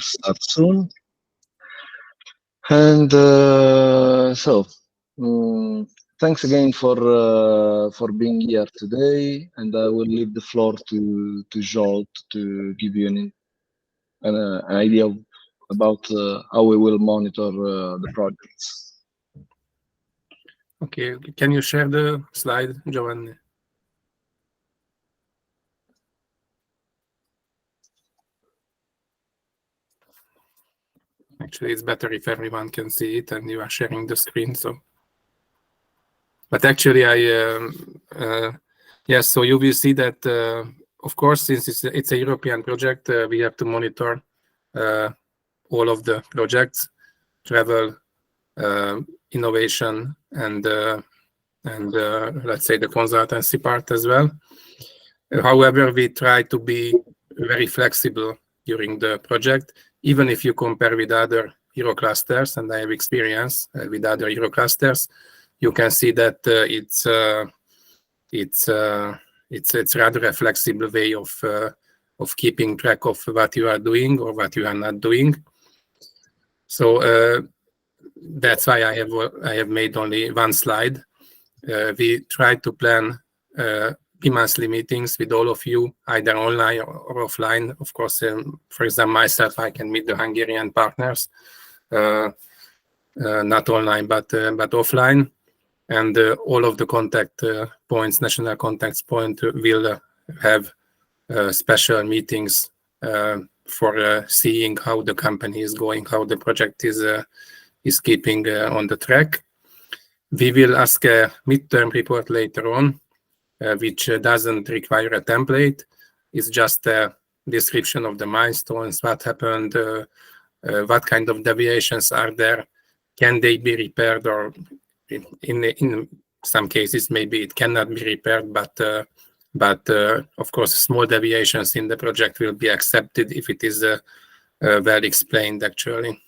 start soon. And thanks again for being here today, and I will leave the floor to Jolt to give you an idea about how we will monitor the projects. Okay, can you share the slide, Giovanni? Actually, it's better if everyone can see it and you are sharing the screen. So, but actually, yes. So you will see that, of course, since it's a European project, we have to monitor all of the projects, travel, innovation, and let's say the consultancy part as well. However, we try to be very flexible during the project, even if you compare with other Euro clusters, and I have experience with other Euro clusters, you can see that it's rather a flexible way of keeping track of what you are doing or what you are not doing. So that's why I have made only one slide. We try to plan bi-monthly meetings with all of you, either online or offline. Of course, for example, myself, I can meet the Hungarian partners, not online, but offline. And all of the contact points, national contact point, will have special meetings for seeing how the company is going, how the project is keeping on the track. We will ask a midterm report later on, which doesn't require a template. It's just a description of the milestones, what happened, what kind of deviations are there, can they be repaired, or in some cases maybe it cannot be repaired, but of course small deviations in the project will be accepted if it is well explained actually.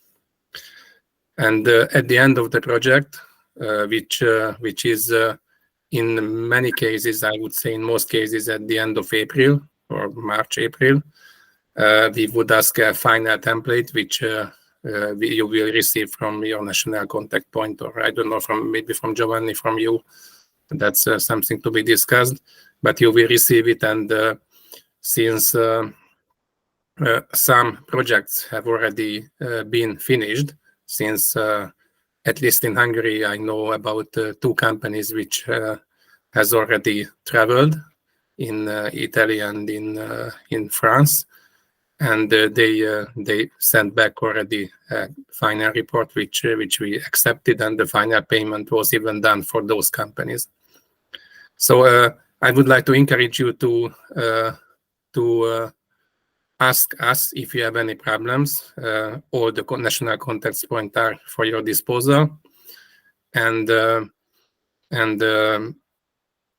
And at the end of the project, which is in many cases, I would say in most cases at the end of April or March, April, we would ask a final template, which you will receive from your national contact point, or I don't know, maybe from Giovanni, from you. That's something to be discussed, but you will receive it. And since some projects have already been finished, since at least in Hungary, I know about 2 companies which has already traveled in Italy and in France, and they sent back already a final report which we accepted, and the final payment was even done for those companies. So I would like to encourage you to ask us if you have any problems. All the national contact points are for your disposal, and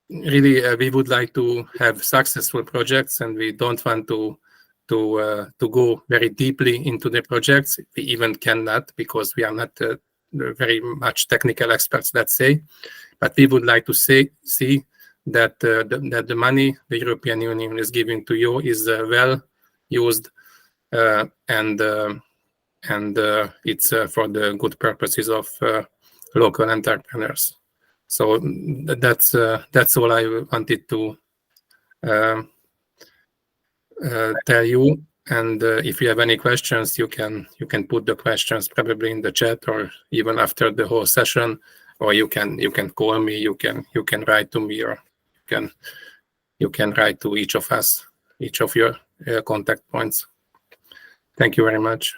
really we would like to have successful projects, and we don't want to go very deeply into the projects. We even cannot, because we are not very much technical experts, let's say. But we would like to see that the money the European Union is giving to you is well used, and it's for the good purposes of local entrepreneurs. So that's all I wanted to tell you. And if you have any questions, you can put the questions probably in the chat, or even after the whole session, or you can call me, you can write to me, or you can write to each of us, each of your contact points. Thank you very much.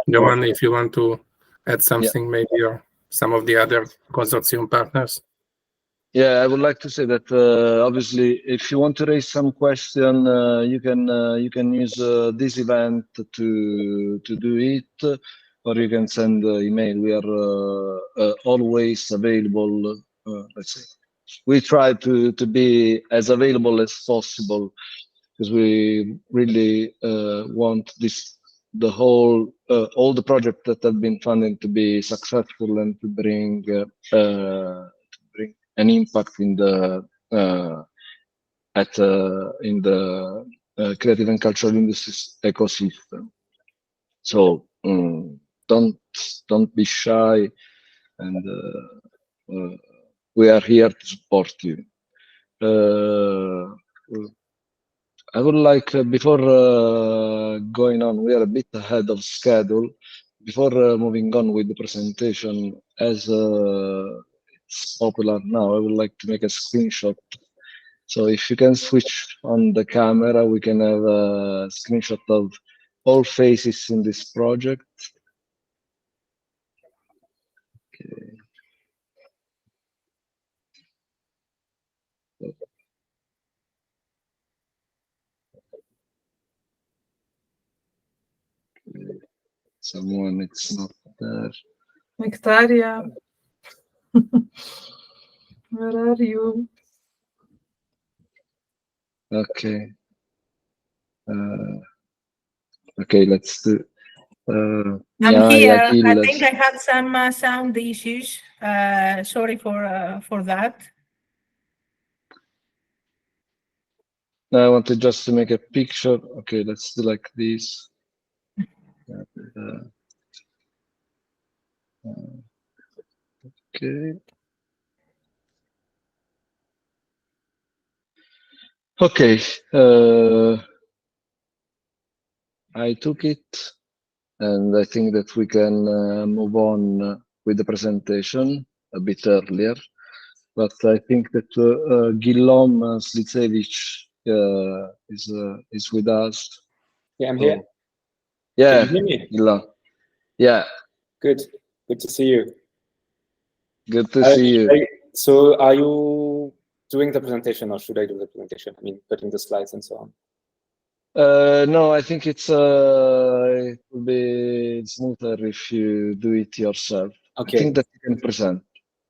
Giovanni, if you want to add something, maybe, or some of the other consortium partners. Yeah, I would like to say that obviously, if you want to raise some question, you can use this event to do it, or you can send email. We are always available. Let's say we try to be as available as possible, because we really want all the projects that have been funded to be successful and to bring an impact in the creative and cultural industries ecosystem. So don't be shy, and we are here to support you. I would like, before going on, we are a bit ahead of schedule. Before moving on with the presentation, as it's popular now, I would like to make a screenshot. So if you can switch on the camera, we can have a screenshot of all faces in this project. Okay. Someone, it's not there. Victoria, where are you? Okay. Okay, let's do. I'm yeah, here. I think I had some sound issues. Sorry for that. I wanted just to make a picture. Okay, let's do like this. Okay. Okay. I took it, and I think that we can move on with the presentation a bit earlier. But I think that Guillaume Slicevich is with us. Yeah, I'm here. Yeah, can you hear me? Guillaume. Yeah. Good to see you. Good to see you. So are you doing the presentation, or should I do the presentation? I mean, putting the slides and so on. No, I think it will be smoother if you do it yourself. Okay. I think that you can present.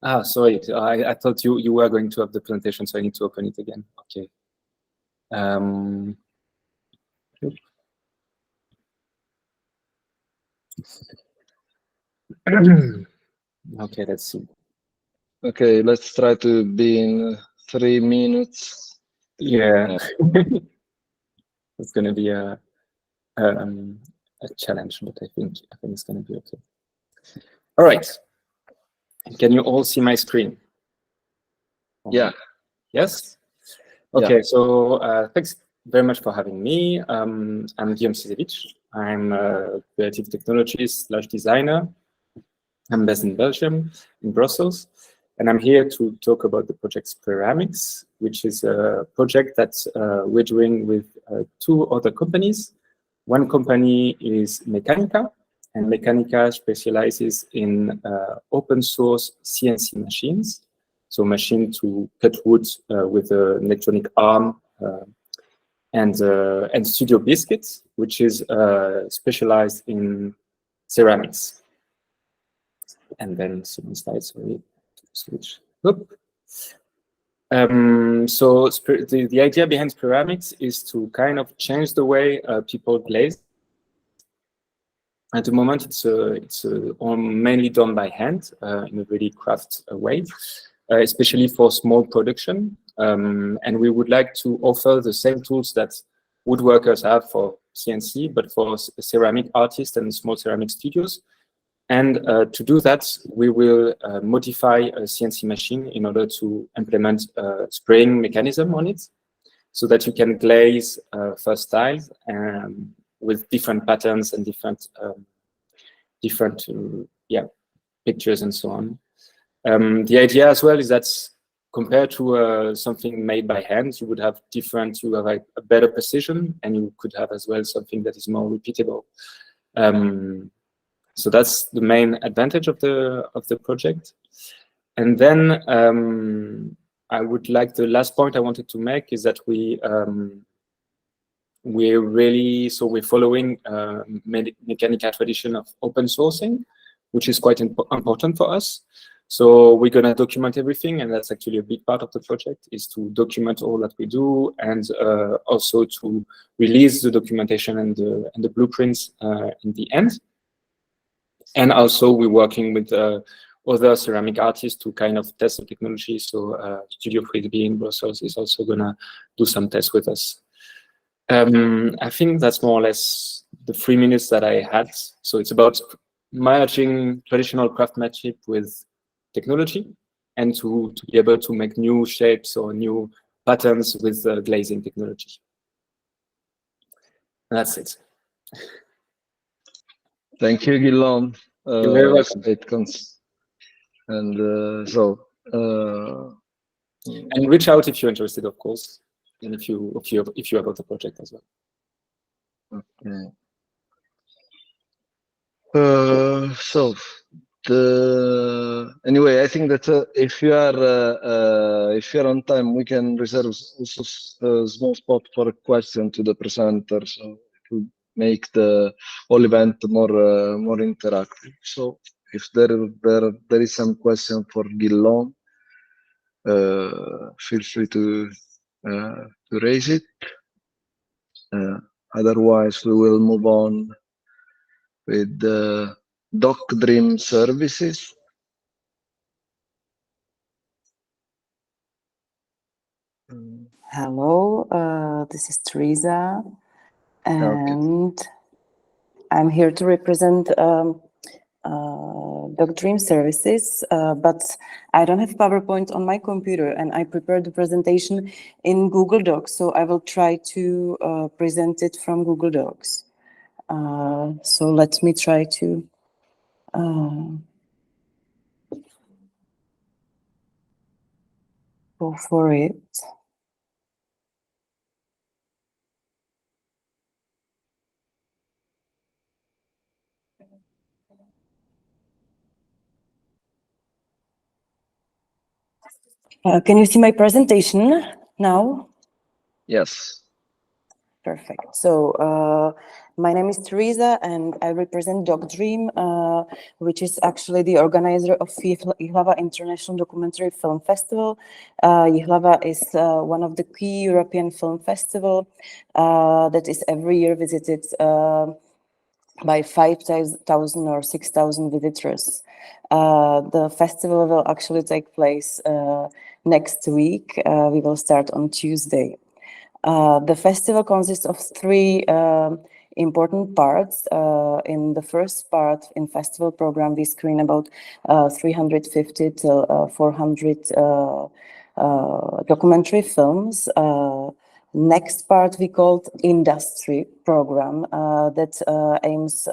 Ah, sorry. I thought you were going to have the presentation, so I need to open it again. Okay. Okay, let's see. Okay, let's try to be in 3 minutes. Yeah. It's going to be a challenge, but I think it's going to be okay. All right. Can you all see my screen? Yeah. Yes? Okay, yeah. So thanks very much for having me. I'm Guillaume Slicevich. I'm a creative technologist / designer. I'm based in Belgium, in Brussels. And I'm here to talk about the project Ceramics, which is a project that we're doing with 2 other companies. One company is Mechanica, and Mechanica specializes in open source CNC machines. So machine to cut wood with an electronic arm, and Studio Biscuit, which is specialized in ceramics. And then some slides, sorry, switch. So the idea behind ceramics is to kind of change the way people glaze. At the moment, it's mainly done by hand in a really craft way, especially for small production. And we would like to offer the same tools that woodworkers have for CNC, but for ceramic artists and small ceramic studios. And to do that, we will modify a CNC machine in order to implement a spraying mechanism on it, so that you can glaze first tiles with different patterns and different pictures and so on. The idea as well is that compared to something made by hand, you have a better precision, and you could have as well something that is more repeatable. So that's the main advantage of the project. And then the last point I wanted to make is that we're following Mechanica tradition of open sourcing, which is quite important for us. So we're going to document everything, and that's actually a big part of the project, is to document all that we do, and also to release the documentation and the blueprints in the end. And also we're working with other ceramic artists to kind of test the technology. So Studio CREATHRIV-EU in Brussels is also gonna do some tests with us. I think that's more or less the 3 minutes that I had. So it's about merging traditional craftsmanship with technology and to be able to make new shapes or new patterns with glazing technology. That's it. Thank you, Guillaume. You're very welcome. And reach out if you're interested, of course, and if you have about the project as well. Okay. Anyway, I think that if you are on time, we can reserve also a small spot for a question to the presenter, so to make the whole event more interactive. So if there is some question for Guillaume, feel free to raise it. Otherwise, we will move on with the DocDream services. Hello, this is Teresa, and I'm here to represent DocDream services, but I don't have PowerPoint on my computer, and I prepared the presentation in Google Docs, so I will try to present it from Google Docs. So let me try to go for it. Can you see my presentation now? Yes. Perfect. So my name is Teresa, and I represent DocDream, which is actually the organizer of Jihlava International Documentary Film Festival. Jihlava is one of the key European film festival that is every year visited by 5,000 or 6,000 visitors. The festival will actually take place next week. We will start on Tuesday. The festival consists of 3 important parts. In the first part, in festival program, we screen about 350 till 400 documentary films. Next part we called industry program that aims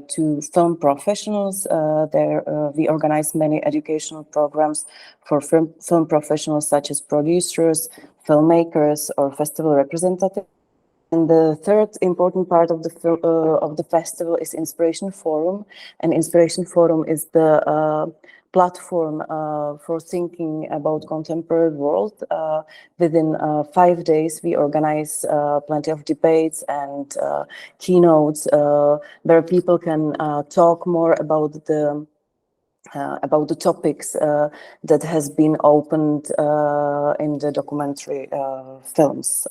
to film professionals. There we organize many educational programs for film professionals such as producers, filmmakers, or festival representatives. And the third important part of the festival is Inspiration Forum, and Inspiration Forum is the platform for thinking about contemporary world. Within 5 days, we organize plenty of debates and keynotes where people can talk more about the topics that has been opened in the documentary films.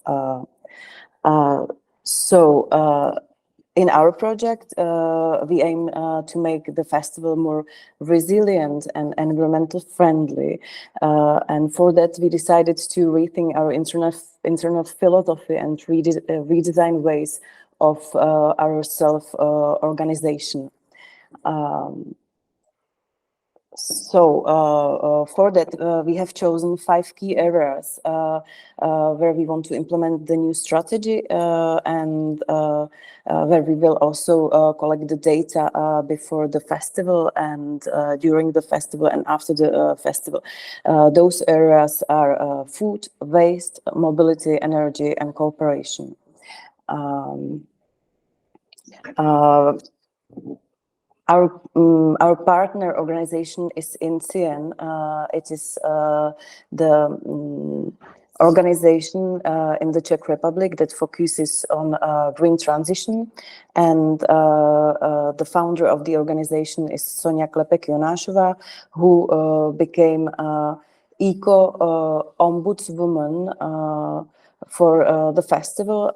In our project, we aim to make the festival more resilient and environmental friendly. And for that, we decided to rethink our internal philosophy and redesign ways of our self-organization. For that, we have chosen 5 key areas where we want to implement the new strategy and where we will also collect the data before the festival and during the festival and after the festival. Those areas are food, waste, mobility, energy, and cooperation. Our partner organization is INCIEN. It is the organization in the Czech Republic that focuses on green transition, and the founder of the organization is Sonia Klepek-Jonášová, who became eco ombudswoman for the festival.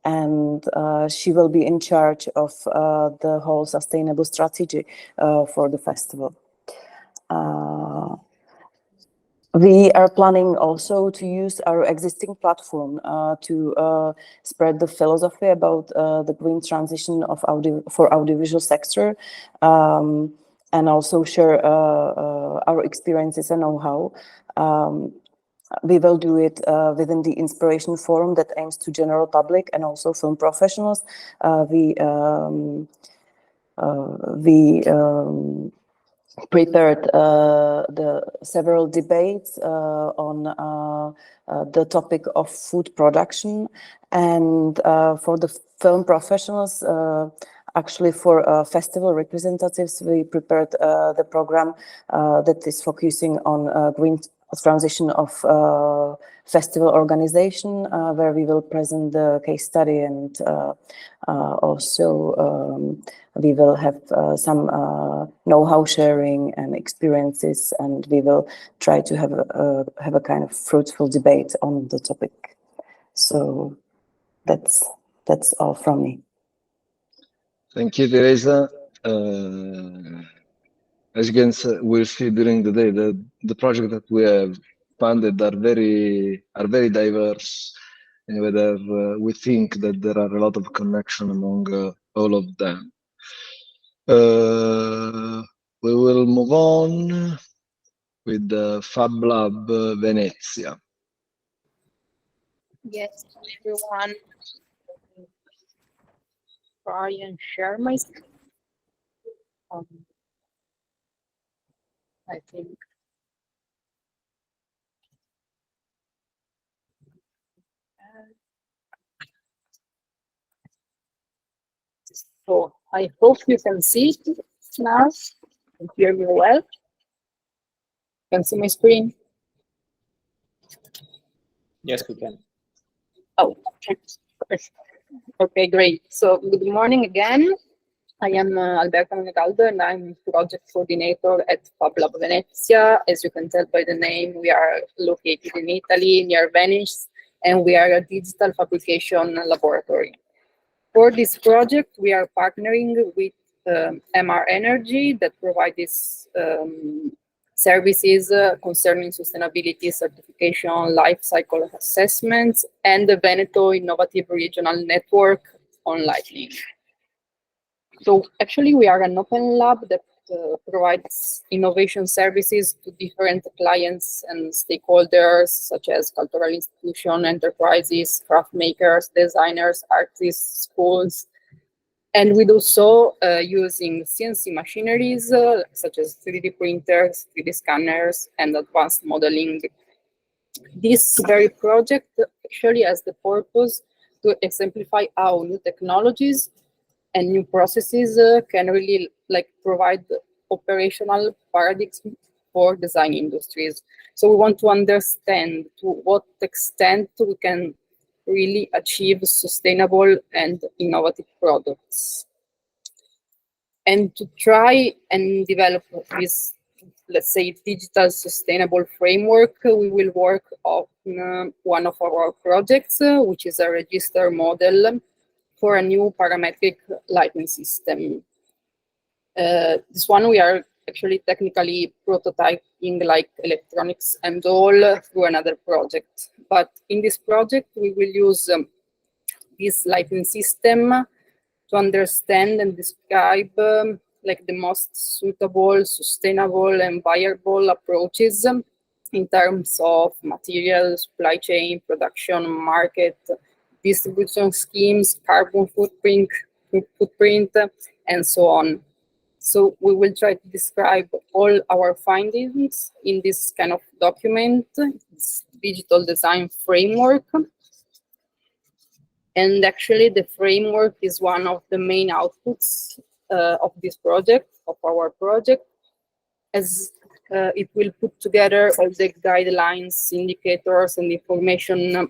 and she will be in charge of the whole sustainable strategy for the festival. We are planning also to use our existing platform to spread the philosophy about the green transition of for audiovisual sector, and also share our experiences and know-how. We will do it within the Inspiration Forum that aims to general public and also film professionals. We prepared the several debates on the topic of food production, and for the film professionals, actually for festival representatives, we prepared the program that is focusing on green transition of festival organization, where we will present the case study, and also we will have some know-how sharing and experiences, and we will try to have a kind of fruitful debate on the topic. So that's all from me. Thank you, Teresa. As you can see, we'll see during the day that the project that we have funded are very diverse, and whether we think that there are a lot of connection among all of them. We will move on with the Fab Lab Venezia. Yes, everyone. Try and share my screen. I think. So I hope you can see it now and hear me well. Can see my screen? Yes, we can. Oh, okay. Okay, great. So good morning again. I am Alberta Menegaldo, and I'm project coordinator at Fab Lab Venezia. As you can tell by the name, we are located in Italy, near Venice, and we are a digital fabrication laboratory. For this project, we are partnering with MR Energy that provides services concerning sustainability certification, life cycle assessments, and the Veneto Innovative Regional Network on Lightning. So actually, we are an open lab that provides innovation services to different clients and stakeholders, such as cultural institutions, enterprises, craft makers, designers, artists, schools. And we do so using CNC machineries, such as 3D printers, 3D scanners, and advanced modeling. This very project actually has the purpose to exemplify how new technologies and new processes can really provide operational paradigms for design industries. So we want to understand to what extent we can really achieve sustainable and innovative products. And to try and develop this, let's say, digital sustainable framework, we will work on one of our projects, which is a register model for a new parametric lighting system. This one we are actually technically prototyping like electronics and all through another project. But in this project, we will use this lighting system to understand and describe like the most suitable, sustainable, and viable approaches in terms of material, supply chain, production, market, distribution schemes, carbon footprint, and so on. So we will try to describe all our findings in this kind of document, this digital design framework. And actually the framework is one of the main outputs of this project, of our project, as it will put together all the guidelines, indicators, and information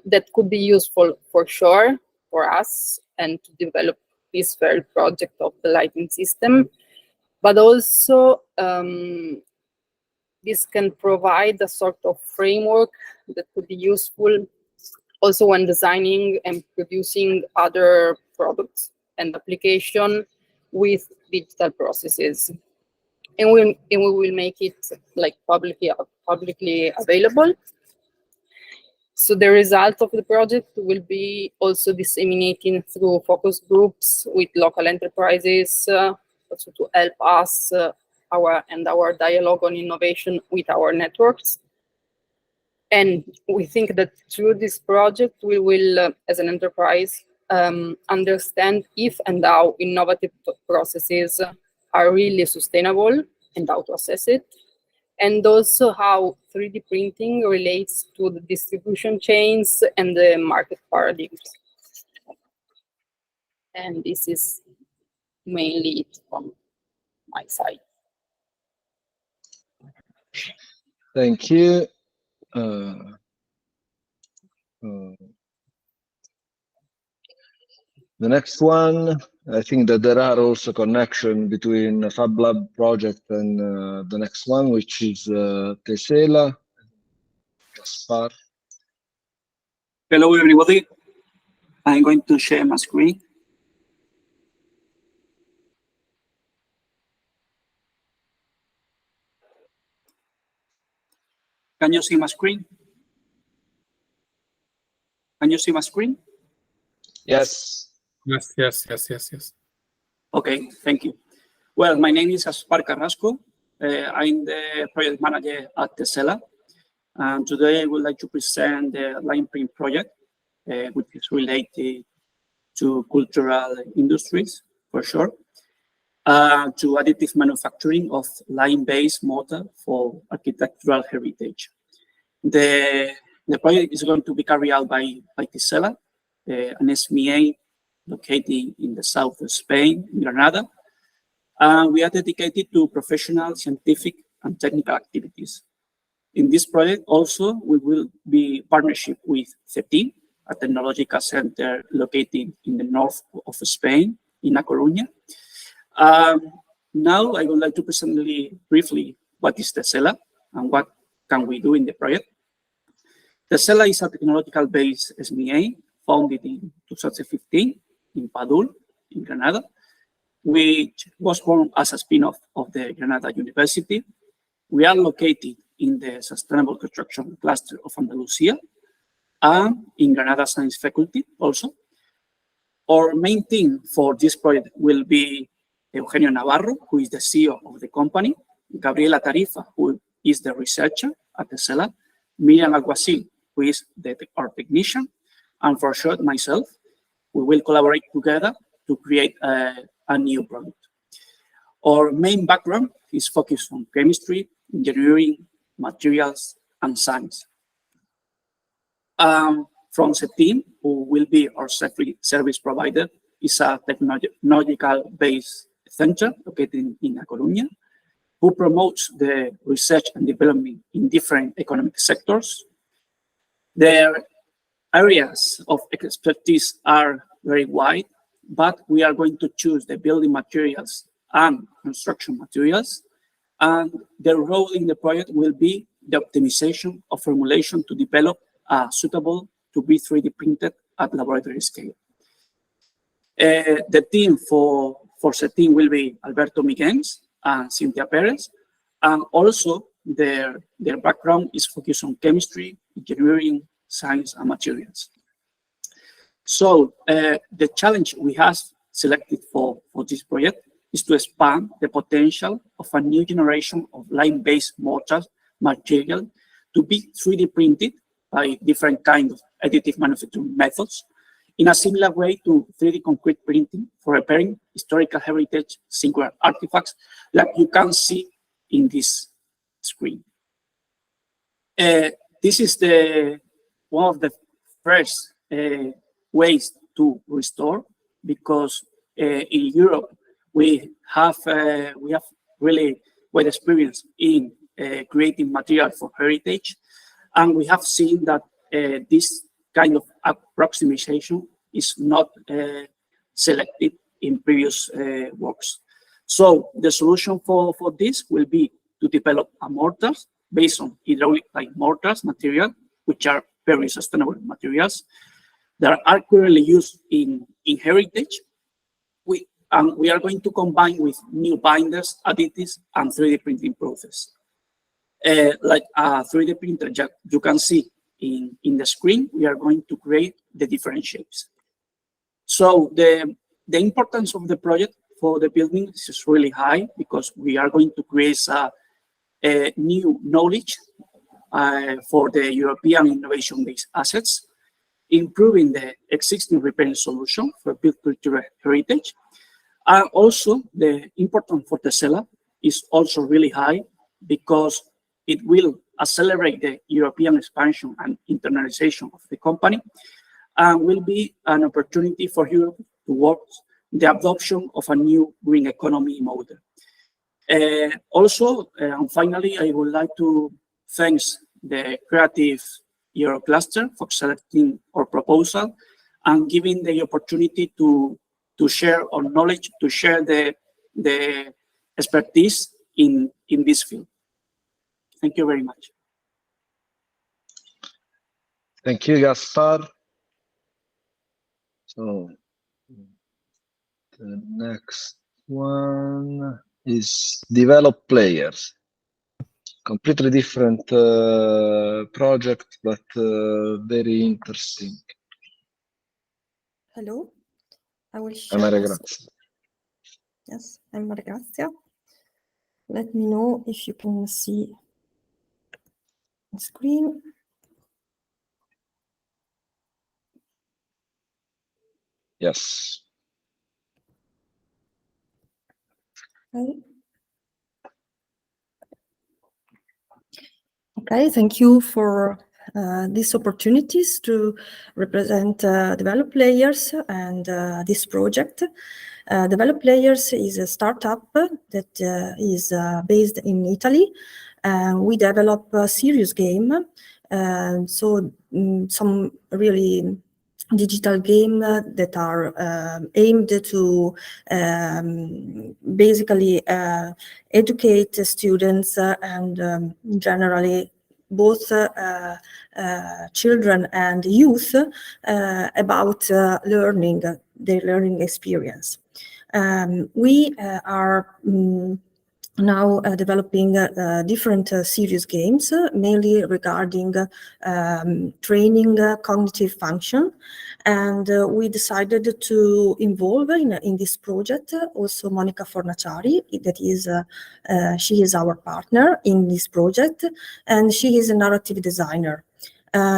that could be useful for sure for us and to develop this very project of the lighting system. But also this can provide a sort of framework that could be useful also when designing and producing other products and application with digital processes. And we will make it like publicly available. So the result of the project will be also disseminating through focus groups with local enterprises, also to help us our dialogue on innovation with our networks. And we think that through this project, we will, as an enterprise, understand if and how innovative processes are really sustainable and how to assess it, and also how 3D printing relates to the distribution chains and the market paradigms. And this is mainly it from my side. Thank you. The next one, I think that there are also connection between the Fab Lab project and the next one, which is Tesela. Gaspar. Hello, everybody. I'm going to share my screen. Can you see my screen? Can you see my screen? Yes. Yes. Okay, thank you. Well, my name is Gaspar Carrasco. I'm the project manager at Tesela. And today I would like to present the line print project, which is related to cultural industries, for sure, to additive manufacturing of line-based mortar for architectural heritage. The project is going to be carried out by Tesela, an SME located in the south of Spain, in Granada. We are dedicated to professional, scientific, and technical activities. In this project also, we will be partnership with CETIM, a technological center located in the north of Spain, in A Coruña. Now I would like to present briefly what is Tesela and what can we do in the project. Tesela is a technological-based SME founded in 2015 in Padul, in Granada, which was born as a spin-off of the Granada University. We are located in the Sustainable Construction Cluster of Andalusia and in Granada Science Faculty also. Our main team for this project will be Eugenio Navarro, who is the CEO of the company, Gabriela Tarifa, who is the researcher at Tesela, Miriam Alguacil, who is our technician, and for sure myself. We will collaborate together to create a new product. Our main background is focused on chemistry, engineering, materials, and science. From CETIM, who will be our service provider, is a technological-based center located in A Coruña, who promotes the research and development in different economic sectors. Their areas of expertise are very wide, but we are going to choose the building materials and construction materials. And their role in the project will be the optimization of formulation to develop a suitable to be 3D printed at laboratory scale. The team for CETIM will be Alberto Miguens and Cynthia Perez. And also their background is focused on chemistry, engineering, science, and materials. So the challenge we have selected for this project is to expand the potential of a new generation of line-based mortar material to be 3D printed by different kinds of additive manufacturing methods in a similar way to 3D concrete printing for repairing historical heritage singular artifacts like you can see in this screen. This is one of the first ways to restore, because in Europe we have really wide experience in creating material for heritage, and we have seen that this kind of approximation is not selected in previous works. So the solution for this will be to develop a mortars based on hydraulic like mortars material, which are very sustainable materials that are currently used in heritage. We are going to combine with new binders, additives, and 3D printing process. Like a 3D printer you can see in the screen, we are going to create the different shapes. So the importance of the project for the building is really high because we are going to create a new knowledge for the European innovation-based assets, improving the existing repair solution for built cultural heritage. And also the importance for the seller is also really high because it will accelerate the European expansion and internationalization of the company and will be an opportunity for Europe towards the adoption of a new green economy model. Also, and finally, I would like to thank the CREATHRIV-EU cluster for selecting our proposal and giving the opportunity to share our knowledge, to share the expertise in this field. Thank you very much. Thank you, Gaspar. So the next one is develop players. Completely different project, but very interesting. Hello, I will share. Maria Grazia. Yes, I'm Maria Grazia. Let me know if you can see the screen. Yes. Okay, thank you for these opportunities to represent Develop Players and this project. Develop Players is a startup that is based in Italy. We develop a serious game, so some really digital game that are aimed to basically educate students and generally both children and youth about learning, their learning experience. We are now developing different serious games, mainly regarding training cognitive function. And we decided to involve in this project also Monica Fornaciari, that is, she is our partner in this project, and she is a narrative designer.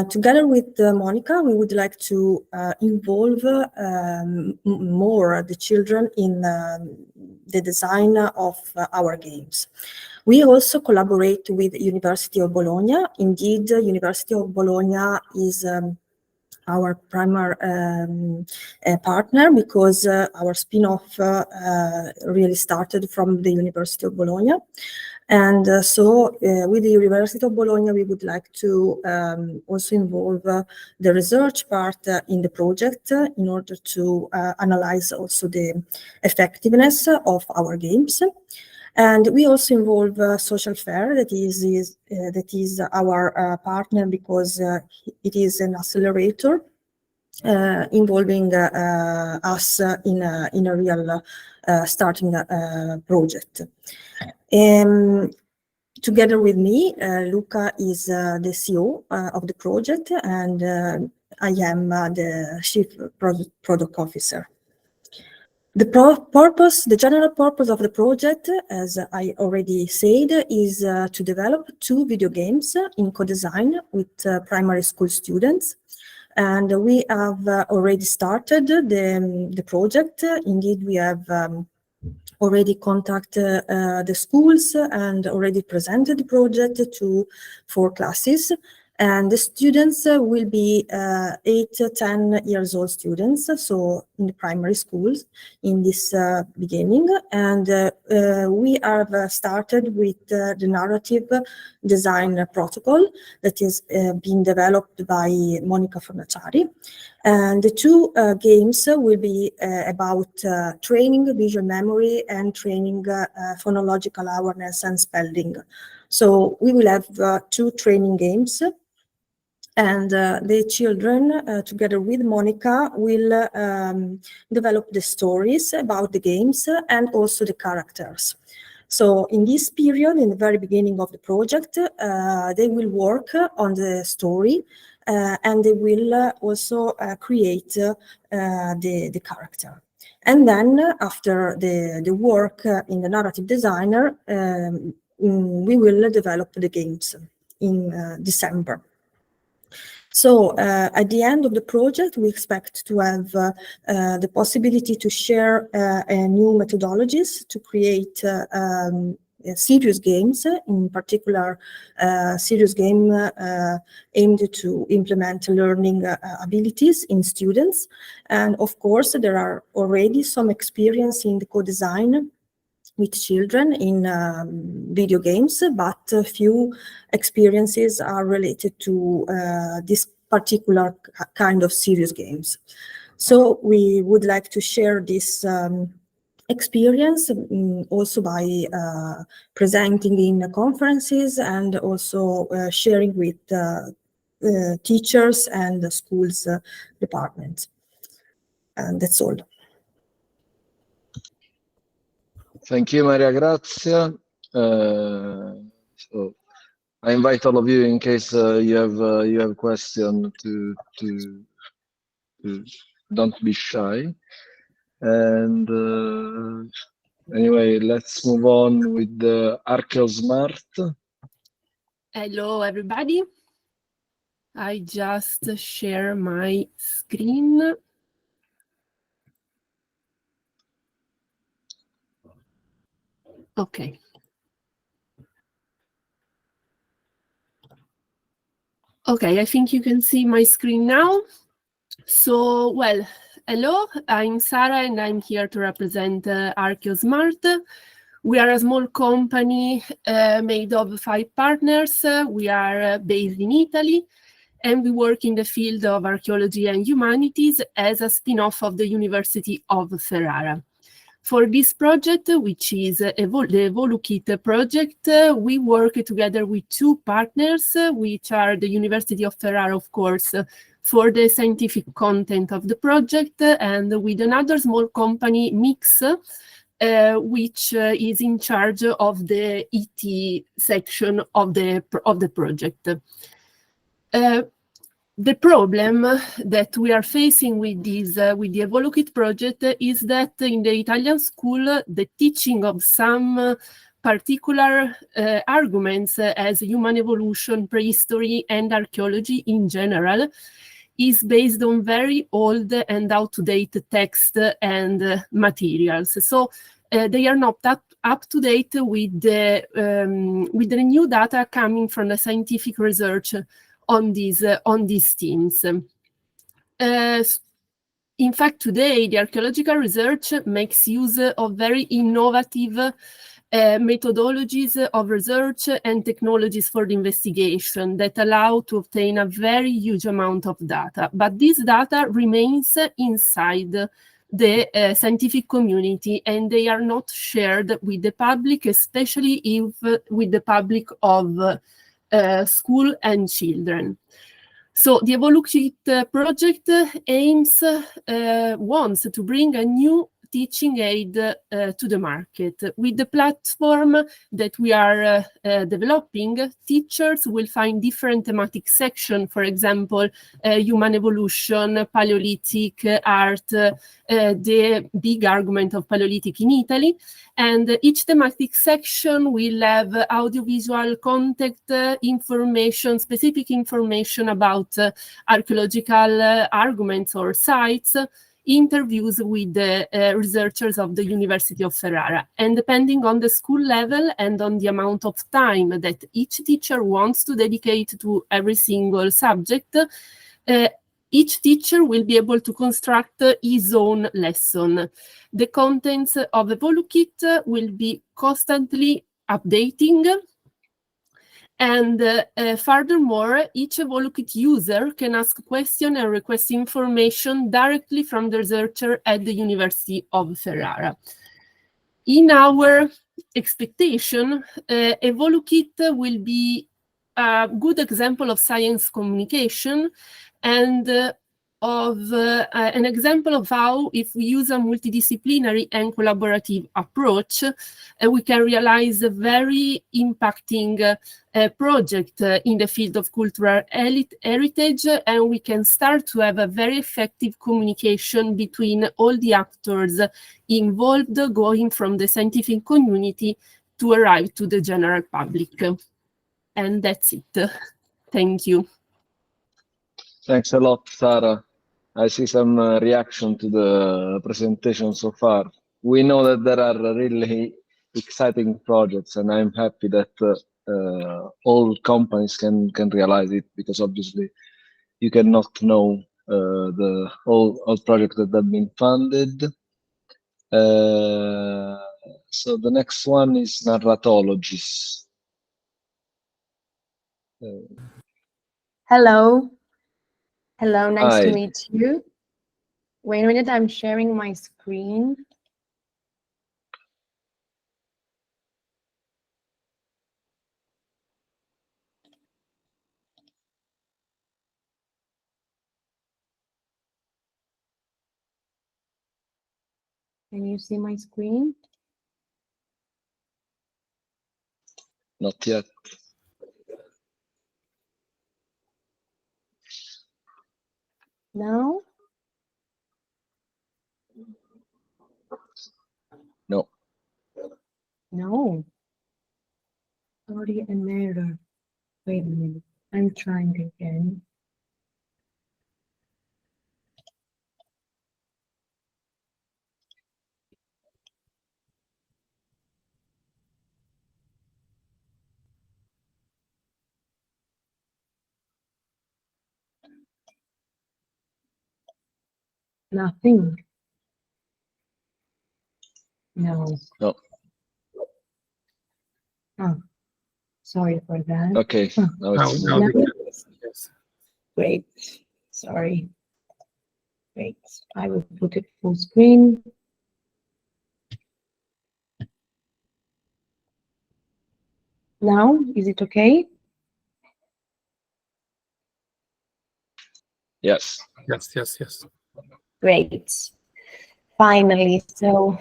Together with Monica, we would like to involve more the children in the design of our games. We also collaborate with University of Bologna. Indeed, University of Bologna is our primary partner because our spin-off really started from the University of Bologna. And so with the University of Bologna, we would like to also involve the research part in the project in order to analyze also the effectiveness of our games. And we also involve Social Fair, that is our partner because it is an accelerator involving us in a real starting project. Together with me, Luca is the CEO of the project, and I am the Chief Product Officer. The general purpose of the project, as I already said, is to develop 2 video games in co-design with primary school students. And we have already started the project. Indeed, we have already contacted the schools and already presented the project to 4 classes. And the students will be 8 to 10 years old students, so in the primary schools in this beginning. And we have started with the narrative design protocol that is being developed by Monica Fornaciari. And the 2 games will be about training visual memory and training phonological awareness and spelling. So we will have 2 training games. And the children, together with Monica, will develop the stories about the games and also the characters. So in this period, in the very beginning of the project, they will work on the story and they will also create the character. And then after the work in the narrative designer, we will develop the games in December. So at the end of the project, we expect to have the possibility to share new methodologies to create serious games, in particular serious game aimed to implement learning abilities in students. And of course, there are already some experience in the co-design with children in video games, but a few experiences are related to this particular kind of serious games. So we would like to share this experience also by presenting in conferences and also sharing with teachers and the schools departments. And that's all. Thank you, Maria Grazia. So I invite all of you, in case you have question, to don't be shy. And anyway, let's move on with the ArcheoSmart. Hello, everybody. I just share my screen. Okay. Okay, I think you can see my screen now. So, well, hello, I'm Sara and I'm here to represent ArcheoSmart. We are a small company made of 5 partners. We are based in Italy and we work in the field of archaeology and humanities as a spin-off of the University of Ferrara. For this project, which is the EvoluKit project, we work together with 2 partners, which are the University of Ferrara, of course, for the scientific content of the project, and with another small company, Mix, which is in charge of the ET section of the project. The problem that we are facing with this, with the EvoluKit project, is that in the Italian school, the teaching of some particular arguments as human evolution, prehistory, and archaeology in general is based on very old and out-to-date text and materials. So they are not up to date with the new data coming from the scientific research on these themes. In fact, today, the archaeological research makes use of very innovative methodologies of research and technologies for the investigation that allow to obtain a very huge amount of data. But this data remains inside the scientific community and they are not shared with the public, especially if with the public of school and children. So the EvoluKit project wants to bring a new teaching aid to the market. With the platform that we are developing, teachers will find different thematic sections, for example, human evolution, Paleolithic, art, the big argument of Paleolithic in Italy. And each thematic section will have audiovisual content information, specific information about archaeological arguments or sites, interviews with the researchers of the University of Ferrara. And depending on the school level and on the amount of time that each teacher wants to dedicate to every single subject, each teacher will be able to construct his own lesson. The contents of EvoluKit will be constantly updating. And furthermore, each EvoluKit user can ask questions and request information directly from the researcher at the University of Ferrara. In our expectation, EvoluKit will be a good example of science communication and of an example of how, if we use a multidisciplinary and collaborative approach, we can realize a very impacting project in the field of cultural heritage, and we can start to have a very effective communication between all the actors involved, going from the scientific community to arrive to the general public. And that's it. Thank you. Thanks a lot, Sara. I see some reaction to the presentation so far. We know that there are really exciting projects, and I'm happy that all companies can realize it, because obviously you cannot know the all projects that have been funded. So the next one is narratologies. Hello. Hello, nice Hi. to meet you. Wait a minute, I'm sharing my screen. Can you see my screen? Not yet. No? No. No. Sorry, an error. Wait a minute. I'm trying again. Nothing. No. No. Oh, sorry for that. Okay. Now it's Now we can, yes. Great. Sorry. Great. I will put it full screen. Now, is it okay? yes. Yes, yes, yes. Great. Finally, so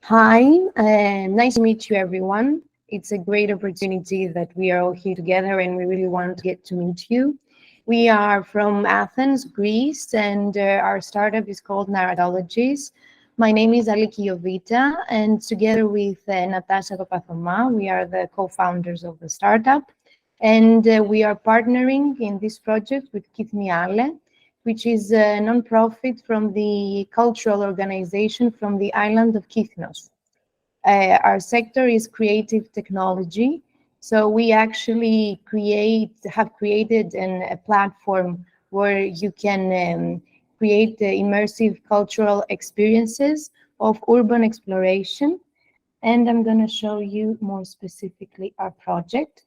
hi, nice to meet you, everyone. It's a great opportunity that we are all here together, and we really want to get to meet you. We are from Athens, Greece, and our startup is called Narratologies. My name is Aliki Jovita, and together with Natasha Papathoma, we are the co-founders of the startup. And we are partnering in this project with CREATHRIV-EU, which is a non-profit from the cultural organization from the island of Kythnos. Our sector is creative technology. So we actually have created a platform where you can create immersive cultural experiences of urban exploration. And I'm going to show you more specifically our project.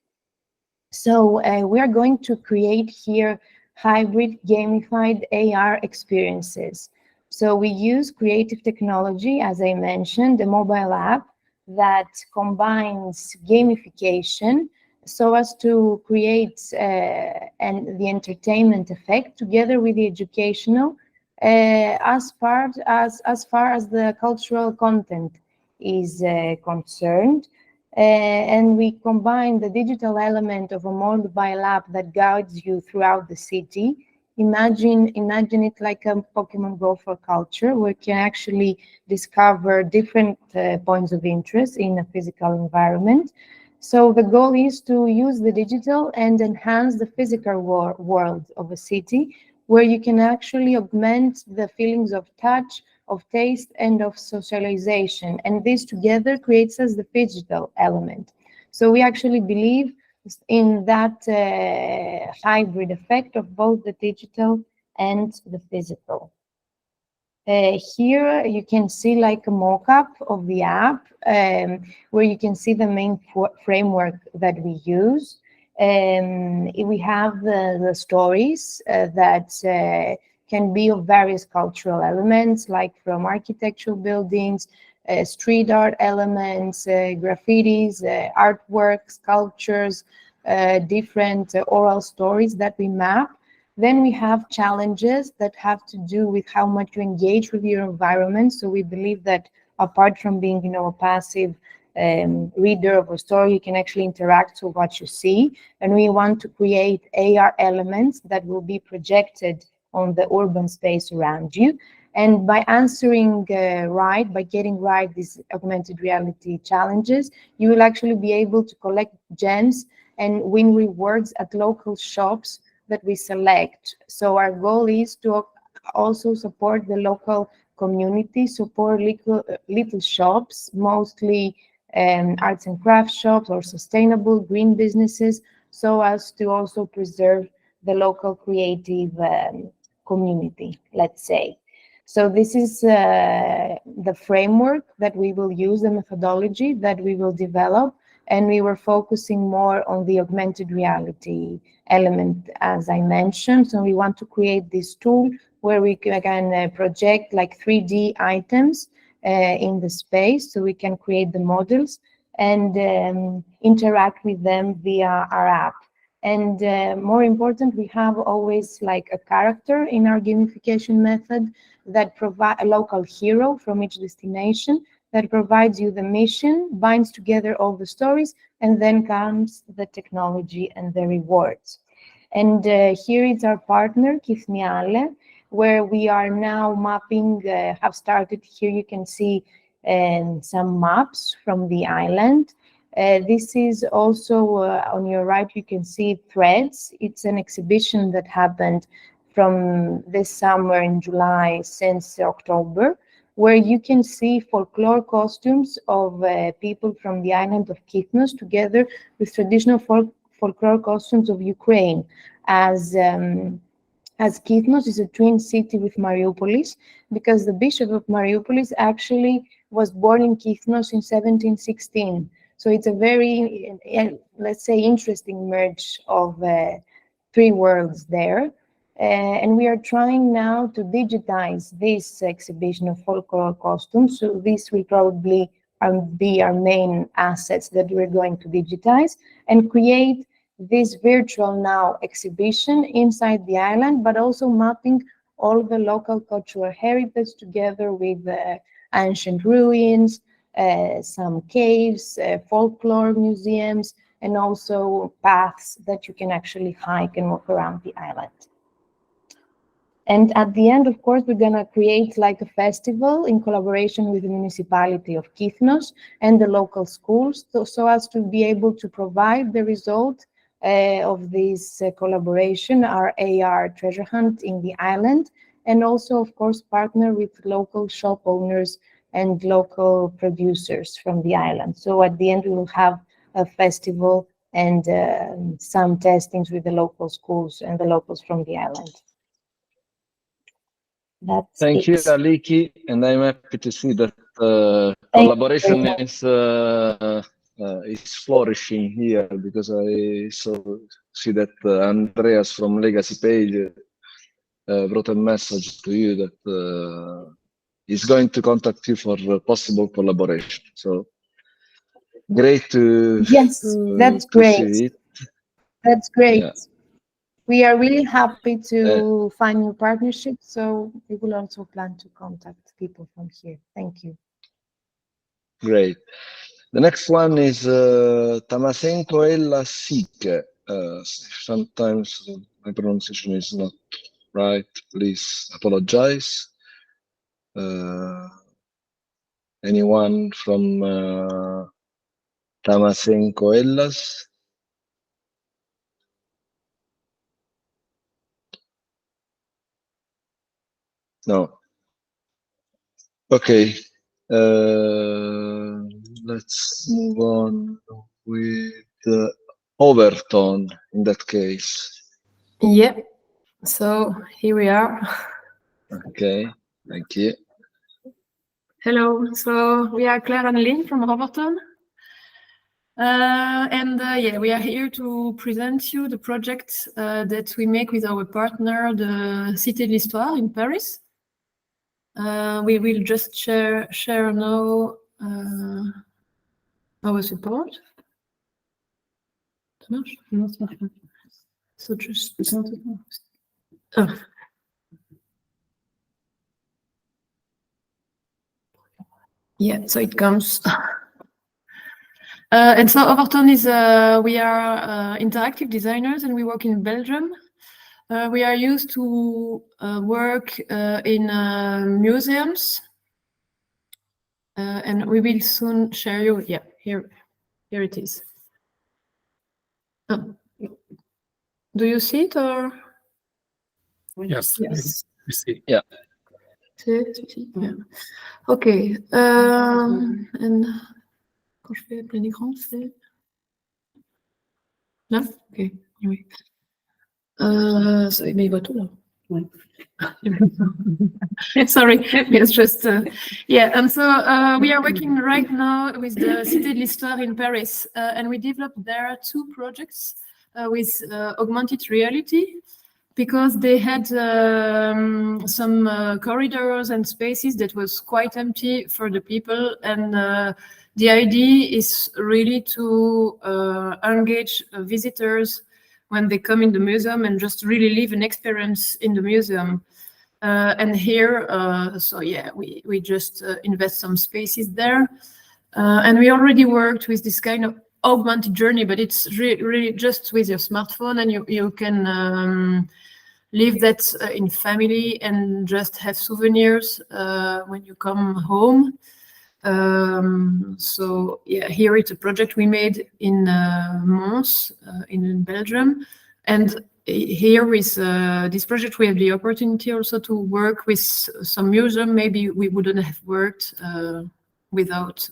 So we are going to create here hybrid gamified AR experiences. So we use creative technology, as I mentioned, a mobile app that combines gamification so as to create and the entertainment effect together with the educational as far as the cultural content is concerned. And we combine the digital element of a mobile app that guides you throughout the city. Imagine it like a Pokemon Go for culture, where you can actually discover different points of interest in a physical environment. So the goal is to use the digital and enhance the physical world of a city, where you can actually augment the feelings of touch, of taste, and of socialization. And this together creates us the digital element. So we actually believe in that hybrid effect of both the digital and the physical. Here you can see like a mock-up of the app where you can see the main framework that we use. We have the stories that can be of various cultural elements, like from architectural buildings, street art elements, graffitis, artwork, sculptures, different oral stories that we map. Then we have challenges that have to do with how much you engage with your environment. So we believe that apart from being, a passive reader of a story, you can actually interact with what you see. And we want to create AR elements that will be projected on the urban space around you. And by answering by getting right these augmented reality challenges, you will actually be able to collect gems and win rewards at local shops that we select. So our goal is to also support the local community, support little shops, mostly arts and crafts shops or sustainable green businesses, so as to also preserve the local creative community, let's say. So this is the framework that we will use, the methodology that we will develop, and we were focusing more on the augmented reality element, as I mentioned. So we want to create this tool where we can project like 3D items in the space, so we can create the models and interact with them via our app. And more important, we have always like a character in our gamification method that provide a local hero from each destination that provides you the mission, binds together all the stories, and then comes the technology and the rewards. And here is our partner, CREATHRIV-EU, where we are now mapping, have started, here you can see some maps from the island. This is also on your right, you can see Threads. It's an exhibition that happened from this summer in July since October, where you can see folklore costumes of people from the island of Kythnos together with traditional folklore costumes of Ukraine, as Kythnos is a twin city with Mariupolis, because the Bishop of Mariupolis actually was born in Kythnos in 1716. So it's a very, let's say, interesting merge of three worlds there. And we are trying now to digitize this exhibition of folklore costumes. So this will probably be our main assets that we're going to digitize and create this virtual now exhibition inside the island, but also mapping all the local cultural heritage together with ancient ruins, some caves, folklore museums, and also paths that you can actually hike and walk around the island. And at the end, of course, we're going to create like a festival in collaboration with the municipality of Kythnos and the local schools, so as to be able to provide the result of this collaboration, our AR treasure hunt in the island, and also, of course, partner with local shop owners and local producers from the island. So at the end, we will have a festival and some testings with the local schools and the locals from the island. Thank you, Aliki, and I'm happy to see that collaboration is flourishing here, because I see that Andreas from Legacy Page wrote a message to you that he's going to contact you for possible collaboration. So great to that's great. see it. That's great. Yeah. We are really happy to find new partnerships, so we will also plan to contact people from here. Thank you. Great. The next one is Tamasenko Ella Sike. Sometimes my pronunciation is not right. Please apologize. Anyone from Tamasenko Ellas? No. Okay. Let's move on with Overton in that case. Yeah. So here we are. Okay. Thank you. Hello. So we are Claire and Lynn from Overton. Yeah, we are here to present you the project that we make with our partner, the Cité de l'Histoire in Paris. We will just share now our support. Ça marche? Non, ça marche pas. So just... Oh. Yeah, so it comes. And so Overton is, we are interactive designers and we work in Belgium. We are used to work in museums. And we will soon share you, yeah, here it is. Oh. Do you see it or? Yes, Yes. we see. Yeah. Yeah. Okay. And quand je fais plein écran, c'est là? Okay. Anyway. So, mais il voit tout là. Ouais. Sorry, it's just yeah. And so we are working right now with the Cité de l'Histoire in Paris, and we developed there 2 projects with augmented reality, because they had some corridors and spaces that was quite empty for the people, and the idea is really to engage visitors when they come in the museum and just really live an experience in the museum. And here, so yeah, we just invest some spaces there. And we already worked with this kind of augmented journey, but it's really just with your smartphone, and you can live that in family and just have souvenirs when you come home. So yeah, here it's a project we made in Mons in Belgium, and here with this project we have the opportunity also to work with some museum. Maybe we wouldn't have worked without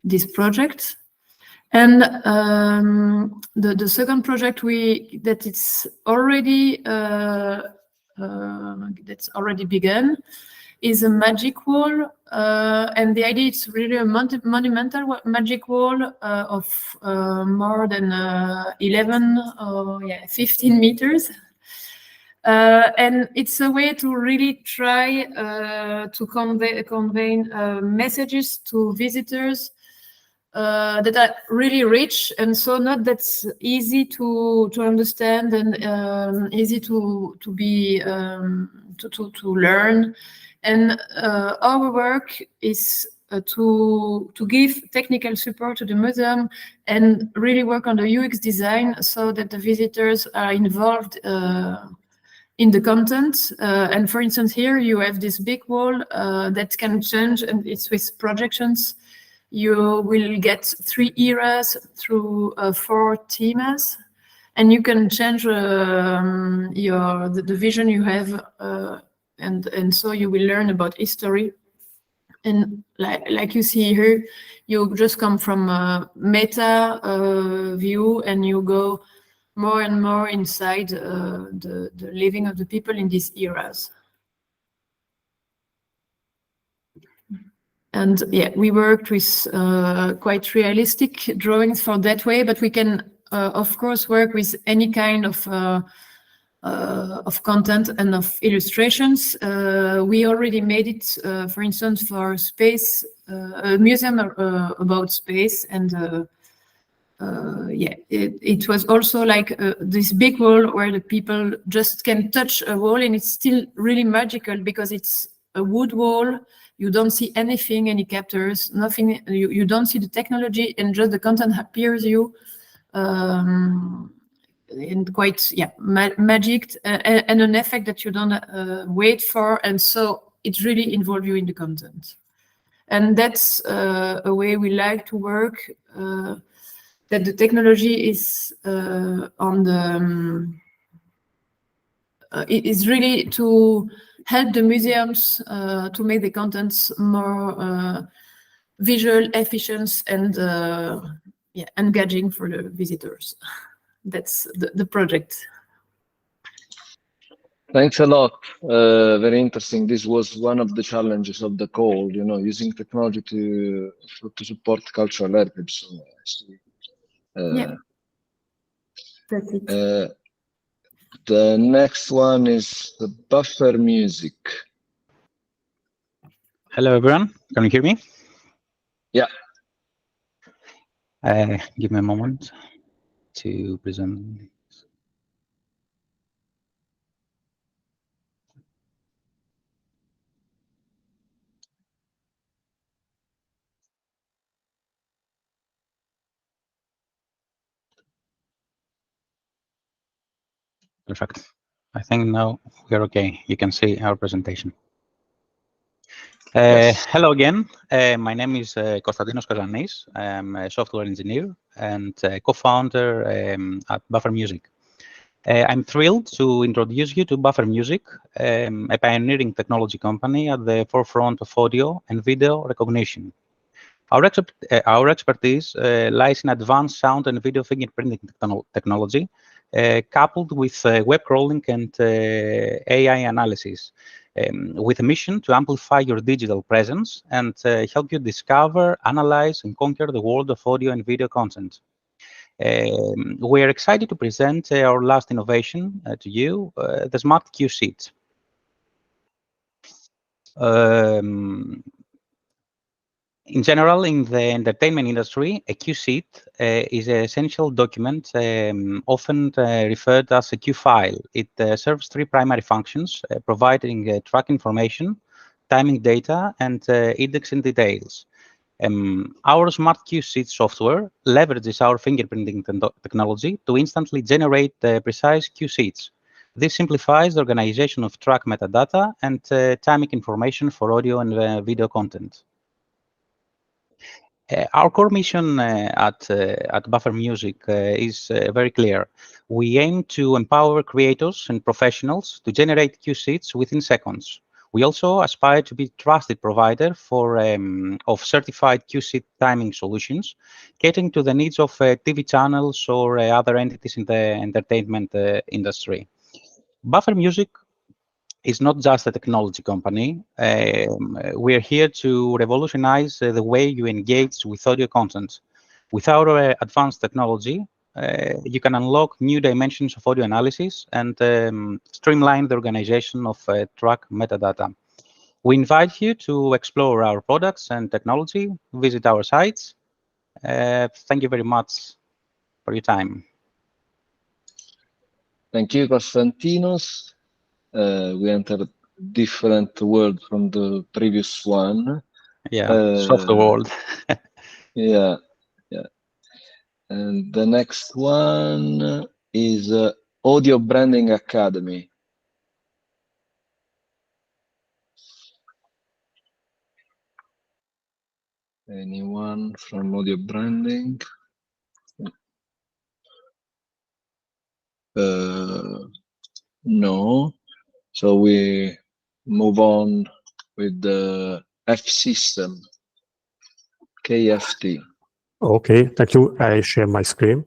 this project. And the second project that's already begun is a magic wall, and the idea is really a monumental magic wall of more than 15 meters. And it's a way to really try to convey messages to visitors that are really rich, and so not that's easy to understand and easy to be to learn. And our work is to give technical support to the museum and really work on the UX design so that the visitors are involved in the content. And for instance, here you have this big wall that can change, and it's with projections. You will get 3 eras through 4 themes, and you can change the vision you have, and so you will learn about history. And like you see here, you just come from a meta view, and you go more and more inside the living of the people in these eras. And yeah, we worked with quite realistic drawings for that way, but we can, of course, work with any kind of content and of illustrations. We already made it, for instance, for space, a museum about space, and yeah, it was also like this big wall where the people just can touch a wall, and it's still really magical because it's a wood wall. You don't see anything, any captors, nothing. You don't see the technology, and just the content appears you, and quite magic, and an effect that you don't wait for, and so it really involves you in the content. And that's a way we like to work. That the technology is on the it is really to help the museums to make the contents more visual, efficient, and engaging for the visitors. That's the project. Thanks a lot. Very interesting. This was one of the challenges of the call, using technology to support cultural heritage. So, yeah, that's it. The next one is the buffer music. Hello, everyone. Can you hear me? Yeah. Give me a moment. to present. Perfect. I think now we're okay. You can see our presentation. Yes. Hello again. My name is Konstantinos Kazanis. I'm a software engineer and co-founder at Buffer Music. I'm thrilled to introduce you to Buffer Music, a pioneering technology company at the forefront of audio and video recognition. Our expertise lies in advanced sound and video fingerprinting technology, coupled with web crawling and AI analysis, with a mission to amplify your digital presence and help you discover, analyze, and conquer the world of audio and video content. We are excited to present our last innovation to you, the Smart Cue Sheet. In general, in the entertainment industry, a cue sheet is an essential document, often referred as a cue file. It serves three primary functions, providing track information, timing data, and indexing details. Our Smart Cue Sheet software leverages our fingerprinting technology to instantly generate precise cue sheets. This simplifies the organization of track metadata and timing information for audio and video content. Our core mission at Buffer Music is very clear. We aim to empower creators and professionals to generate cue sheets within seconds. We also aspire to be a trusted provider of certified cue sheet timing solutions, catering to the needs of TV channels or other entities in the entertainment industry. Buffer Music is not just a technology company. We are here to revolutionize the way you engage with audio content. With our advanced technology, you can unlock new dimensions of audio analysis and streamline the organization of track metadata. We invite you to explore our products and technology, visit our sites. Thank you very much for your time. Thank you, Konstantinos. We entered different world from the previous one. Yeah, software world. Yeah. And the next one is Audio Branding Academy. Anyone from Audio Branding? No. So we move on with the F system, KFT. Okay, thank you. I share my screen.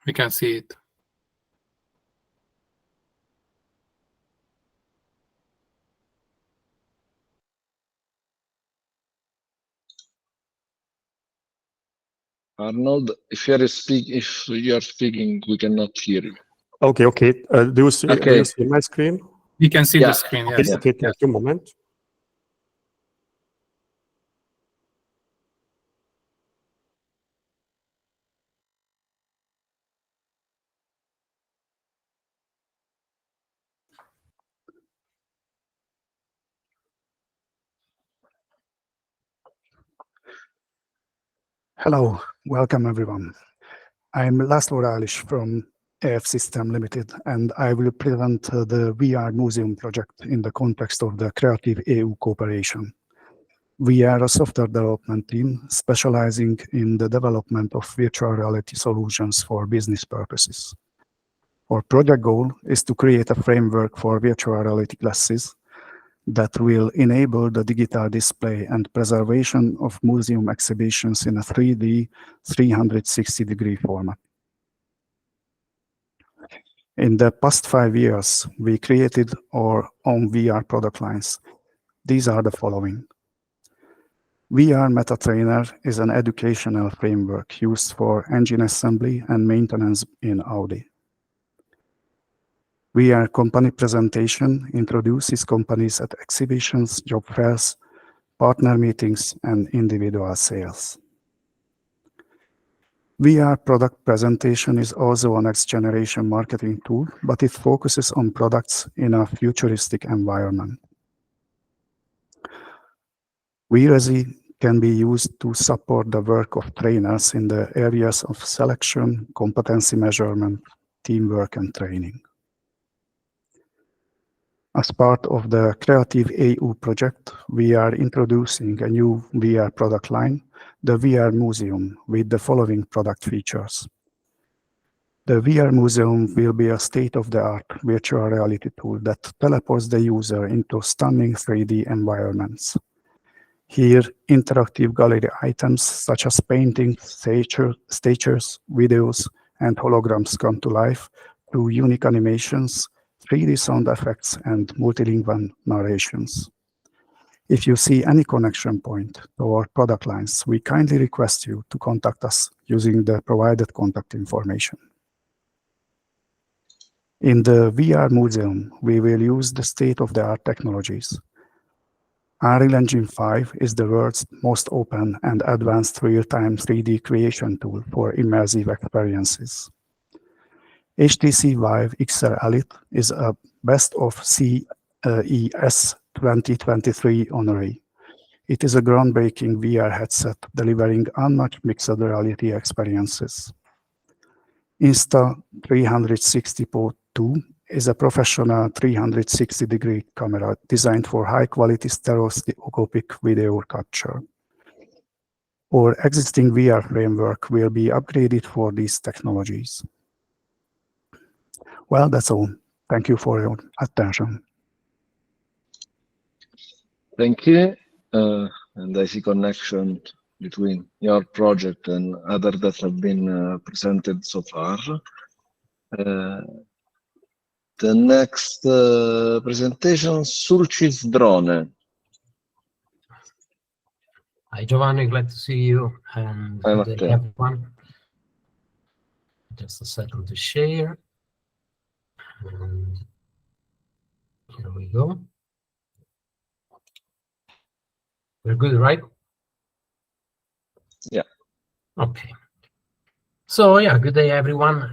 We can see it. Arnold, if you are speaking, we cannot hear you. Okay. Do you see my screen? We can see the screen, yes. Okay, thank you. Moment. Hello, welcome everyone. I'm Laszlo Rális from AF System Limited, and I will present the VR Museum project in the context of the CREATHRIV-EU cooperation. We are a software development team specializing in the development of virtual reality solutions for business purposes. Our project goal is to create a framework for virtual reality glasses that will enable the digital display and preservation of museum exhibitions in a 3D 360-degree format. In the past 5 years, we created our own VR product lines. These are the following. VR Meta Trainer is an educational framework used for engine assembly and maintenance in Audi. VR Company Presentation introduces companies at exhibitions, job fairs, partner meetings, and individual sales. VR Product Presentation is also a next-generation marketing tool, but it focuses on products in a futuristic environment. VRESI can be used to support the work of trainers in the areas of selection, competency measurement, teamwork, and training. As part of the CREATHRIV-EU project, we are introducing a new VR product line, the VR Museum, with the following product features. The VR Museum will be a state-of-the-art virtual reality tool that teleports the user into stunning 3D environments. Here, interactive gallery items such as paintings, statues, videos, and holograms come to life through unique animations, 3D sound effects, and multilingual narrations. If you see any connection point to our product lines, we kindly request you to contact us using the provided contact information. In the VR Museum, we will use the state-of-the-art technologies. Unreal Engine 5 is the world's most open and advanced real-time 3D creation tool for immersive experiences. HTC Vive XR Elite is a Best of CES 2023 honoree. It is a groundbreaking VR headset delivering unmatched mixed reality experiences. Insta360 Pro 2 is a professional 360-degree camera designed for high-quality stereoscopic video capture. Our existing VR framework will be upgraded for these technologies. Well, that's all. Thank you for your attention. Thank you. And I see connection between your project and other that have been presented so far. The next presentation, Sulcis Drone. Hi, Giovanni, glad to see you. And good day, everyone. Just a second to share. And here we go. We're good, right? Yeah. Okay. So yeah, good day, everyone.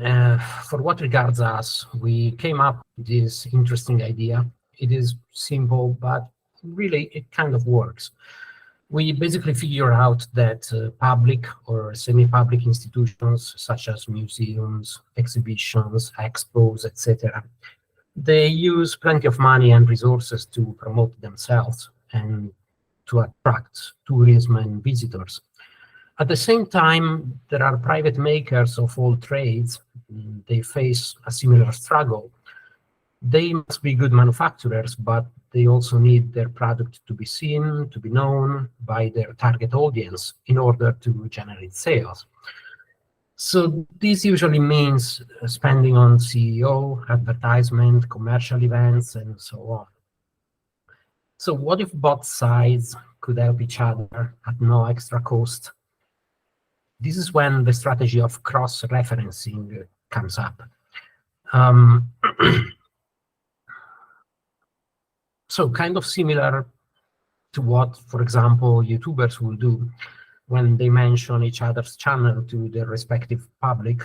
For what regards us, we came up with this interesting idea. It is simple, but really it kind of works. We basically figure out that public or semi-public institutions, such as museums, exhibitions, expos, etc., they use plenty of money and resources to promote themselves and to attract tourism and visitors. At the same time, there are private makers of all trades. They face a similar struggle. They must be good manufacturers, but they also need their product to be seen, to be known by their target audience in order to generate sales. So this usually means spending on CEO, advertisement, commercial events, and so on. So what if both sides could help each other at no extra cost? This is when the strategy of cross-referencing comes up. So kind of similar to what, for example, YouTubers will do when they mention each other's channel to their respective public.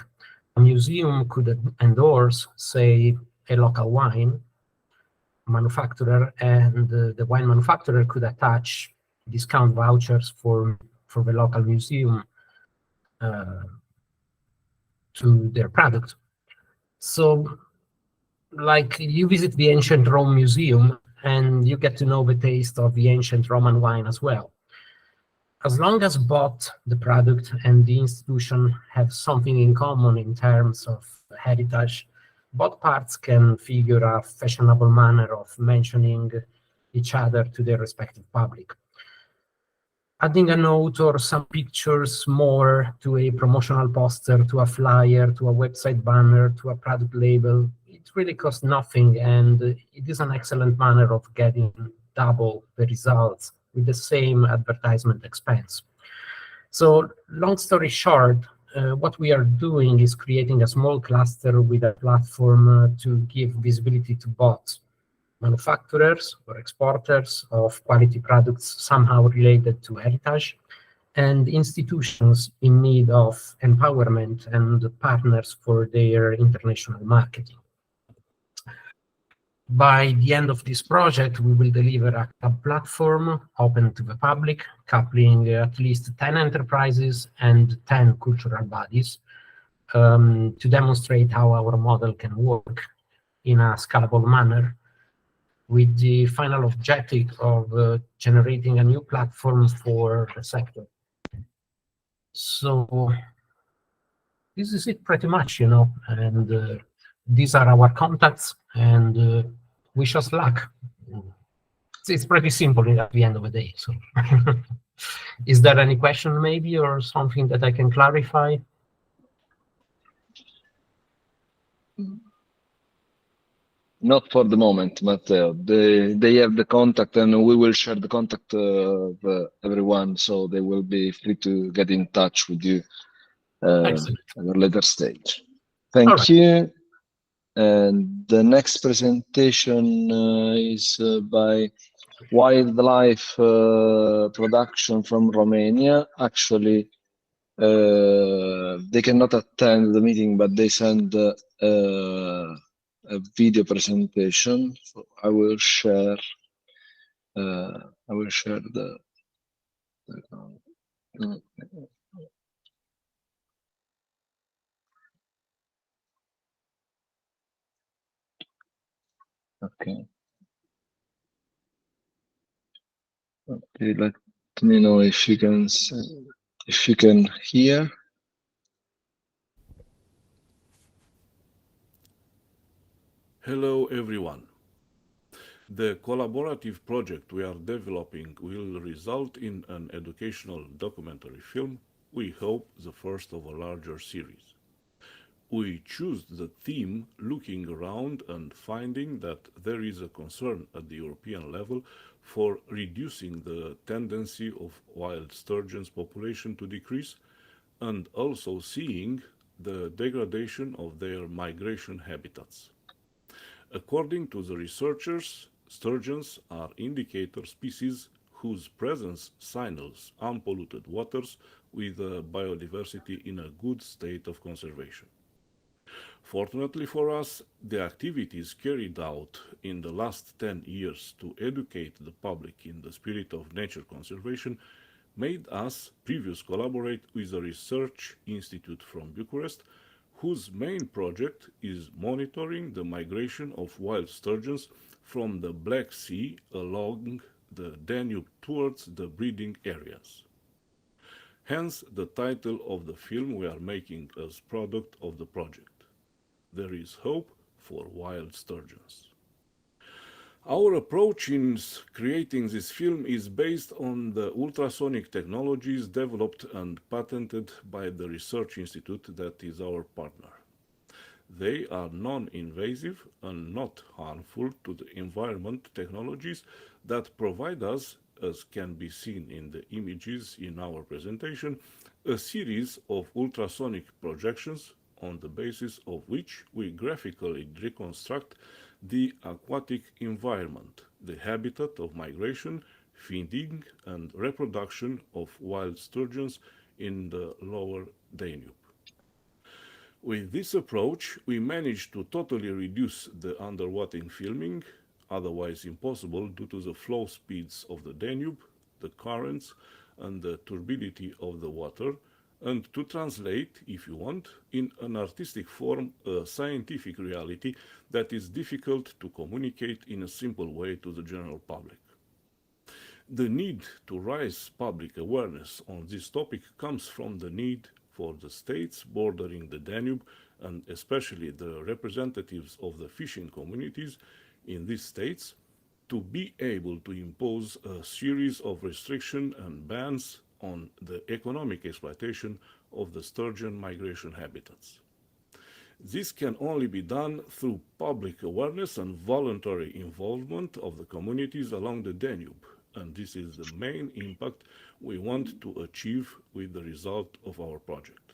A museum could endorse, say, a local wine manufacturer, and the wine manufacturer could attach discount vouchers for the local museum to their product. So, like, you visit the ancient Rome museum and you get to know the taste of the ancient Roman wine as well. As long as both the product and the institution have something in common in terms of heritage, both parts can figure a fashionable manner of mentioning each other to their respective public. Adding a note or some pictures more to a promotional poster, to a flyer, to a website banner, to a product label, it really costs nothing, and it is an excellent manner of getting double the results with the same advertisement expense. So long story short, what we are doing is creating a small cluster with a platform to give visibility to both manufacturers or exporters of quality products somehow related to heritage, and institutions in need of empowerment and partners for their international marketing. By the end of this project, we will deliver a platform open to the public, coupling at least 10 enterprises and 10 cultural bodies to demonstrate how our model can work in a scalable manner, with the final objective of generating a new platform for the sector. So this is it pretty much, and these are our contacts, and wish us luck. It's pretty simple at the end of the day. So is there any question maybe, or something that I can clarify? Not for the moment, Matteo. They have the contact, and we will share the contact of everyone, so they will be free to get in touch with you at a later stage. Thank you. And the next presentation is by Wildlife Production from Romania. Actually, they cannot attend the meeting, but they send a video presentation. So I will share the okay. Okay, let me know if you can hear. Hello everyone. The collaborative project we are developing will result in an educational documentary film, we hope the first of a larger series. We choose the theme looking around and finding that there is a concern at the European level for reducing the tendency of wild sturgeon's population to decrease, and also seeing the degradation of their migration habitats. According to the researchers, sturgeons are indicator species whose presence signals unpolluted waters with biodiversity in a good state of conservation. Fortunately for us, the activities carried out in the last 10 years to educate the public in the spirit of nature conservation made us previously collaborate with a research institute from Bucharest, whose main project is monitoring the migration of wild sturgeons from the Black Sea along the Danube towards the breeding areas. Hence the title of the film we are making as product of the project. There is hope for wild sturgeons. Our approach in creating this film is based on the ultrasonic technologies developed and patented by the research institute that is our partner. They are non-invasive and not harmful to the environment technologies that provide us, as can be seen in the images in our presentation, a series of ultrasonic projections on the basis of which we graphically reconstruct the aquatic environment, the habitat of migration, feeding and reproduction of wild sturgeons in the lower Danube. With this approach, we managed to totally reduce the underwater filming, otherwise impossible due to the flow speeds of the Danube, the currents, and the turbidity of the water, and to translate, if you want, in an artistic form, a scientific reality that is difficult to communicate in a simple way to the general public. The need to raise public awareness on this topic comes from the need for the states bordering the Danube, and especially the representatives of the fishing communities in these states, to be able to impose a series of restrictions and bans on the economic exploitation of the sturgeon migration habitats. This can only be done through public awareness and voluntary involvement of the communities along the Danube, and this is the main impact we want to achieve with the result of our project.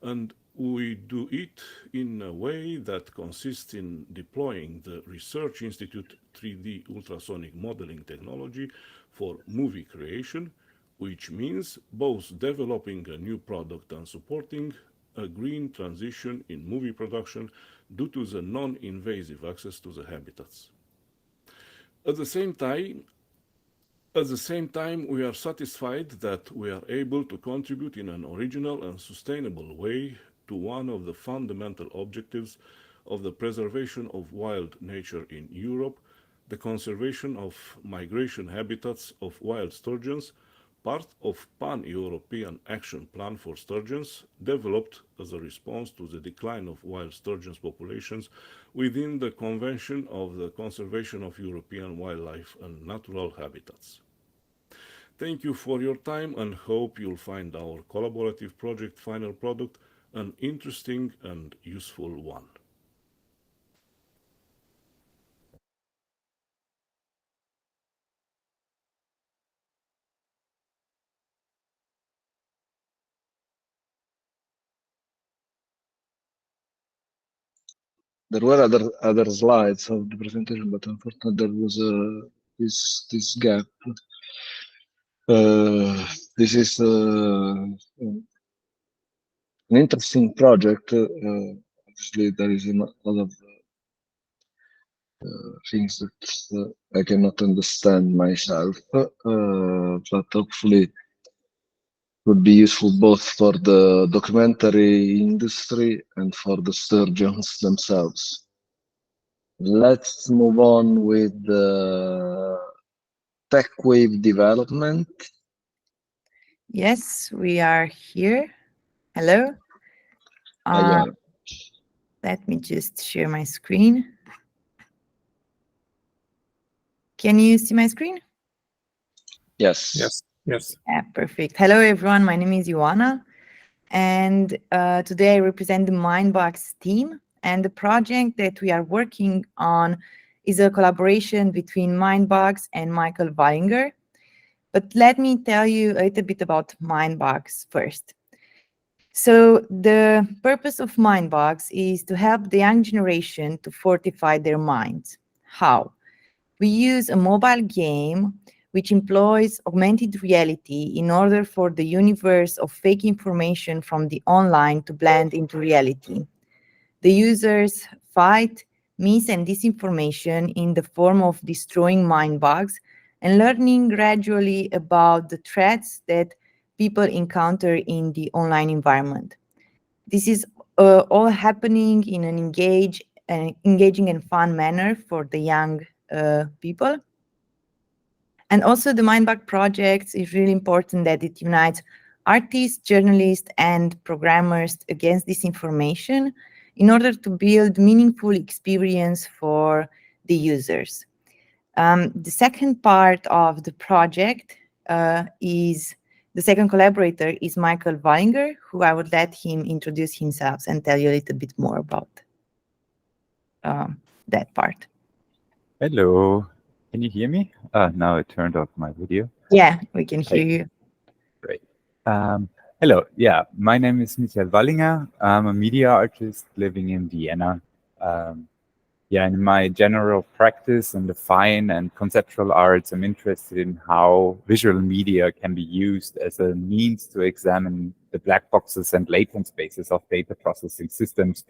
And we do it in a way that consists in deploying the Research Institute 3D ultrasonic modeling technology for movie creation, which means both developing a new product and supporting a green transition in movie production due to the non-invasive access to the habitats. At the same time, we are satisfied that we are able to contribute in an original and sustainable way to one of the fundamental objectives of the preservation of wild nature in Europe, the conservation of migration habitats of wild sturgeons, part of Pan-European Action Plan for Sturgeons, developed as a response to the decline of wild sturgeons populations within the Convention of the Conservation of European Wildlife and Natural Habitats. Thank you for your time and hope you'll find our collaborative project final product an interesting and useful one. There were other slides of the presentation, but unfortunately there was this gap. This is an interesting project. Obviously, there is a lot of things that I cannot understand myself, but hopefully would be useful both for the documentary industry and for the sturgeons themselves. Let's move on with the TechWave development. Yes, we are here. Hello. Let me just share my screen. Can you see my screen? Yes. Yes. Yes. Yeah, perfect. Hello, everyone. My name is Ioana, and today I represent the Mindbox team. And the project that we are working on is a collaboration between Mindbox and Michael Wallinger. But let me tell you a little bit about Mindbox first. So the purpose of Mindbox is to help the young generation to fortify their minds. How? We use a mobile game which employs augmented reality in order for the universe of fake information from the online to blend into reality. The users fight mis- and disinformation in the form of destroying Mindbox and learning gradually about the threats that people encounter in the online environment. This is all happening in an engaging and fun manner for the young people. And also the Mindbox project is really important that it unites artists, journalists, and programmers against disinformation in order to build meaningful experience for the users. The second part of the project is the second collaborator is Michael Wallinger, who I would let him introduce himself and tell you a little bit more about that part. Hello, can you hear me? Now I turned off my video. Yeah, we can hear you. Great. Hello, yeah, my name is Michael Wallinger. I'm a media artist living in Vienna. Yeah, in my general practice in the fine and conceptual arts, I'm interested in how visual media can be used as a means to examine the black boxes and latent spaces of data processing systems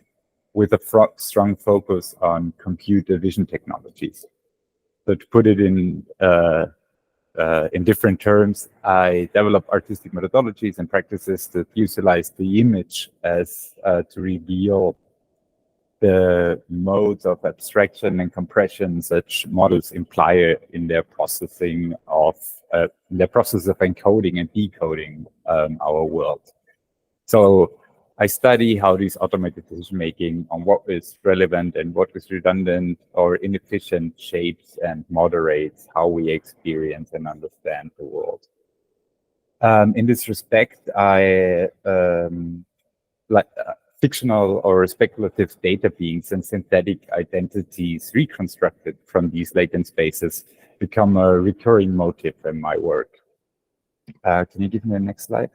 with a strong focus on computer vision technologies. So to put it in different terms, I develop artistic methodologies and practices that utilize the image as to reveal the modes of abstraction and compression such models imply in their processing of their process of encoding and decoding our world. So I study how these automated decision making on what is relevant and what is redundant or inefficient shapes and moderates how we experience and understand the world. In this respect, I fictional or speculative data beings and synthetic identities reconstructed from these latent spaces become a recurring motif in my work. Can you give me the next slide?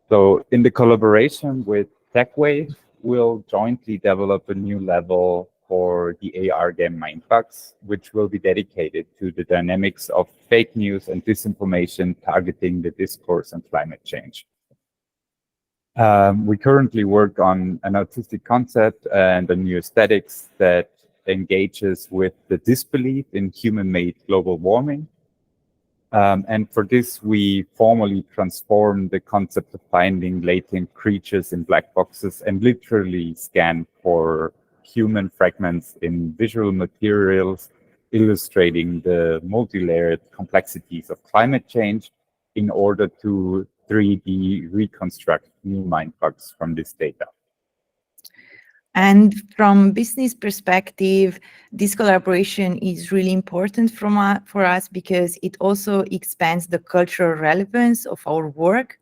So in the collaboration with TechWave, we'll jointly develop a new level for the AR game Mindbugs, which will be dedicated to the dynamics of fake news and disinformation targeting the discourse on climate change. We currently work on an artistic concept and a new aesthetics that engages with the disbelief in human-made global warming. And for this, we formally transform the concept of finding latent creatures in black boxes and literally scan for human fragments in visual materials, illustrating the multi-layered complexities of climate change in order to 3D reconstruct new mindbugs from this data. And from business perspective, this collaboration is really important for us because it also expands the cultural relevance of our work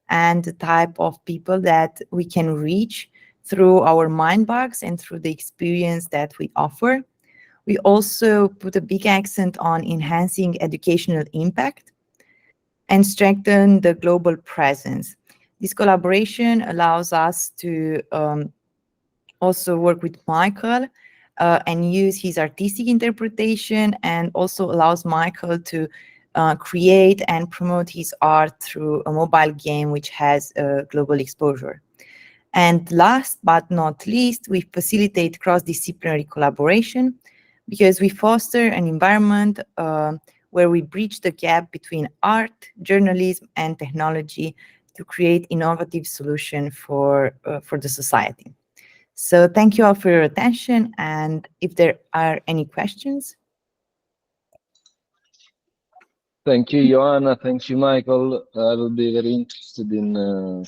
and the type of people that we can reach through our Mindbugs and through the experience that we offer. We also put a big accent on enhancing educational impact and strengthen the global presence. This collaboration allows us to also work with Michael and use his artistic interpretation, and also allows Michael to create and promote his art through a mobile game which has global exposure. And last but not least, we facilitate cross-disciplinary collaboration because we foster an environment where we bridge the gap between art, journalism, and technology to create innovative solutions for the society. So thank you all for your attention, and if there are any questions. Thank you, Joanna. Thank you, Michael. I will be very interested in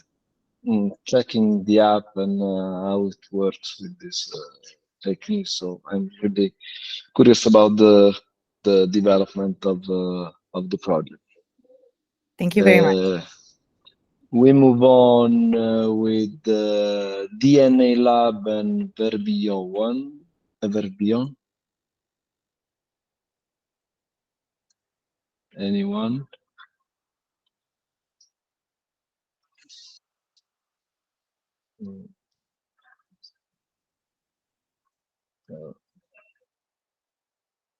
checking the app and how it works with this technique. So I'm really curious about the development of the project. Thank you very much. We move on with the DNA Lab and Verbillon. Verbillon. Anyone?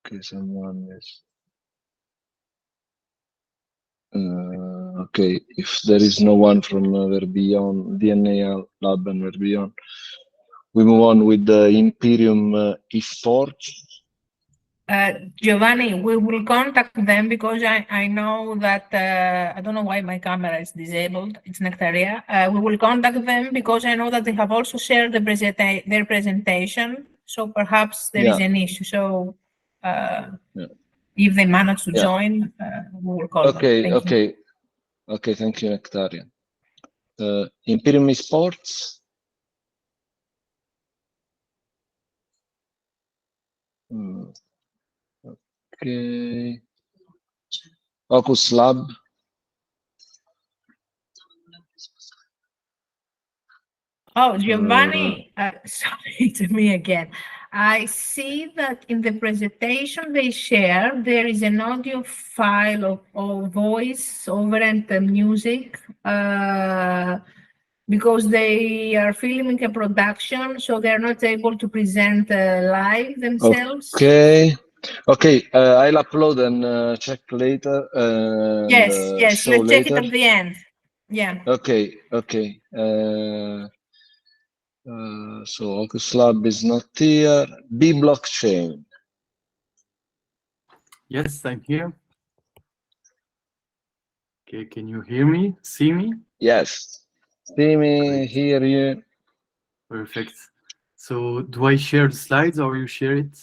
Okay, someone is. Okay, if there is no one from Verbillon, DNA Lab and Verbillon, we move on with the Imperium eSports. Giovanni, we will contact them because I know that, I don't know why my camera is disabled, it's Nectaria. We will contact them because I know that they have also shared their presentation, so perhaps there is an issue. So if they manage to join, we will call them. Thank you. Okay, thank you, Nectaria. Imperium eSports. Okay. Focus Lab. Oh, Giovanni, sorry, it's me again. I see that in the presentation they share, there is an audio file of voice over and the music because they are filming a production, so they're not able to present live themselves. Okay. Okay, I'll upload and check later. Yes, let's show check it later. at the end. Yeah. Okay. So Focus Lab is not here. B blockchain. Yes, I'm here. Okay, can you hear me? See me? Yes. See me, hear you. Perfect. So do I share the slides or you share it?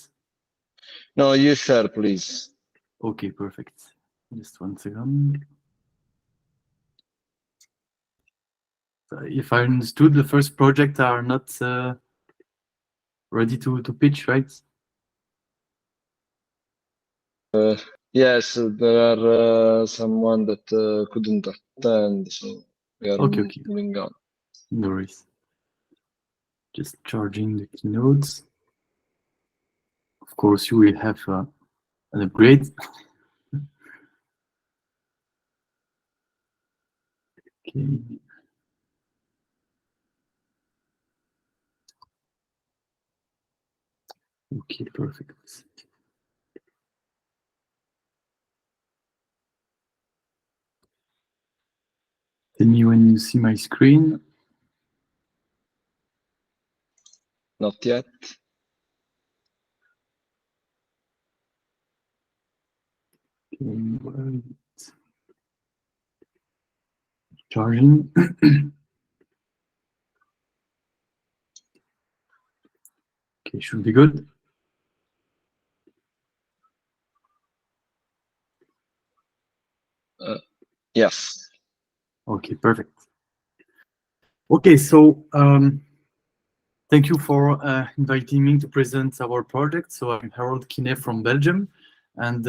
No, you share, please. Okay, perfect. Just 1 second. If I understood, the first project are not ready to pitch, right? Yes, there are someone that couldn't attend, so we are moving on. No worries. Just charging the keynotes. Of course, you will have an upgrade. Okay. Okay, perfect. Tell me when you see my screen. Not yet. Okay, charging. Okay, should be good. Yes. Okay, perfect. Okay, so thank you for inviting me to present our project. So I'm Harold Kinney from Belgium. And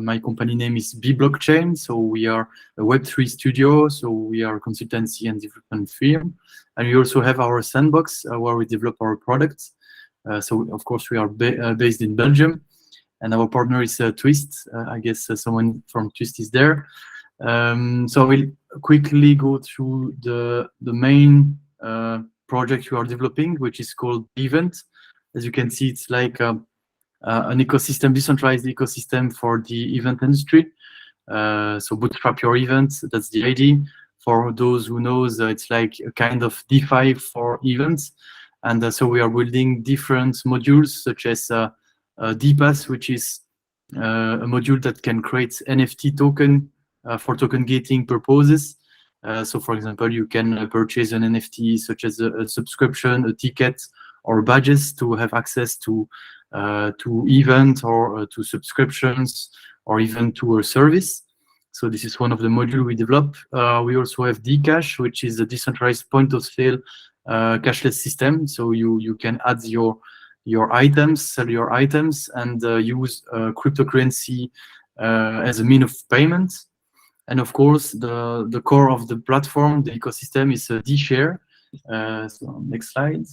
my company name is B Blockchain. So we are a Web3 studio. So we are a consultancy and development firm. And we also have our sandbox where we develop our products. So of course we are based in Belgium. And our partner is Twist. I guess someone from Twist is there. So I will quickly go through the main project we are developing, which is called Event. As you can see, it's like an ecosystem, decentralized ecosystem for the event industry. So bootstrap your events, that's the idea. For those who knows, it's like a kind of DeFi for events. And so we are building different modules such as DPass, which is a module that can create NFT token for token gating purposes. So for example, you can purchase an NFT such as a subscription, a ticket, or badges to have access to event or to subscriptions or even to a service. So this is one of the modules we develop. We also have Dcash, which is a decentralized point of sale cashless system. So you can add your items, sell your items, and use cryptocurrency as a mean of payment. And of course, the core of the platform, the ecosystem, is DShare. So next slide.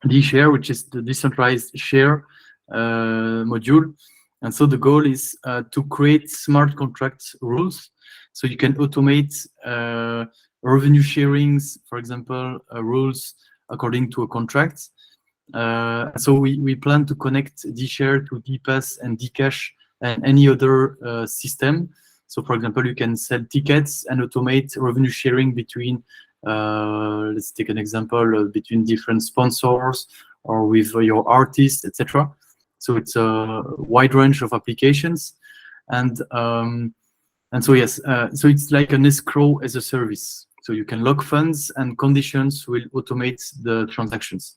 DShare, which is the decentralized share module. And so the goal is to create smart contract rules. So you can automate revenue sharings, for example, rules according to a contract. So we plan to connect DShare to DPass and Dcash and any other system. So for example, you can sell tickets and automate revenue sharing between, let's take an example, between different sponsors or with your artists, etc. So it's a wide range of applications. And so yes, so it's like an escrow as a service. So you can lock funds and conditions will automate the transactions.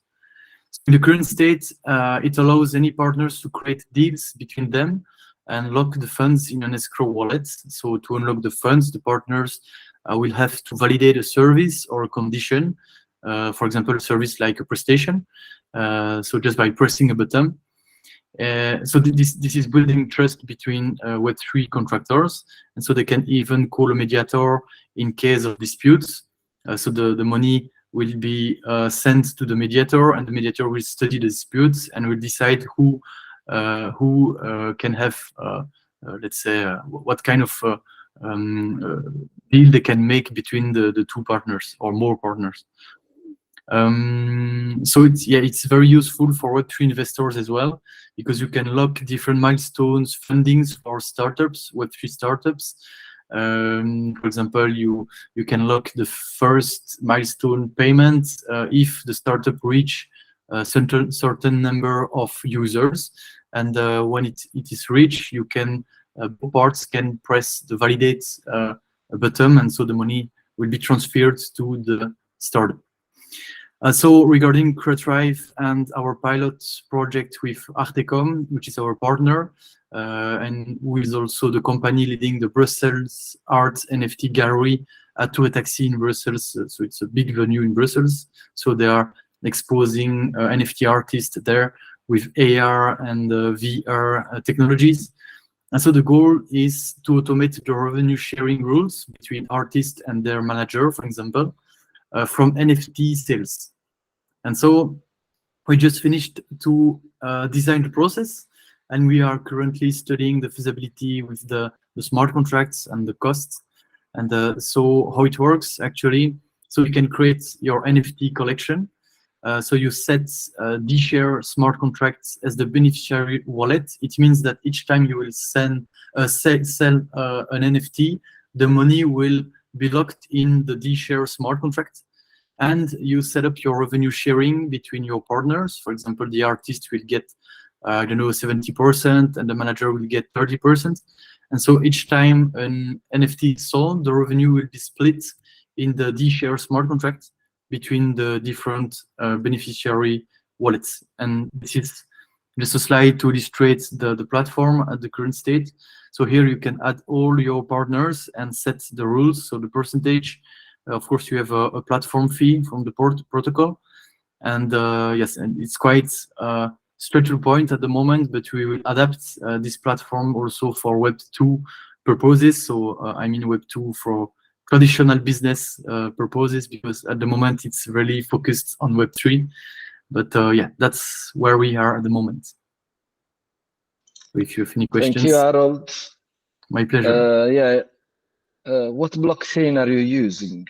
So in the current state, it allows any partners to create deals between them and lock the funds in an escrow wallet. So to unlock the funds, the partners will have to validate a service or a condition, for example, a service like a prestation. So just by pressing a button. So this is building trust between Web3 contractors, and so they can even call a mediator in case of disputes. So the money will be sent to the mediator, and the mediator will study the disputes and will decide who can have, let's say, what kind of deal they can make between the two partners or more partners. So it's very useful for Web3 investors as well, because you can lock different milestones, fundings for startups, Web3 startups. For example, you can lock the first milestone payment if the startup reach a certain number of users, and when it is reached, you can both parts can press the validate button, and so the money will be transferred to the startup. So regarding CREATHRIV and our pilot project with Artecom, which is our partner, and who is also the company leading the Brussels Art NFT Gallery at Tour Taxi in Brussels. So it's a big venue in Brussels. So they are exposing NFT artists there with AR and VR technologies. And so the goal is to automate the revenue sharing rules between artists and their manager, for example, from NFT sales. And so we just finished to design the process, and we are currently studying the feasibility with the smart contracts and the costs. And so how it works actually, so you can create your NFT collection. So you set D-Share smart contracts as the beneficiary wallet. It means that each time you will sell an NFT, the money will be locked in the D-Share smart contract. And you set up your revenue sharing between your partners. For example, the artist will get, I don't know, 70%, and the manager will get 30%. And so each time an NFT is sold, the revenue will be split in the D-Share smart contract between the different beneficiary wallets. And this is just a slide to illustrate the platform at the current state. So here you can add all your partners and set the rules. So the percentage, of course, you have a platform fee from the protocol. And yes, and it's quite straight to the point at the moment, but we will adapt this platform also for Web 2 purposes. So I mean Web 2 for traditional business purposes, because at the moment it's really focused on Web 3. But yeah, that's where we are at the moment. If you have any questions. Thank you, Harold. My pleasure. Yeah. What blockchain are you using?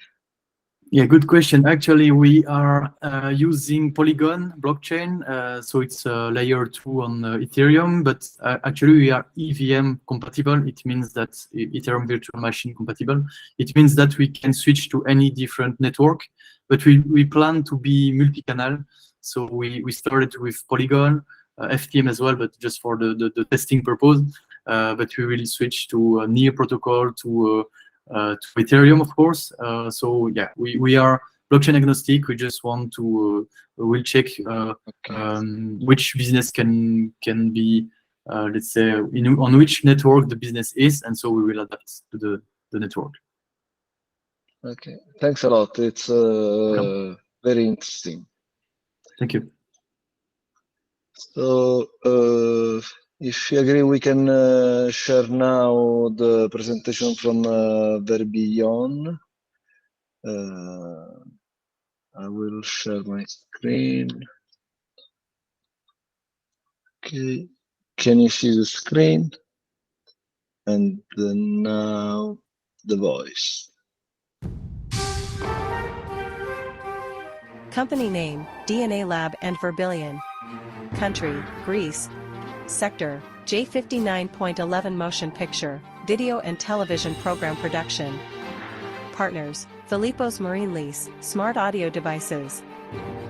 Yeah, good question. Actually, we are using Polygon blockchain. So it's layer 2 on Ethereum, but actually we are EVM compatible. It means that Ethereum virtual machine compatible. It means that we can switch to any different network, but we plan to be multi-canal. So we started with Polygon, FTM as well, but just for the testing purpose. But we will switch to a Near protocol, to Ethereum, of course. So yeah, we are blockchain agnostic. We just want to we'll check which business can be let's say on which network the business is, and so we will adapt to the network. Okay, thanks a lot. It's very interesting. Thank you. So if you agree, we can share now the presentation from CREATHRIV-EU. I will share my screen. Okay, can you see the screen? And then now the voice. Company name, DNA Lab and Verbillion. Country, Greece. Sector, J59.11 Motion Picture, Video and Television Program Production. Partners, Filippo's Marine Lease, Smart Audio Devices.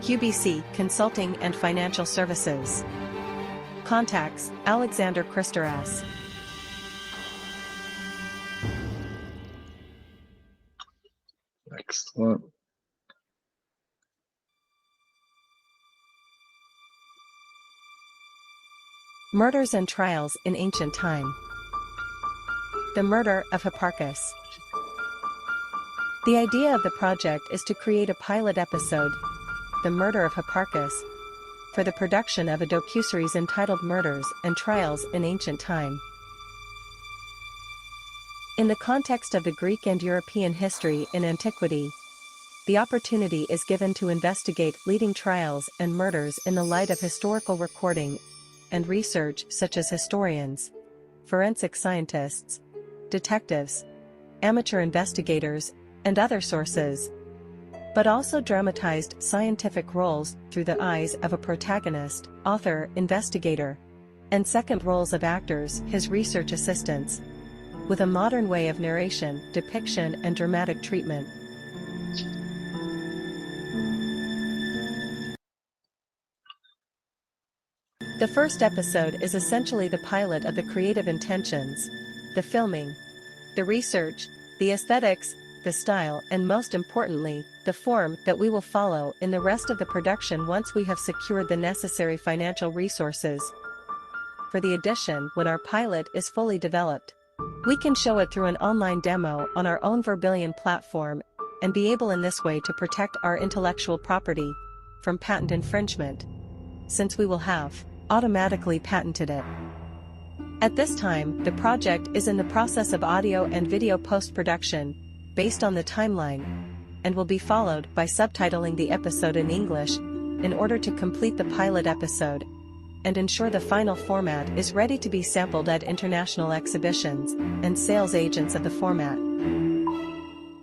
QBC, Consulting and Financial Services. Contacts, Alexander Christeras. Next one. Murders and Trials in Ancient Time. The Murder of Hipparchus. The idea of the project is to create a pilot episode, The Murder of Hipparchus, for the production of a docuseries entitled Murders and Trials in Ancient Time. In the context of the Greek and European history in antiquity, the opportunity is given to investigate leading trials and murders in the light of historical recording and research such as historians, forensic scientists, detectives, amateur investigators, and other sources, but also dramatized scientific roles through the eyes of a protagonist, author, investigator, and second roles of actors, his research assistants, with a modern way of narration, depiction, and dramatic treatment. The first episode is essentially the pilot of the creative intentions, the filming, the research, the aesthetics, the style, and most importantly, the form that we will follow in the rest of the production once we have secured the necessary financial resources for the edition. When our pilot is fully developed, we can show it through an online demo on our own Verbillion platform and be able in this way to protect our intellectual property from patent infringement, since we will have automatically patented it. At this time, the project is in the process of audio and video post-production, based on the timeline, and will be followed by subtitling the episode in English, in order to complete the pilot episode and ensure the final format is ready to be sampled at international exhibitions and sales agents of the format.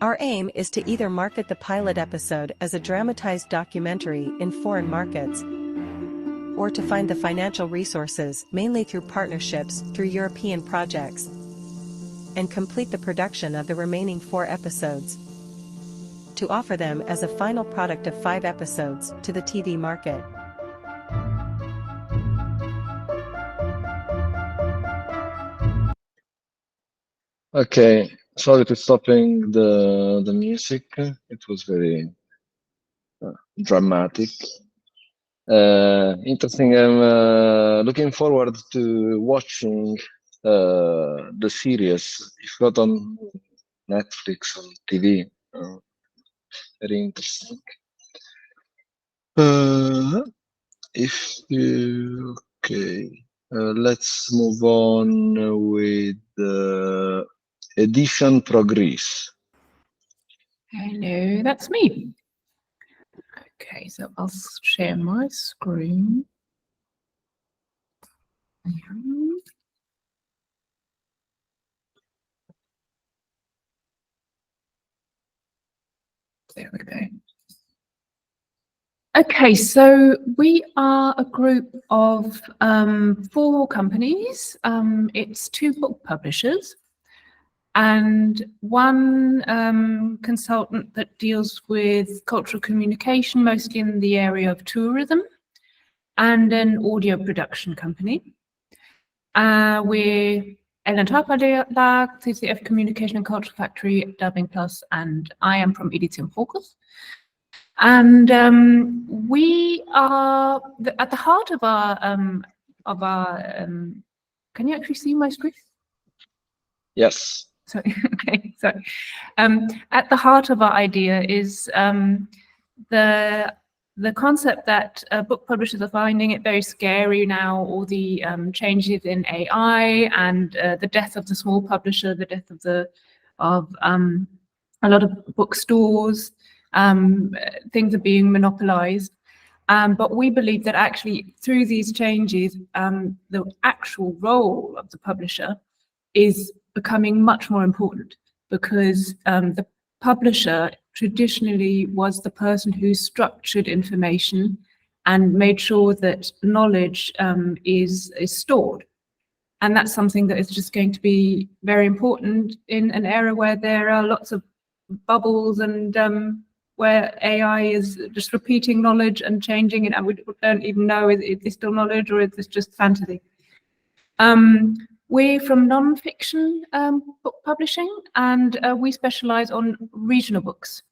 Our aim is to either market the pilot episode as a dramatized documentary in foreign markets, or to find the financial resources, mainly through partnerships through European projects, and complete the production of the remaining 4 episodes, to offer them as a final product of 5 episodes to the TV market. Okay, sorry to stopping the music. It was very dramatic. Interesting. I'm looking forward to watching the series, if not on Netflix, on TV. Very interesting. If you okay, let's move on with Edition Progress. Hello, that's me. Okay, so I'll share my screen. There we go. Okay, so we are a group of 4 companies. It's 2 book publishers and 1 consultant that deals with cultural communication, mostly in the area of tourism, and an audio production company. We're Ellen Tarpadlag, CCF Communication and Culture Factory, Dubbing Plus, and I am from Edition Focus. And we are at the heart of our can you actually see my screen? Yes. Sorry. Okay. Sorry. At the heart of our idea is the concept that book publishers are finding it very scary now, all the changes in AI and the death of the small publisher, the death of a lot of bookstores. Things are being monopolized. But we believe that actually through these changes, the actual role of the publisher is becoming much more important, because the publisher traditionally was the person who structured information and made sure that knowledge is stored. And that's something that is just going to be very important in an era where there are lots of bubbles and where AI is just repeating knowledge and changing it, and we don't even know is this still knowledge or is this just fantasy. We're from non-fiction book publishing, and we specialize on regional books.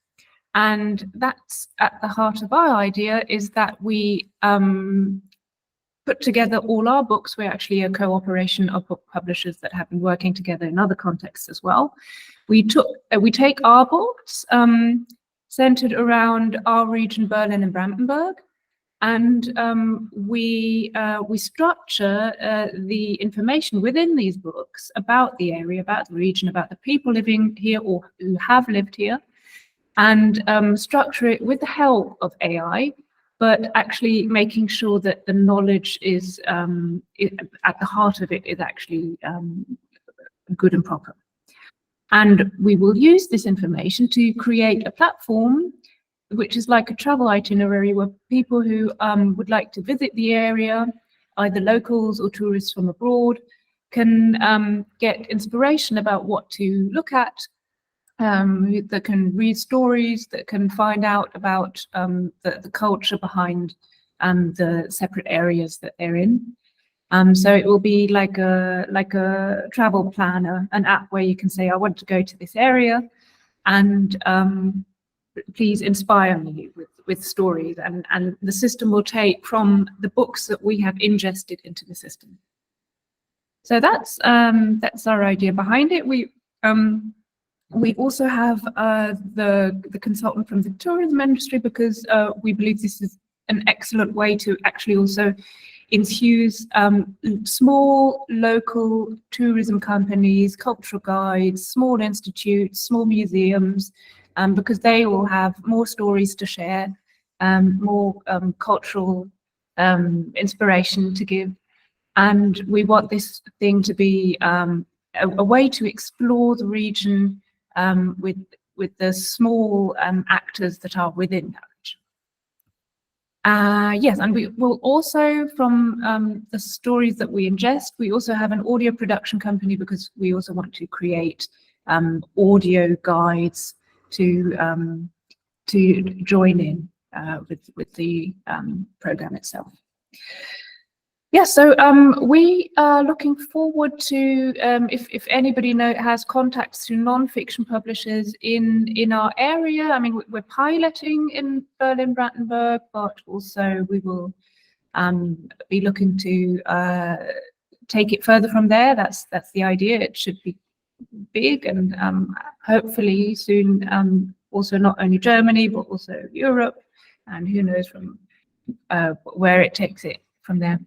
And that's at the heart of our idea, is that we put together all our books. We're actually a cooperation of book publishers that have been working together in other contexts as well. We take our books centered around our region, Berlin and Brandenburg, and we structure the information within these books about the area, about the region, about the people living here or who have lived here, and structure it with the help of AI, but actually making sure that the knowledge is at the heart of it is actually good and proper. And we will use this information to create a platform which is like a travel itinerary where people who would like to visit the area, either locals or tourists from abroad, can get inspiration about what to look at, that can read stories, that can find out about the culture behind the separate areas that they're in. So it will be like a travel planner, an app where you can say, I want to go to this area, and please inspire me with stories. And the system will take from the books that we have ingested into the system. So that's our idea behind it. We also have the consultant from the tourism industry, because we believe this is an excellent way to actually also infuse small local tourism companies, cultural guides, small institutes, small museums, because they will have more stories to share, more cultural inspiration to give. And we want this thing to be a way to explore the region with the small actors that are within that region. Yes, and we will also, from the stories that we ingest, we also have an audio production company because we also want to create audio guides to join in with the program itself. Yeah, so we are looking forward to if anybody has contacts to non-fiction publishers in our area. I mean, we're piloting in Berlin-Brandenburg, but also we will be looking to take it further from there. That's the idea. It should be big and hopefully soon also not only Germany but also Europe, and who knows from where it takes it from there.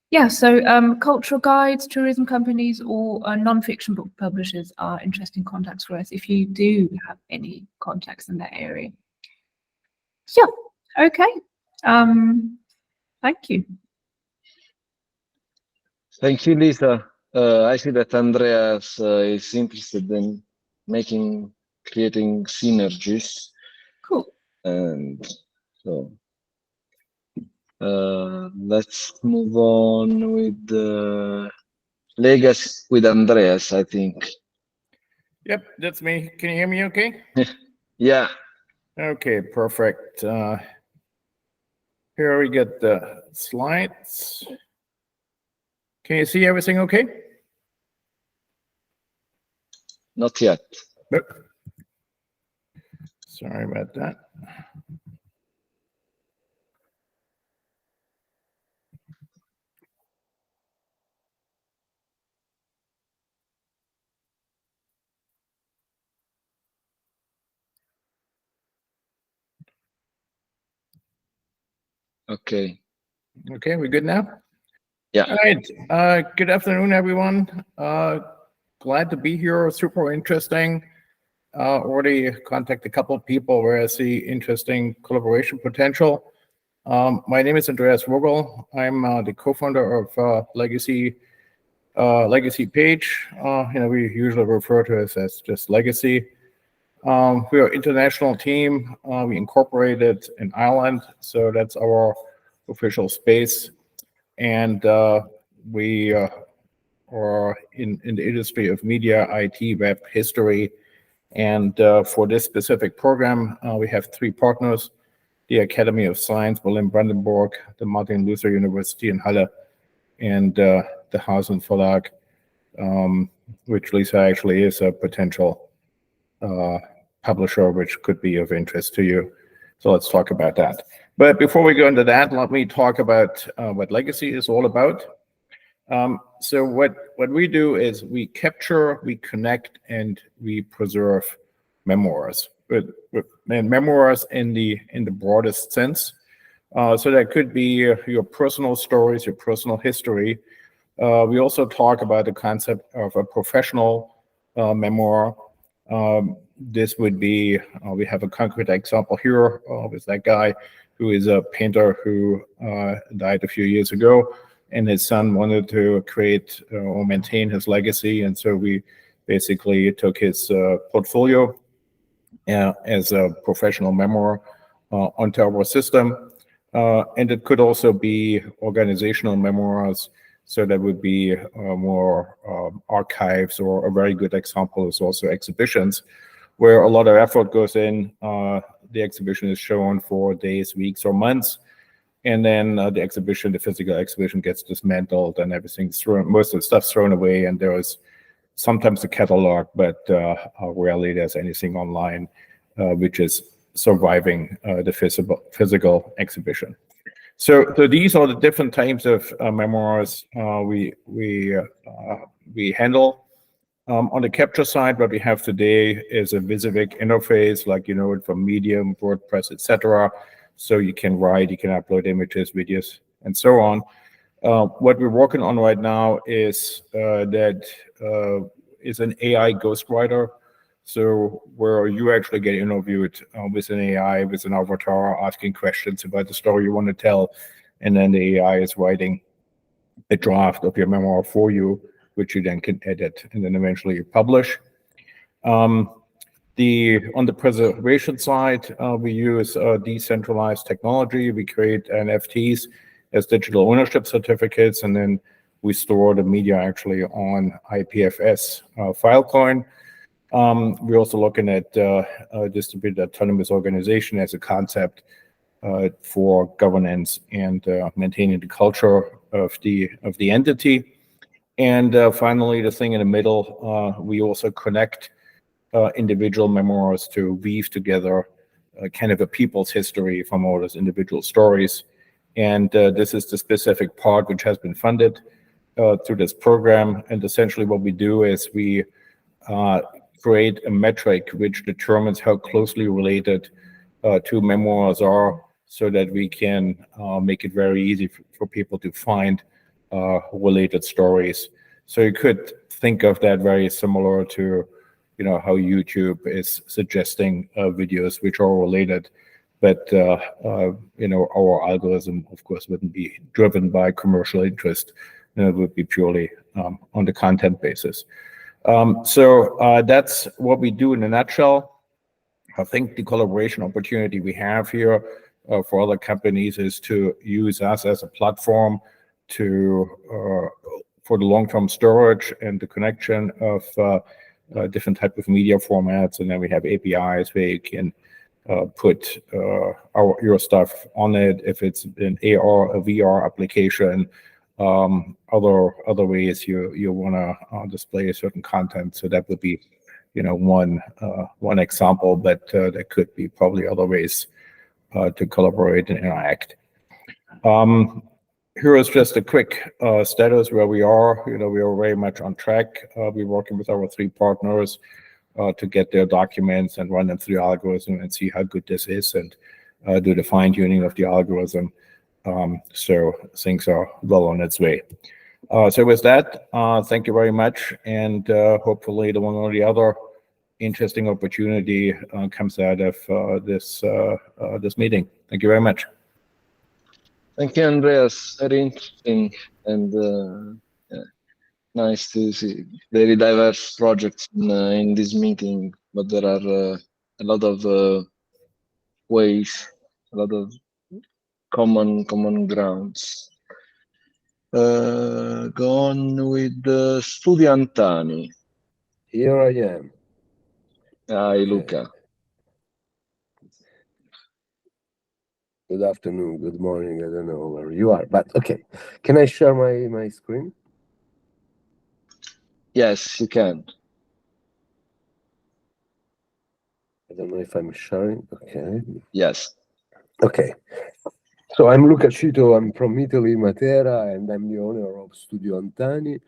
Yeah, so cultural guides, tourism companies, or non-fiction book publishers are interesting contacts for us if you do have any contacts in that area. Yeah, okay. Thank you. Thank you, Lisa. I see that Andreas is interested in creating synergies. Cool. And so let's move on with Legacy with Andreas, I think. Yep, that's me. Can you hear me okay? Yeah. Okay, perfect. Here we get the slides. Can you see everything okay? Not yet. Nope. Sorry about that. Okay. Okay, we good now? Yeah. All right. Good afternoon, everyone. Glad to be here. Super interesting. Already contacted a couple of people where I see interesting collaboration potential. My name is Andreas Vogel. I'm the co-founder of Legacy Page. We usually refer to it as just Legacy. We are an international team. We incorporated in Ireland, so that's our official space. And we are in the industry of media, IT, web, history. And for this specific program, we have 3 partners: the Academy of Science, Berlin-Brandenburg, the Martin Luther University in Halle, and the Hausen Verlag, which Lisa actually is a potential publisher, which could be of interest to you. So let's talk about that. But before we go into that, let me talk about what Legacy is all about. So what we do is we capture, we connect, and we preserve memoirs. And memoirs in the broadest sense. So that could be your personal stories, your personal history. We also talk about the concept of a professional memoir. This would be, we have a concrete example here with that guy who is a painter who died a few years ago, and his son wanted to create or maintain his legacy. And so we basically took his portfolio as a professional memoir onto our system. And it could also be organizational memoirs. So that would be more archives, or a very good example is also exhibitions, where a lot of effort goes in. The exhibition is shown for days, weeks, or months. And then the physical exhibition gets dismantled and everything's thrown, most of the stuff's thrown away. And there is sometimes a catalog, but rarely there's anything online which is surviving the physical exhibition. So these are the different types of memoirs we handle. On the capture side, what we have today is a Visivik interface, like you know it from Medium, WordPress, etc. So you can write, you can upload images, videos, and so on. What we're working on right now is is an AI ghostwriter. So where you actually get interviewed with an AI, with an avatar, asking questions about the story you want to tell, and then the AI is writing a draft of your memoir for you, which you then can edit and then eventually publish. On the preservation side, we use decentralized technology. We create NFTs as digital ownership certificates, and then we store the media actually on IPFS Filecoin. We're also looking at distributed autonomous organization as a concept for governance and maintaining the culture of the entity. And finally, the thing in the middle, we also connect individual memoirs to weave together kind of a people's history from all those individual stories. And this is the specific part which has been funded through this program. And essentially what we do is we create a metric which determines how closely related two memoirs are, so that we can make it very easy for people to find related stories. So you could think of that very similar to, you know, how YouTube is suggesting videos which are related, but you know, our algorithm, of course, wouldn't be driven by commercial interest. It would be purely on the content basis. So that's what we do in a nutshell. I think the collaboration opportunity we have here for other companies is to use us as a platform to for the long-term storage and the connection of different type of media formats, and then we have APIs where you can put your stuff on it if it's an AR, a VR application, other ways you want to display a certain content. So that would be, you know, one example, but there could be probably other ways to collaborate and interact. Here is just a quick status where we are. You know, we are very much on track. We're working with our 3 partners to get their documents and run them through the algorithm and see how good this is, and do the fine-tuning of the algorithm. So things are well on its way. So with that, thank you very much, and hopefully the one or the other interesting opportunity comes out of this meeting. Thank you very much. Thank you, Andreas. Very interesting, and yeah, nice to see very diverse projects in this meeting. But there are a lot of ways, a lot of common grounds. Go on with Studiantani. Here I am. Hi, Luca. Good afternoon, good morning. I don't know where you are, but okay. Can I share my screen? Yes, you can. I don't know if I'm sharing. Okay. Yes. Okay. So I'm Luca Cito. I'm from Italy, Matera, and I'm the owner of Studio Antani.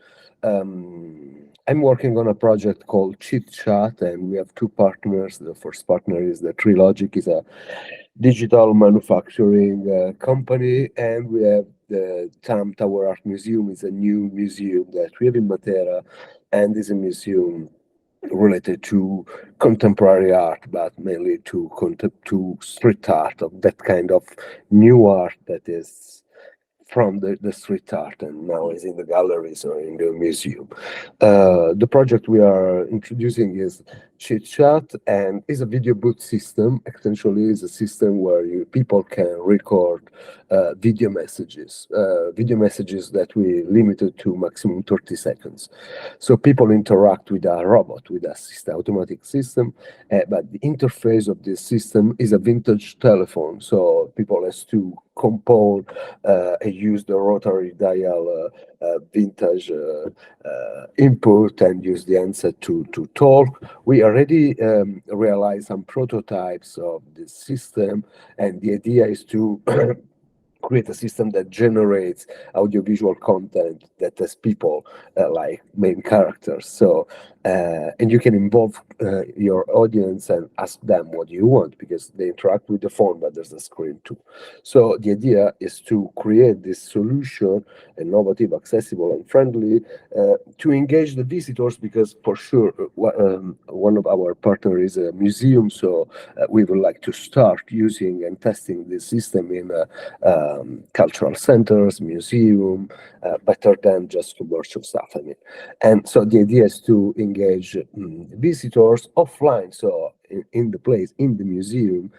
I'm working on a project called Chit Chat, and we have 2 partners. The first partner is the Trilogic, is a digital manufacturing company, and we have the TAM Tower Art Museum. Is a new museum that we have in Matera, and is a museum related to contemporary art, but mainly to street art, of that kind of new art that is from the street art and now is in the galleries or in the museum. The project we are introducing is Chit Chat, and is a video booth system. Essentially, is a system where people can record video messages that we limited to maximum 30 seconds. So people interact with a robot, with a automatic system, but the interface of this system is a vintage telephone. So people has to compose and use the rotary dial vintage input and use the handset to talk. We already realized some prototypes of this system, and the idea is to create a system that generates audiovisual content that has people like main characters. So, and you can involve your audience and ask them what you want, because they interact with the phone, but there's a screen too. So the idea is to create this solution, innovative, accessible, and friendly, to engage the visitors, because for sure one of our partners is a museum, so we would like to start using and testing this system in cultural centers, museum, better than just commercial stuff, I mean. And so the idea is to engage visitors offline, so in the place, in the museum,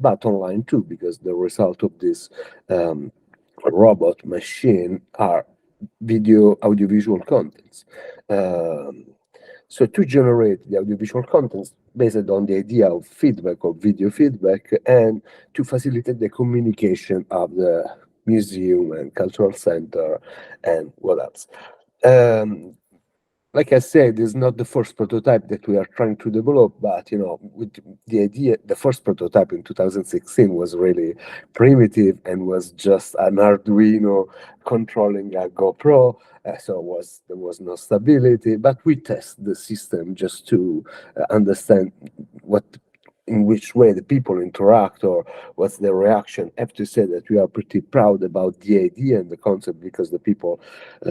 but online too, because the result of this robot machine are audiovisual contents. So to generate the audiovisual contents based on the idea of feedback, of video feedback, and to facilitate the communication of the museum and cultural center and what else. Like I said, it's not the first prototype that we are trying to develop, but with the idea, the first prototype in 2016 was really primitive and was just an Arduino controlling a GoPro, so there was no stability. But we test the system just to understand in which way the people interact or what's their reaction. I have to say that we are pretty proud about the idea and the concept, because the people,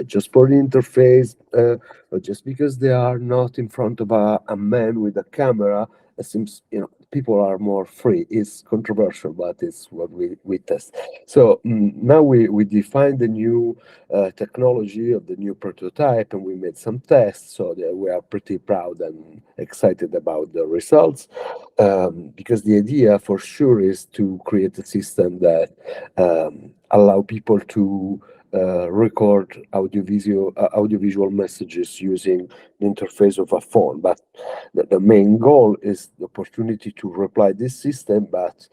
just for the interface, or just because they are not in front of a man with a camera, it seems, people are more free. It's controversial, but it's what we test. So now we defined the new technology of the new prototype, and we made some tests, so that we are pretty proud and excited about the results, because the idea for sure is to create a system that allow people to record audiovisual messages using the interface of a phone. But the main goal is the opportunity to reply this system, but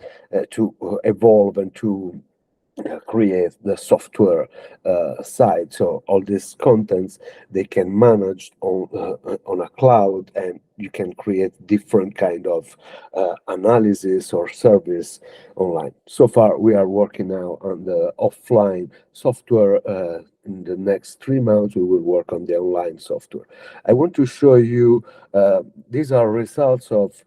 to evolve and to create the software side. So all these contents, they can manage on a cloud, and you can create different kind of analysis or service online. So far, we are working now on the offline software. In the next 3 months, we will work on the online software. I want to show you, these are results of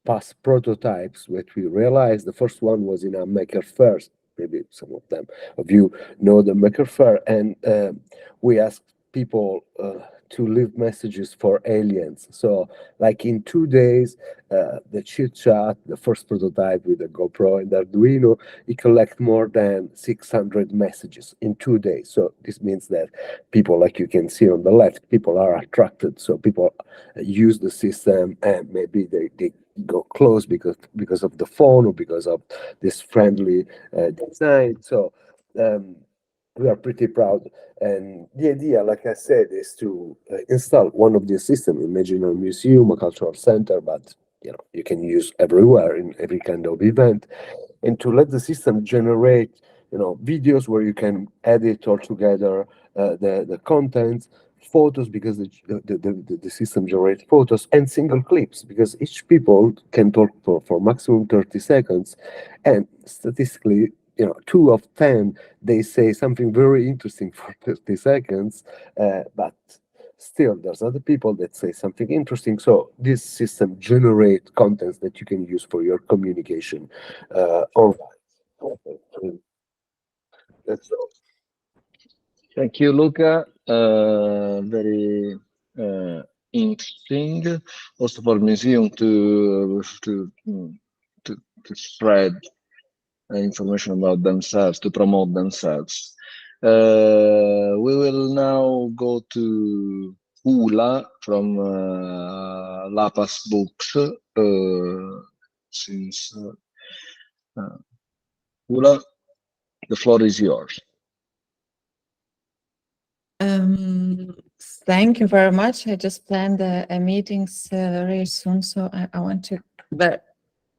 past prototypes that we realized. The first one was in a Maker Faire. Maybe some of you know the Maker Faire, and we asked people to leave messages for aliens. So like in 2 days, the chit chat, the first prototype with the GoPro and Arduino, it collect more than 600 messages in 2 days. So this means that people, like you can see on the left, people are attracted. So people use the system, and maybe they go close because of the phone or because of this friendly design. So we are pretty proud. And the idea, like I said, is to install one of these systems. Imagine a museum, a cultural center, but you can use everywhere in every kind of event, and to let the system generate videos where you can edit all together the content, photos, because the system generates photos, and single clips, because each people can talk for maximum 30 seconds, and statistically 2 of 10 they say something very interesting for 30 seconds, but still there's other people that say something interesting. So this system generates contents that you can use for your communication online. That's all. Thank you, Luca. Very interesting, also for museum to spread information about themselves, to promote themselves. We will now go to Ula from Lapas Books. Ula, the floor is yours. Thank you very much. I just planned a meetings very soon, so I want to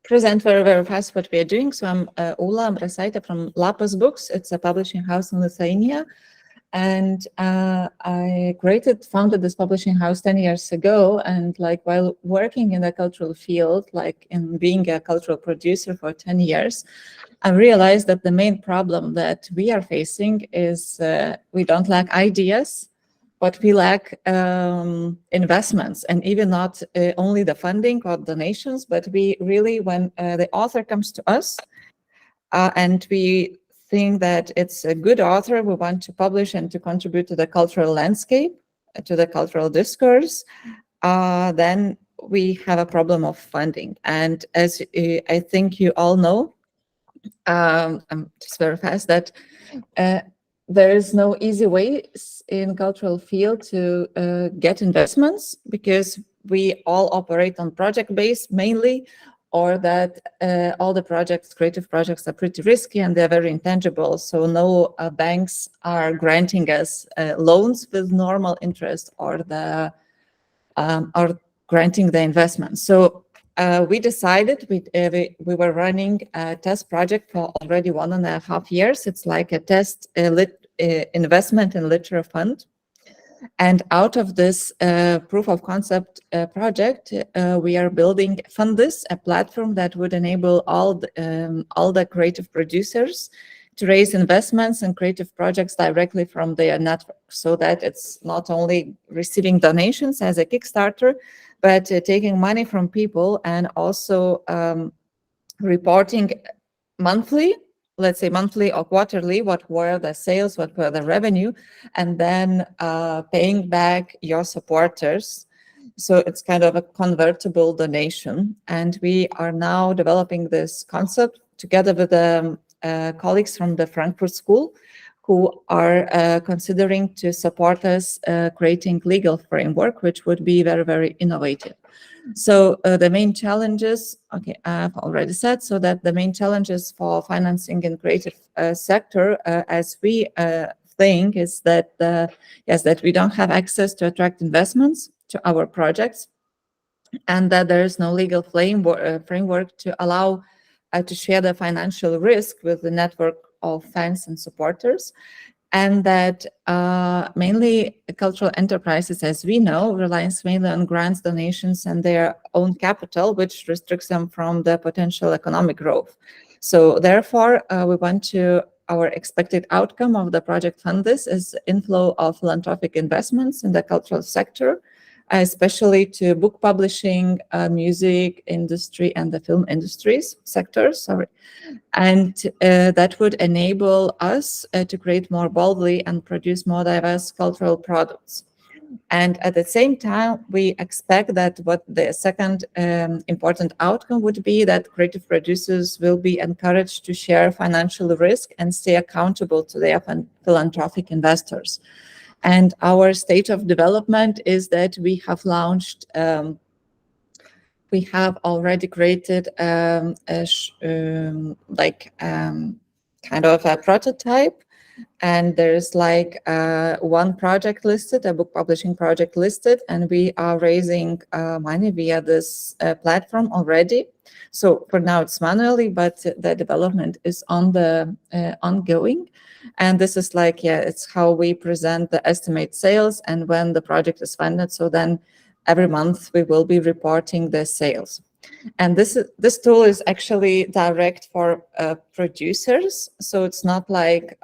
present very, very fast what we are doing. So I'm Ula Ambrasaitė from Lapas Books. It's a publishing house in Lithuania. And I founded this publishing house 10 years ago. And like while working in the cultural field, like in being a cultural producer for 10 years, I realized that the main problem that we are facing is we don't lack ideas, but we lack investments, and even not only the funding or donations, but we really, when the author comes to us and we think that it's a good author, we want to publish and to contribute to the cultural landscape, to the cultural discourse, then we have a problem of funding. And as I think you all know, I'm just very fast, that there is no easy way in cultural field to get investments, because we all operate on project base mainly, or that all the projects, creative projects, are pretty risky and they're very intangible. So no banks are granting us loans with normal interest, or granting the investment. So we decided, we were running a test project for already 1.5 years. It's like a test investment in literature fund. And out of this proof of concept project, we are building Fundus, a platform that would enable all the creative producers to raise investments and creative projects directly from their network, so that it's not only receiving donations as a Kickstarter, but taking money from people and also reporting monthly, let's say monthly or quarterly, what were the sales, what were the revenue, and then paying back your supporters. So it's kind of a convertible donation. And we are now developing this concept together with the colleagues from the Frankfurt School, who are considering to support us creating legal framework, which would be very, very innovative. So the main challenges, okay, I've already said, so that the main challenges for financing in creative sector, as we think, is that yes, that we don't have access to attract investments to our projects, and that there is no legal framework to allow to share the financial risk with the network of fans and supporters, and that mainly cultural enterprises, as we know, relies mainly on grants, donations, and their own capital, which restricts them from the potential economic growth. So therefore, our expected outcome of the project Fundus is inflow of philanthropic investments in the cultural sector, especially to book publishing, music industry, and the film industries sectors. And that would enable us to create more boldly and produce more diverse cultural products. And at the same time, we expect that what the second important outcome would be that creative producers will be encouraged to share financial risk and stay accountable to their philanthropic investors. And our state of development is that we have launched, we have already created kind of a prototype, and there's like one project listed, a book publishing project listed, and we are raising money via this platform already. So for now it's manually, but the development is ongoing. And this is like, yeah, it's how we present the estimate sales and when the project is funded. So then every month we will be reporting the sales. And this tool is actually direct for producers. So it's not like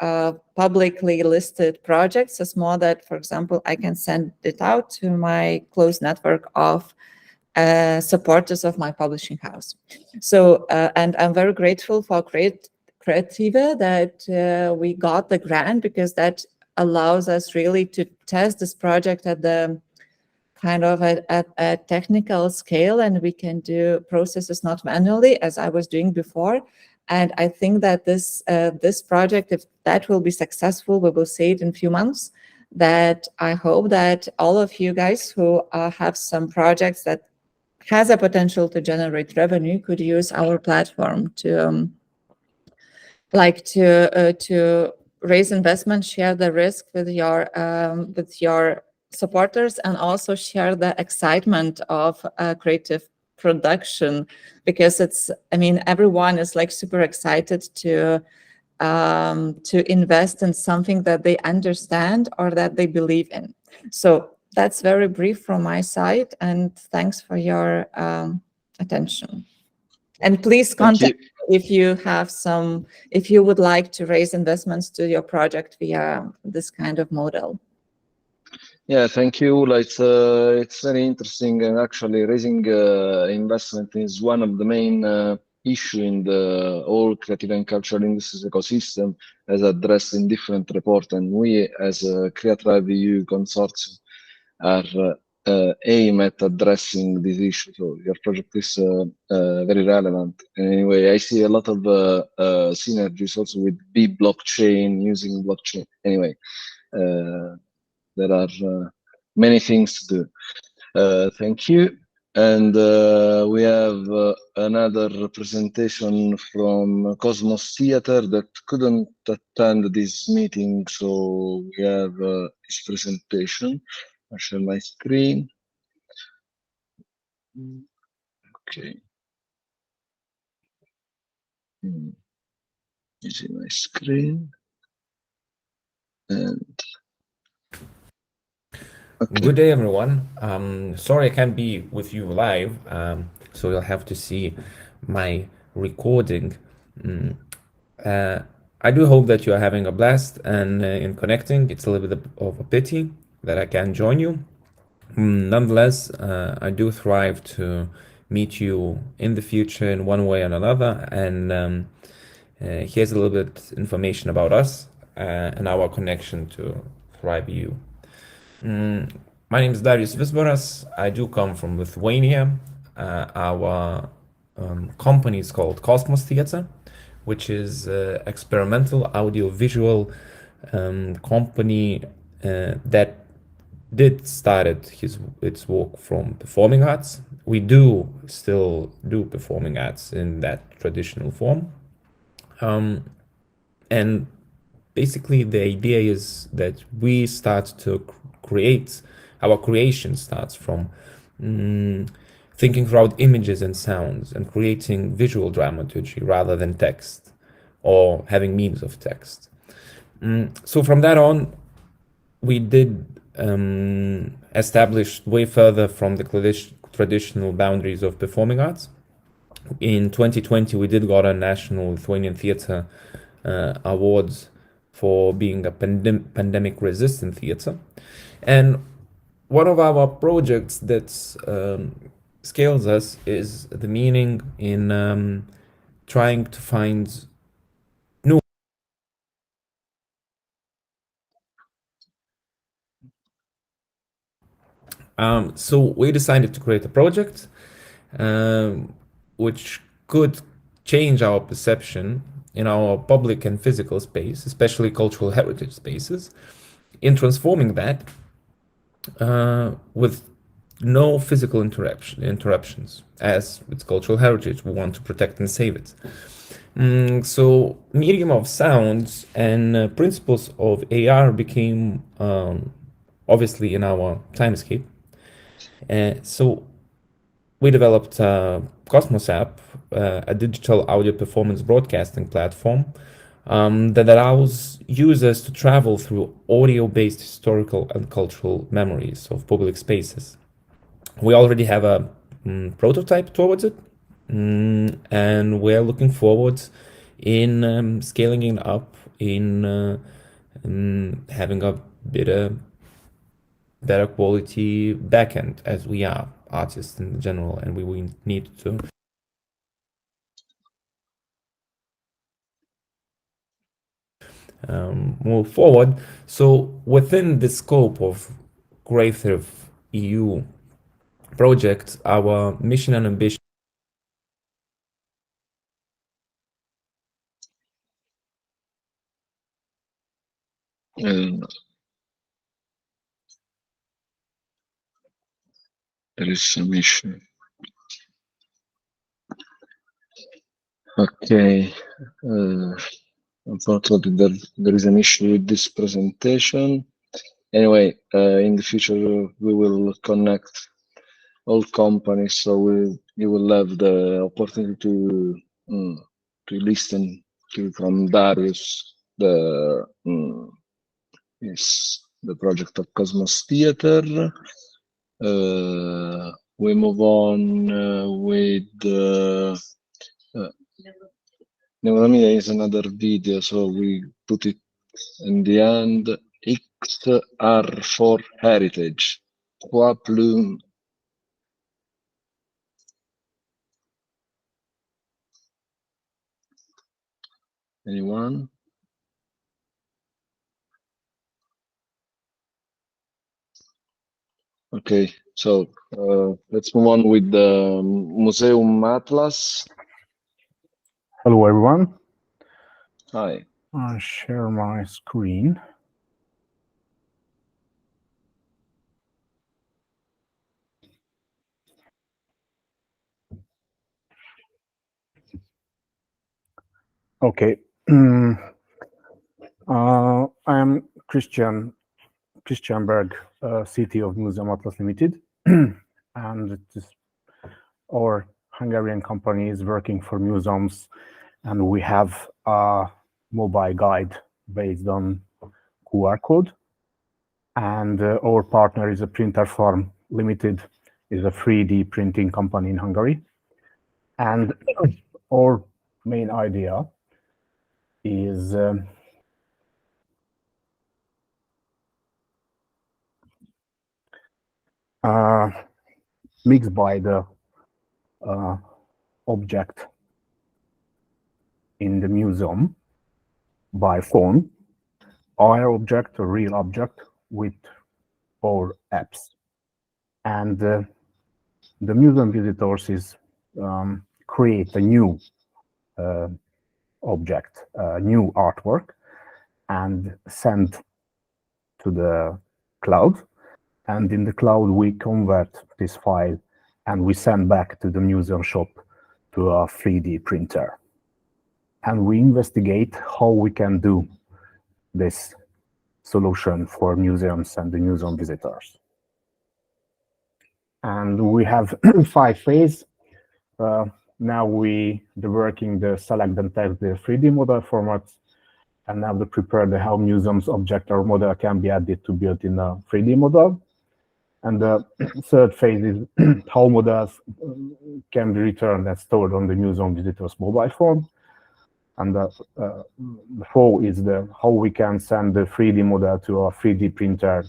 publicly listed projects. It's more that, for example, I can send it out to my close network of supporters of my publishing house. So, and I'm very grateful for CREATHRIV-EU that we got the grant, because that allows us really to test this project at the kind of at a technical scale, and we can do processes not manually as I was doing before. And I think that this project, if that will be successful, we will see it in a few months, that I hope that all of you guys who have some projects that has a potential to generate revenue could use our platform to to raise investment, share the risk with your supporters, and also share the excitement of creative production, because it's, I mean, everyone is like super excited to to invest in something that they understand or that they believe in. So that's very brief from my side, and thanks for your attention. And please contact me if you have if you would like to raise investments to your project via this kind of model. Yeah, thank you. It's very interesting, and actually raising investment is one of the main issue in the whole creative and cultural industries ecosystem, as addressed in different reports. And we, as a CREATHRIV-EU consortium, are aim at addressing this issue. So your project is very relevant. Anyway, I see a lot of synergies also with blockchain, using blockchain. Anyway, there are many things to do. Thank you. And we have another presentation from Cosmos Theater that couldn't attend this meeting, so we have his presentation. I'll share my screen. Okay. This is my screen. And okay. Good day, everyone. Sorry I can't be with you live, so you'll have to see my recording. I do hope that you are having a blast and in connecting. It's a little bit of a pity that I can't join you. Nonetheless, I do thrive to meet you in the future in one way or another. And here's a little bit information about us and our connection to CREATHRIV-EU. My name is Darius Visbaras. I do come from Lithuania. Our company is called Cosmos Theater, which is an experimental audiovisual company that did started its work from performing arts. We do still do performing arts in that traditional form. And basically the idea is that we start to create, our creation starts from thinking throughout images and sounds and creating visual dramaturgy rather than text or having means of text. So from that on, we did establish way further from the traditional boundaries of performing arts. In 2020, we did got a National Lithuanian Theatre Awards for being a pandemic-resistant theatre. And one of our projects that scales us is the meaning in trying to find new. So we decided to create a project which could change our perception in our public and physical space, especially cultural heritage spaces, in transforming that with no physical interruptions. As with cultural heritage, we want to protect and save it. So medium of sounds and principles of AR became obviously in our timescape. So we developed Cosmos app, a digital audio performance broadcasting platform that allows users to travel through audio-based historical and cultural memories of public spaces. We already have a prototype towards it, and we're looking forward in scaling it up, in having a better quality backend, as we are artists in general, and we will need to move forward. So within the scope of CREATHRIV-EU project, our mission and ambition there is some issue. Okay. Unfortunately, there is an issue with this presentation. Anyway, in the future, we will connect all companies, so you will have the opportunity to listen from Darius, is the project of Cosmos Theater. We move on with Neuronomia is another video, so we put it in the end. X are for heritage. Trois plumes. Anyone? Okay, so let's move on with the Museum Atlas. Hello, everyone. Hi. I'll share my screen. Okay. I am Christian Berg, CTO of Museum Atlas Limited, and it is our Hungarian company is working for museums, and we have a mobile guide based on QR code. And our partner is a Printer Farm Limited, is a 3D printing company in Hungary. And our main idea is mixed by the object in the museum by phone, our object, a real object, with our apps. And the museum visitors is create a new object, a new artwork, and send to the cloud. And in the cloud, we convert this file and we send back to the museum shop to a 3D printer. And we investigate how we can do this solution for museums and the museum visitors. And we have 5 phases. Now the working the select and test the 3D model formats, and now to prepare the how museum's object or model can be added to build in a 3D model. And the third phase is how models can be returned and stored on the museum visitor's mobile phone. And the 4 is the how we can send the 3D model to a 3D printer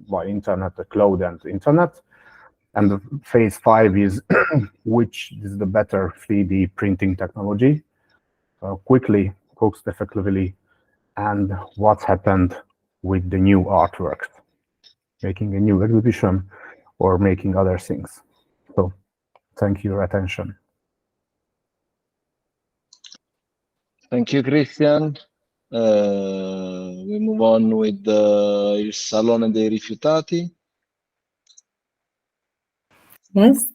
by internet, the cloud and internet. And the phase 5 is which is the better 3D printing technology, quickly, cost effectively, and what's happened with the new artworks, making a new exhibition or making other things. So thank you for your attention. Thank you, Christian. We move on with il Salone dei Rifiutati. Yes.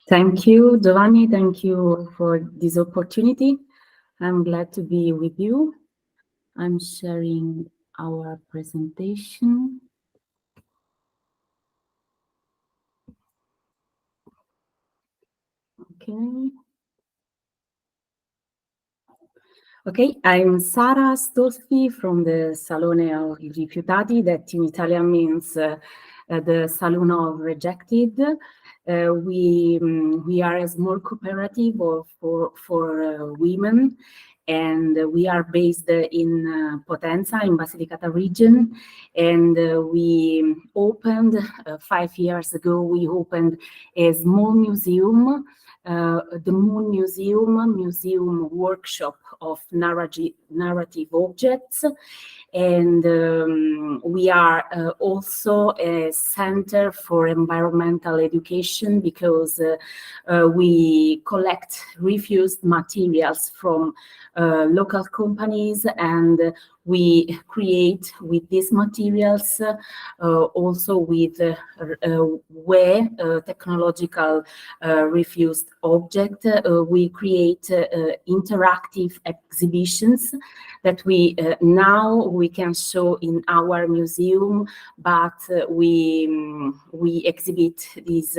Thank you, Giovanni. Thank you for this opportunity. I'm glad to be with you. I'm sharing our presentation. Okay. Okay, I'm Sara Stolfi from the Salone of Rifiutati, that in Italian means the Saloon of Rejected. We are a small cooperative for women, and we are based in Potenza, in Basilicata region. And we opened 5 years ago. We opened a small museum. The Moon Museum workshop of narrative objects, and we are also a center for environmental education, because we collect refused materials from local companies, and we create with these materials, also with WE technological refused object. We create interactive exhibitions that now we can show in our museum, but we exhibit this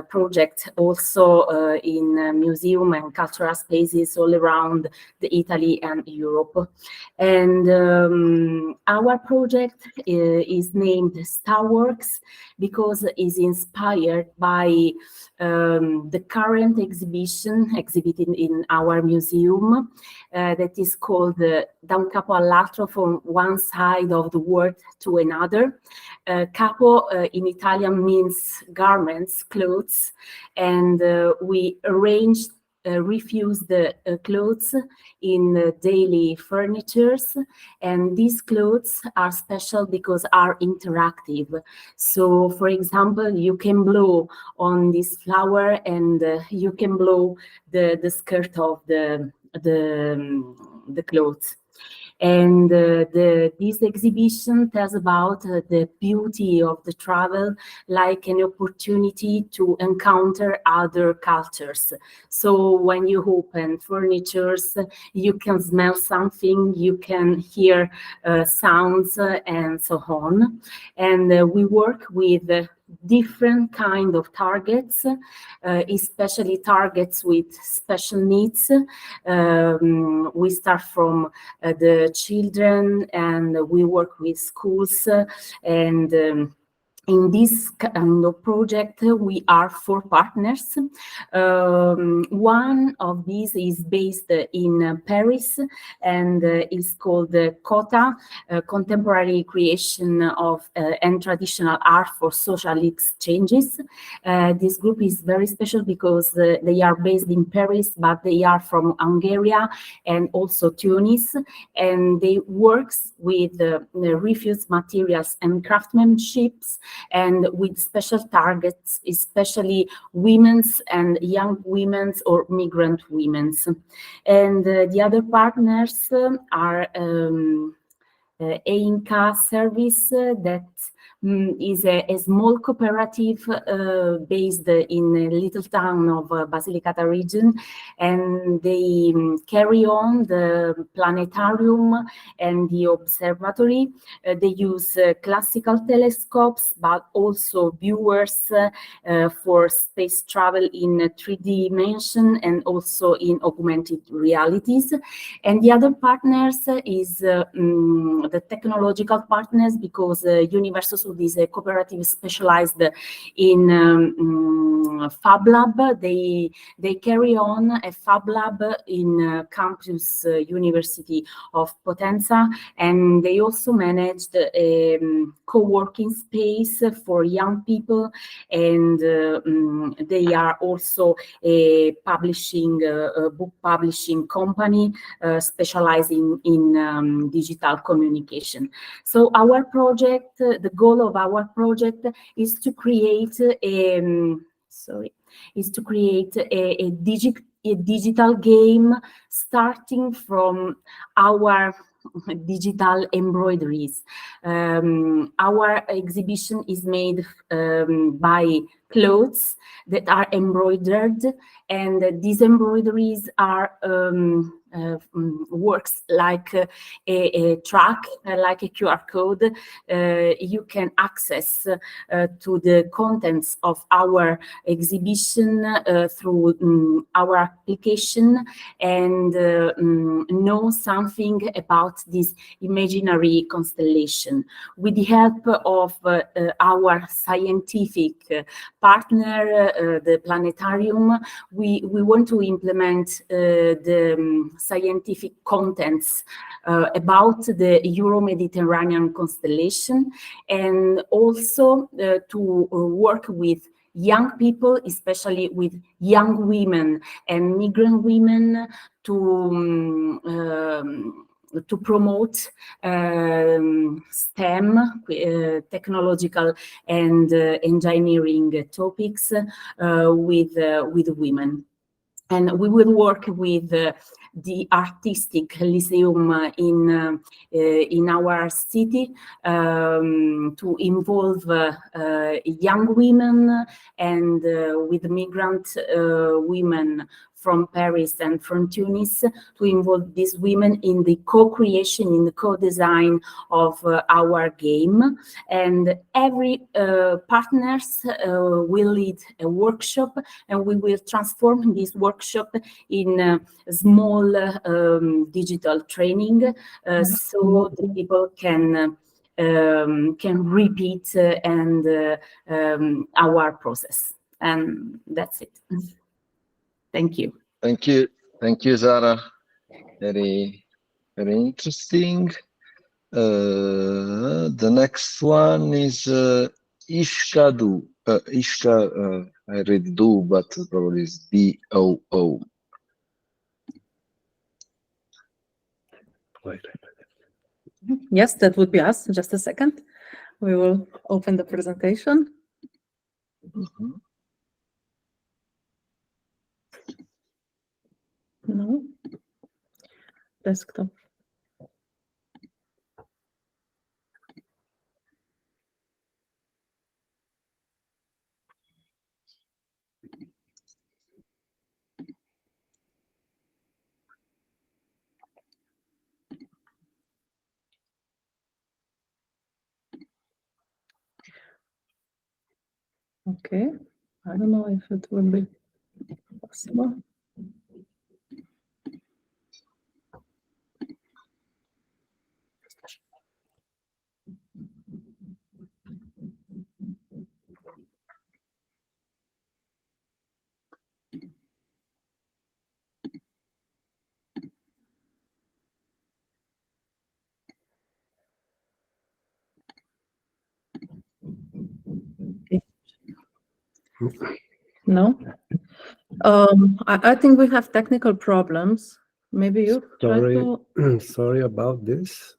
project also in museum and cultural spaces all around Italy and Europe. And our project is named Starworks because it is inspired by the current exhibition exhibited in our museum that is called Da un capo all'altro, from one side of the world to another. Capo in Italian means garments, clothes, and we arranged refused clothes in daily furnitures, and these clothes are special because are interactive. So, for example, you can blow on this flower and you can blow the skirt of the clothes. And this exhibition tells about the beauty of the travel, like an opportunity to encounter other cultures. So when you open furnitures, you can smell something, you can hear sounds, and so on. And we work with different kind of targets, especially targets with special needs. We start from the children, and we work with schools, and in this kind of project, we are 4 partners. One of these is based in Paris and is called COTA, Contemporary Creation of and Traditional Art for Social Exchanges. This group is very special because they are based in Paris, but they are from Hungary and also Tunis, and they work with refused materials and craftsmanships, and with special targets, especially women's and young women's or migrant women's. And the other partners are EINCA service that is a small cooperative based in a little town of Basilicata region, and they carry on the planetarium and the observatory. They use classical telescopes, but also viewers for space travel in 3D dimension and also in augmented realities. And the other partners is the technological partners, because Universo Sud is a cooperative specialized in Fab Lab. They carry on a Fab Lab in campus University of Potenza, and they also managed a co-working space for young people, and they are also a book publishing company specializing in digital communication. So our project, the goal of our project is to create a digital game starting from our digital embroideries. Our exhibition is made by clothes that are embroidered, and these embroideries are works like a track, like a QR code. You can access to the contents of our exhibition through our application, and know something about this imaginary constellation. With the help of our scientific partner, the planetarium, we want to implement the scientific contents about the Euro-Mediterranean constellation, and also to work with young people, especially with young women and migrant women, to promote STEM, technological and engineering topics with women. And we will work with the artistic lyceum in our city to involve young women and with migrant women from Paris and from Tunis, to involve these women in the co-creation, in the co-design of our game. And every partners will lead a workshop, and we will transform this workshop in a small digital training, so the people can repeat our process. And that's it. Thank you. Thank you. Thank you, Zara. Very, very interesting. The next one is Ishka Do. Ishka, I read Do, but probably it's D-O-O. Yes, that would be us. Just a second. We will open the presentation. Mm-hmm. No. Desktop. Okay. I don't know if it will be possible. No. I think we have technical problems. Maybe you try to... Sorry about this.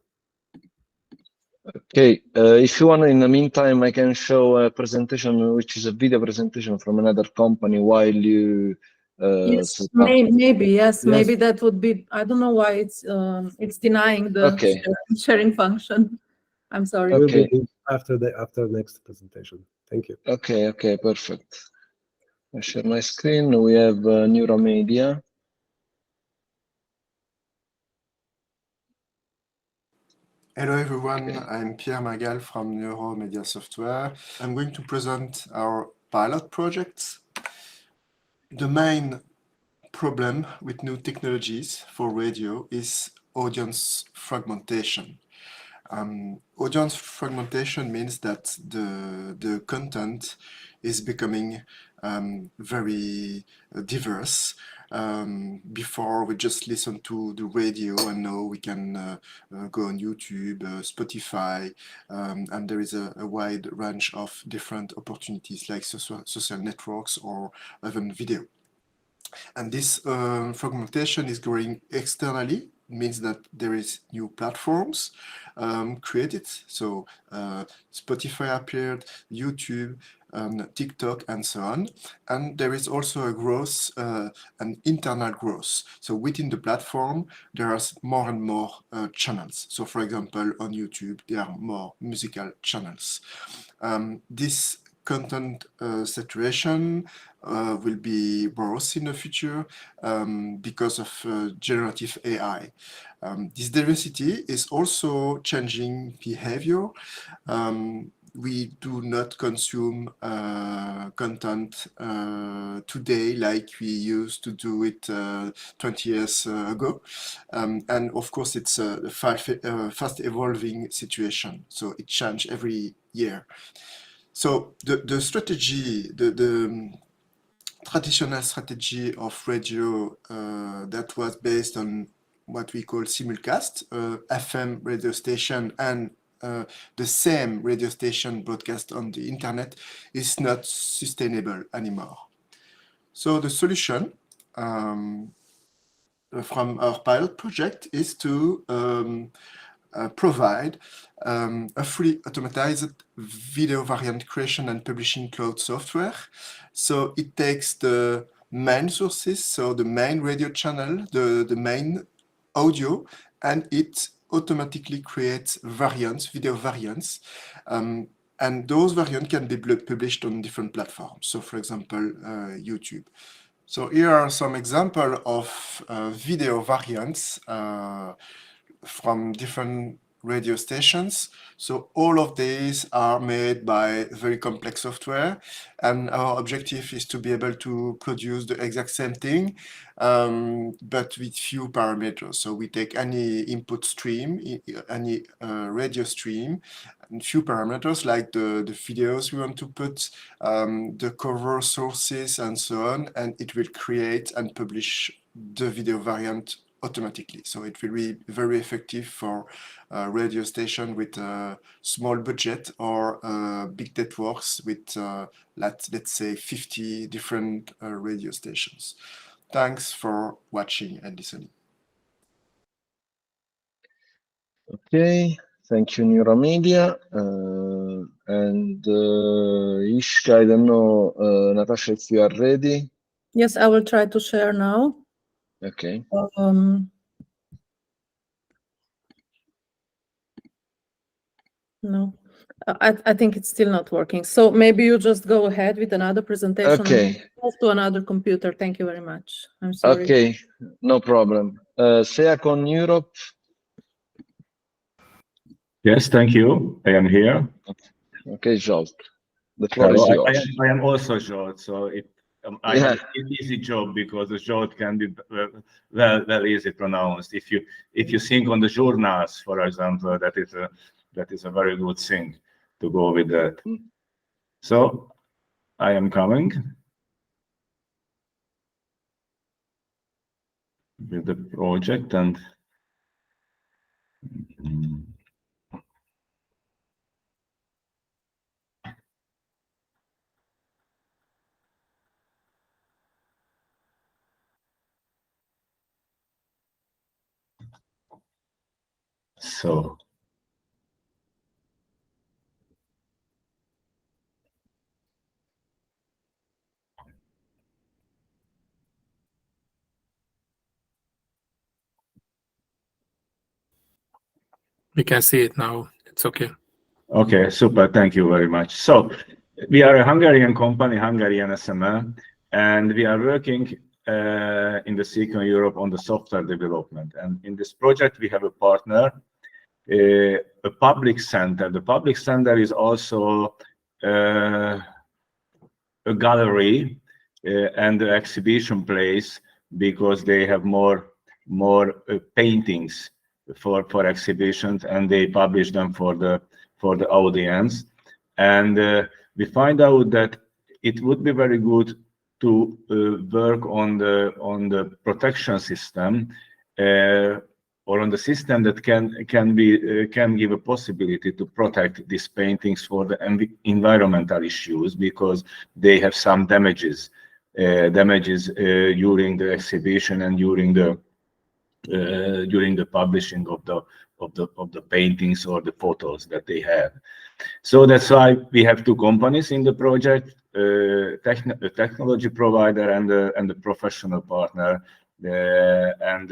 Okay, if you want, in the meantime, I can show a presentation, which is a video presentation from another company while you Yes, set up. maybe, yes, Yes. maybe that would be, I don't know why it's denying the Okay. sharing function. I'm sorry. Okay. After next presentation. Thank you. Okay, okay, perfect. I share my screen. We have Neuromedia. Hello everyone, I'm Pierre Magal from Neuromedia Software. I'm going to present our pilot projects. The main problem with new technologies for radio is audience fragmentation. Audience fragmentation means that the content is becoming very diverse. Before we just listen to the radio, and now we can go on YouTube, Spotify, and there is a wide range of different opportunities like social networks or even video. And this fragmentation is growing externally. Means that there is new platforms created. So Spotify appeared, YouTube, TikTok, and so on. And there is also a growth, an internal growth. So within the platform, there are more and more channels. So for example, on YouTube, there are more musical channels. This content saturation will be worse in the future because of generative AI. This diversity is also changing behavior. We do not consume content today like we used to do it 20 years ago. And of course, it's a fast evolving situation. So it changes every year. So the strategy, the traditional strategy of radio that was based on what we call simulcast, FM radio station and the same radio station broadcast on the internet is not sustainable anymore. So the solution from our pilot project is to provide a fully automatized video variant creation and publishing cloud software. So it takes the main sources, so the main radio channel, the main audio, and it automatically creates variants, video variants. And those variants can be published on different platforms. So for example, YouTube. So here are some examples of video variants from different radio stations. So all of these are made by very complex software, and our objective is to be able to produce the exact same thing, but with few parameters. So we take any input stream, any radio stream, and few parameters like the videos we want to put, the cover sources, and so on, and it will create and publish the video variant automatically. So it will be very effective for radio station with a small budget or big networks with, let's say, 50 different radio stations. Thanks for watching and listening. Okay, thank you, Neuramedia. And Ishka, I don't know, Natasha, if you are ready. Yes, I will try to share now. Okay. No, I think it's still not working. So maybe you just go ahead with another presentation. Okay. And move to another computer. Thank you very much. I'm sorry. Okay, no problem. SEACON Europe. Yes, thank you. I am here. Okay, Jolt. The floor is Hello. yours. I am also Jolt, so I have an easy job because the Jolt can be well easy pronounced. If you think on the journals, for example, that is a very good thing to go with that. So I am coming with the project and so We can see it now. It's okay. okay, super. Thank you very much. So we are a Hungarian company, Hungarian SML, and we are working in the CREATHRIV Europe on the software development. And in this project, we have a partner, a public center. The public center is also a gallery and an exhibition place because they have more paintings for exhibitions, and they publish them for the audience. And we find out that it would be very good to work on the protection system or on the system that can give a possibility to protect these paintings for the environmental issues, because they have some damages during the exhibition and during the publishing of the paintings or the photos that they have. So that's why we have two companies in the project, a technology provider and a professional partner, and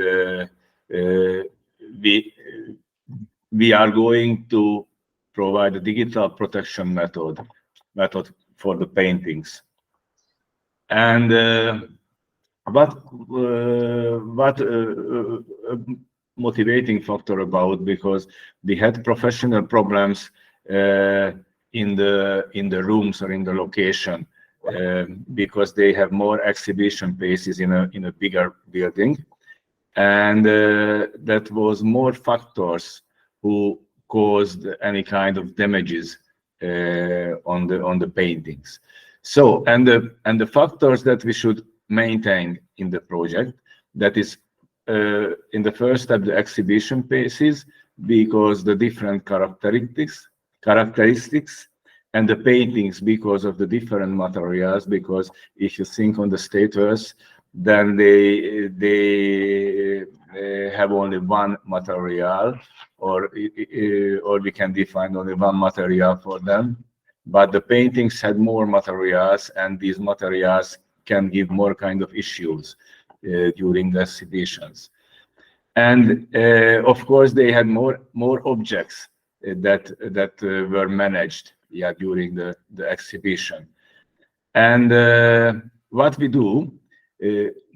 we are going to provide a digital protection method for the paintings. And what motivating factor about, because we had professional problems in the rooms or in the location, because they have more exhibition spaces in a bigger building, and that was more factors who caused any kind of damages on the paintings. So and the factors that we should maintain in the project, that is in the first step the exhibition spaces, because the different characteristics and the paintings because of the different materials, because if you think on the status, then they have only one material, or we can define only one material for them, but the paintings had more materials, and these materials can give more kind of issues during the exhibitions. And of course, they had more objects that were managed during the exhibition. And what we do,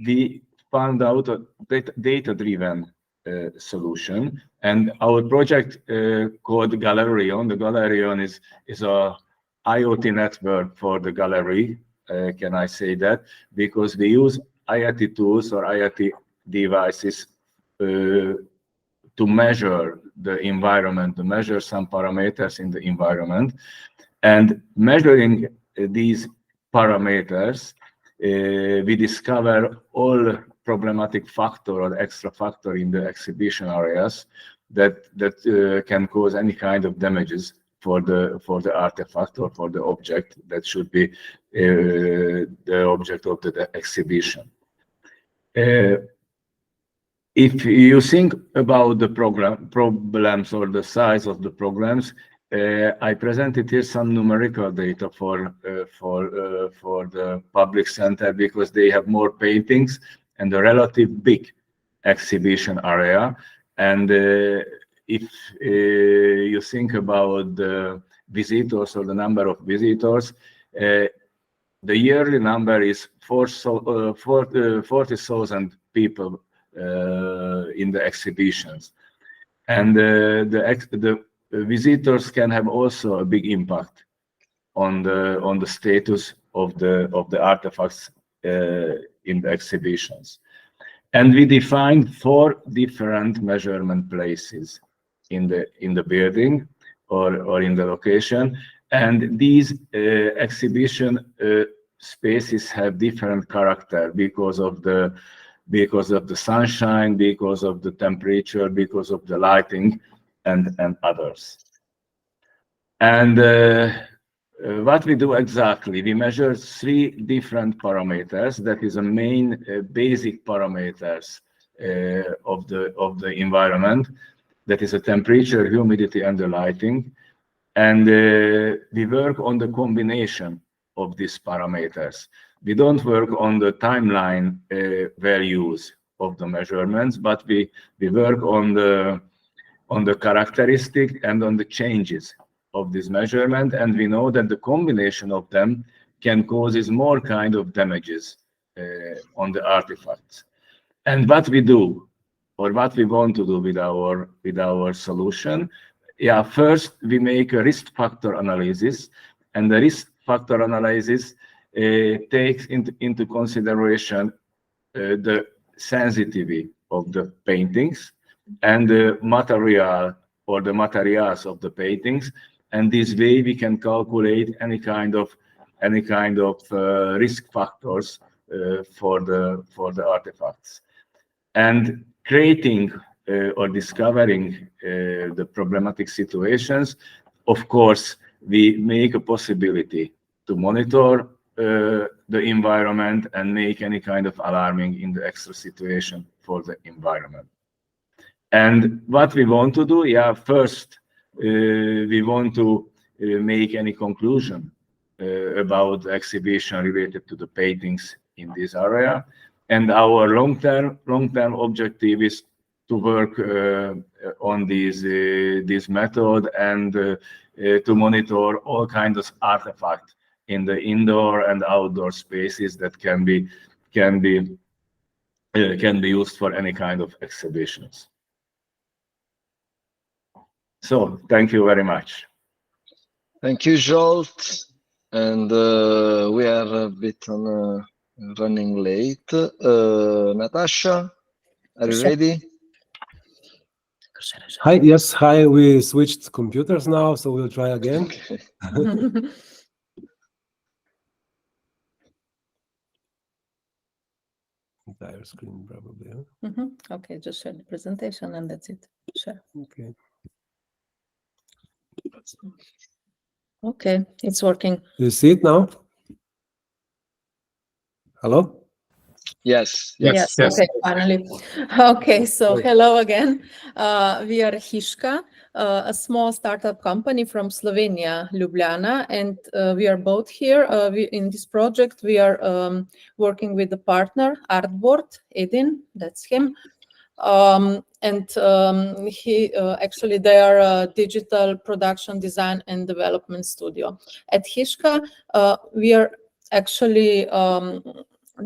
we found out a data-driven solution, and our project called Galerion. The Galerion is a IoT network for the gallery. Can I say that? Because we use IoT tools or IoT devices to measure the environment, to measure some parameters in the environment, and measuring these parameters, we discover all problematic factor or extra factor in the exhibition areas that can cause any kind of damages for the artifact or for the object that should be the object of the exhibition. If you think about the problems or the size of the programs, I presented here some numerical data for the public center because they have more paintings and a relative big exhibition area. And if you think about the visitors or the number of visitors, the yearly number is 40,000 people in the exhibitions. And the visitors can have also a big impact on the status of the artifacts in the exhibitions. And we defined 4 different measurement places in the building or in the location, and these exhibition spaces have different character because of the sunshine, because of the temperature, because of the lighting, and others. And what we do exactly, we measure 3 different parameters. That is a main basic parameters of the environment. That is a temperature, humidity, and the lighting. And we work on the combination of these parameters. We don't work on the timeline values of the measurements, but we work on the characteristic and on the changes of this measurement, and we know that the combination of them can cause more kind of damages on the artifacts. And what we do, or what we want to do with our solution, first we make a risk factor analysis, and the risk factor analysis takes into consideration the sensitivity of the paintings and the material or the materials of the paintings, and this way we can calculate any kind of risk factors for the artifacts. And creating or discovering the problematic situations, of course, we make a possibility to monitor the environment and make any kind of alarming in the extra situation for the environment. And what we want to do, first, we want to make any conclusion about the exhibition related to the paintings in this area. And our long-term objective is to work on this method and to monitor all kinds of artifacts in the indoor and outdoor spaces that can be used for any kind of exhibitions. So thank you very much. Thank you, Zsolt. And we are a bit running late. Natasha, are you ready? Hi, yes, hi. We switched computers now, so we'll try again. Entire screen, probably. Huh? Okay, just share the presentation and that's it. Share. Okay. Okay, it's working. You see it now? Hello? Yes. Yes, okay, finally. Okay, so hello again. We are Hiška, a small startup company from Slovenia, Ljubljana, and we are both here. In this project, we are working with the partner, Artboard, Edin, that's him. Actually, they are a digital production design and development studio. At Hiška, we are actually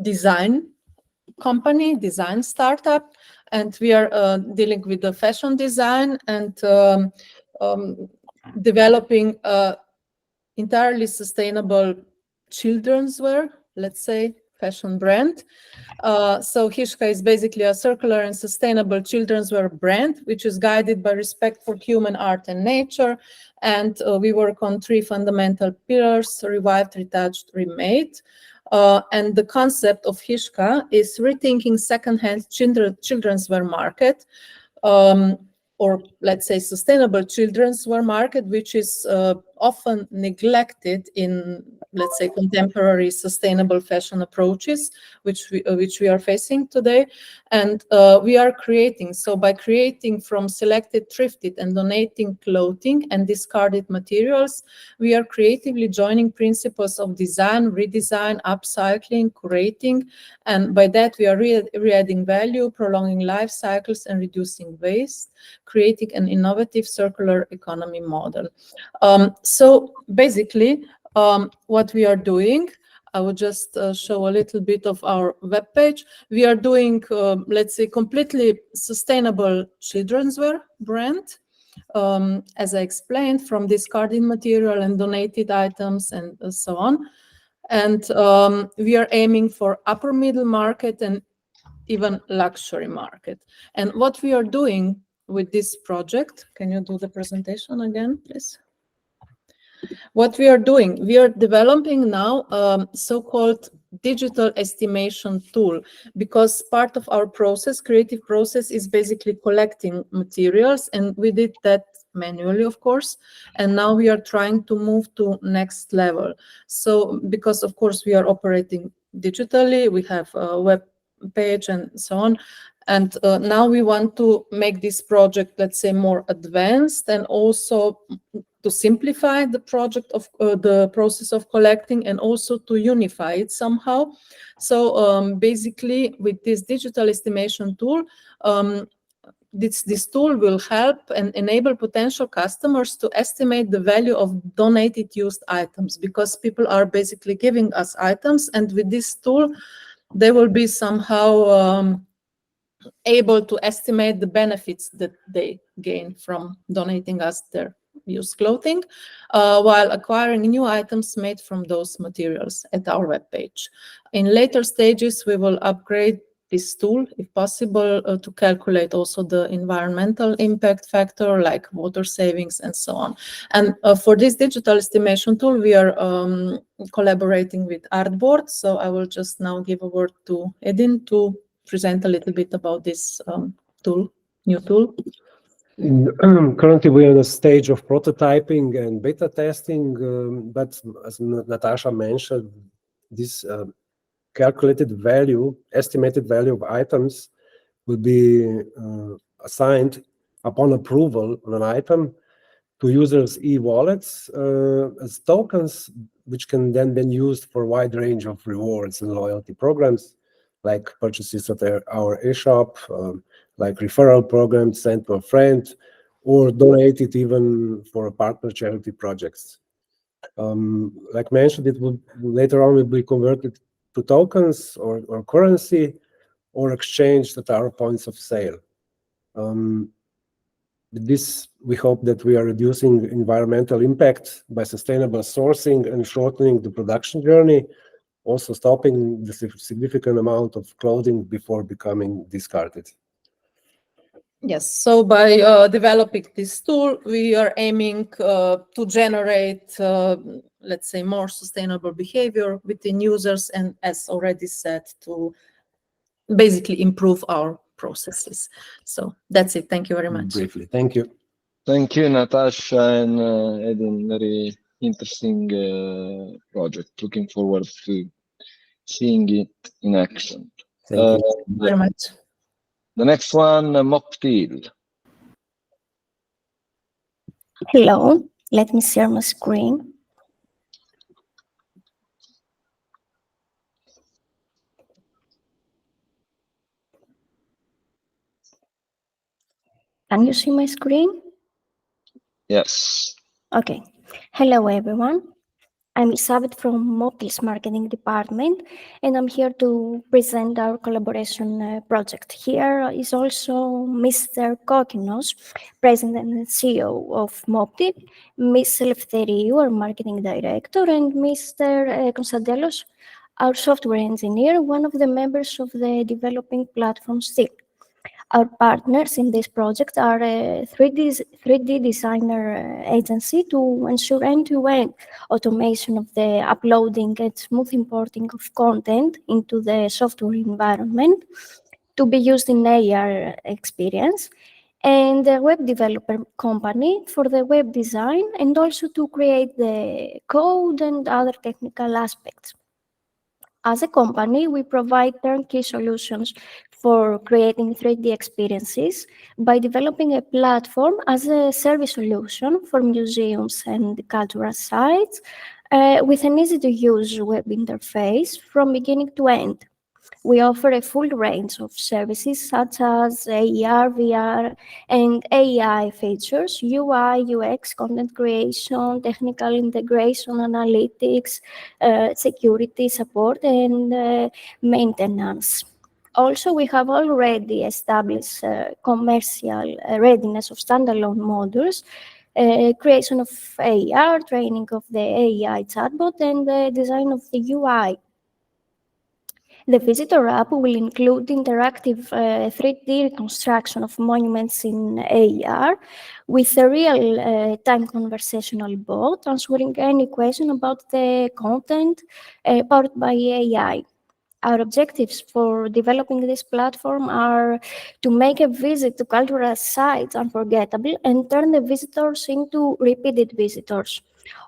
design company, design startup, and we are dealing with the fashion design and developing entirely sustainable children's wear, let's say, fashion brand. So Hiška is basically a circular and sustainable children's wear brand, which is guided by respect for human art and nature. And we work on 3 fundamental pillars: revived, retouched, remade. And the concept of Hiška is rethinking secondhand children's wear market, or let's say sustainable children's wear market, which is often neglected in, let's say, contemporary sustainable fashion approaches, which we are facing today. And we are creating, so by creating from selected, thrifted and donating clothing and discarded materials, we are creatively joining principles of design, redesign, upcycling, curating, and by that we are re-adding value, prolonging life cycles and reducing waste, creating an innovative circular economy model. So basically, what we are doing, I will just show a little bit of our webpage. We are doing, let's say, completely sustainable children's wear brand, as I explained, from discarded material and donated items and so on. And we are aiming for upper middle market and even luxury market. And what we are doing with this project, can you do the presentation again, please? What we are doing, we are developing now so-called digital estimation tool, because part of our process, creative process, is basically collecting materials, and we did that manually, of course, and now we are trying to move to next level. So because of course we are operating digitally, we have a web page and so on, and now we want to make this project, let's say, more advanced, and also to simplify the project of the process of collecting, and also to unify it somehow. So basically, with this digital estimation tool, this tool will help and enable potential customers to estimate the value of donated used items, because people are basically giving us items, and with this tool, they will be somehow able to estimate the benefits that they gain from donating us their used clothing, while acquiring new items made from those materials at our webpage. In later stages, we will upgrade this tool, if possible, to calculate also the environmental impact factor, like water savings and so on. And for this digital estimation tool, we are collaborating with Artboard. So I will just now give a word to Edin to present a little bit about this tool, new tool. Currently, we are in a stage of prototyping and beta testing, but as Natasha mentioned, this calculated value, estimated value of items will be assigned upon approval on an item to users' e-wallets as tokens, which can then be used for a wide range of rewards and loyalty programs, like purchases at our e-shop, like referral programs sent to a friend, or donated even for partner charity projects. Like mentioned, it will later on will be converted to tokens or currency, or exchanged at our points of sale. With this, we hope that we are reducing environmental impact by sustainable sourcing and shortening the production journey, also stopping the significant amount of clothing before becoming discarded. Yes, so by developing this tool, we are aiming to generate, let's say, more sustainable behavior within users, and as already said, to basically improve our processes. So that's it. Thank you very much. Briefly, thank you. Thank you, Natasha and Edin. Very interesting project. Looking forward to seeing it in action. Uh, Very much. The next one, Moktil. Hello, let me share my screen. Can you see my screen? Yes. Okay. Hello, everyone. I'm Elizabeth from Moktil's marketing department, and I'm here to present our collaboration project. Here is also Mr. Kokinos, President and CEO of Moktil, Ms. Eleftheriou, our marketing director, and Mr. Konstantelos, our software engineer, one of the members of the developing platform's team. Our partners in this project are a 3D designer agency to ensure end-to-end automation of the uploading and smooth importing of content into the software environment to be used in AR experience, and a web developer company for the web design and also to create the code and other technical aspects. As a company, we provide turnkey solutions for creating 3D experiences by developing a platform as a service solution for museums and cultural sites with an easy-to-use web interface from beginning to end. We offer a full range of services such as AR, VR, and AI features, UI, UX, content creation, technical integration, analytics, security support, and maintenance. Also, we have already established commercial readiness of standalone modules, creation of AR, training of the AI chatbot, and the design of the UI. The visitor app will include interactive 3D reconstruction of monuments in AR with a real-time conversational bot answering any question about the content powered by AI. Our objectives for developing this platform are to make a visit to cultural sites unforgettable and turn the visitors into repeated visitors.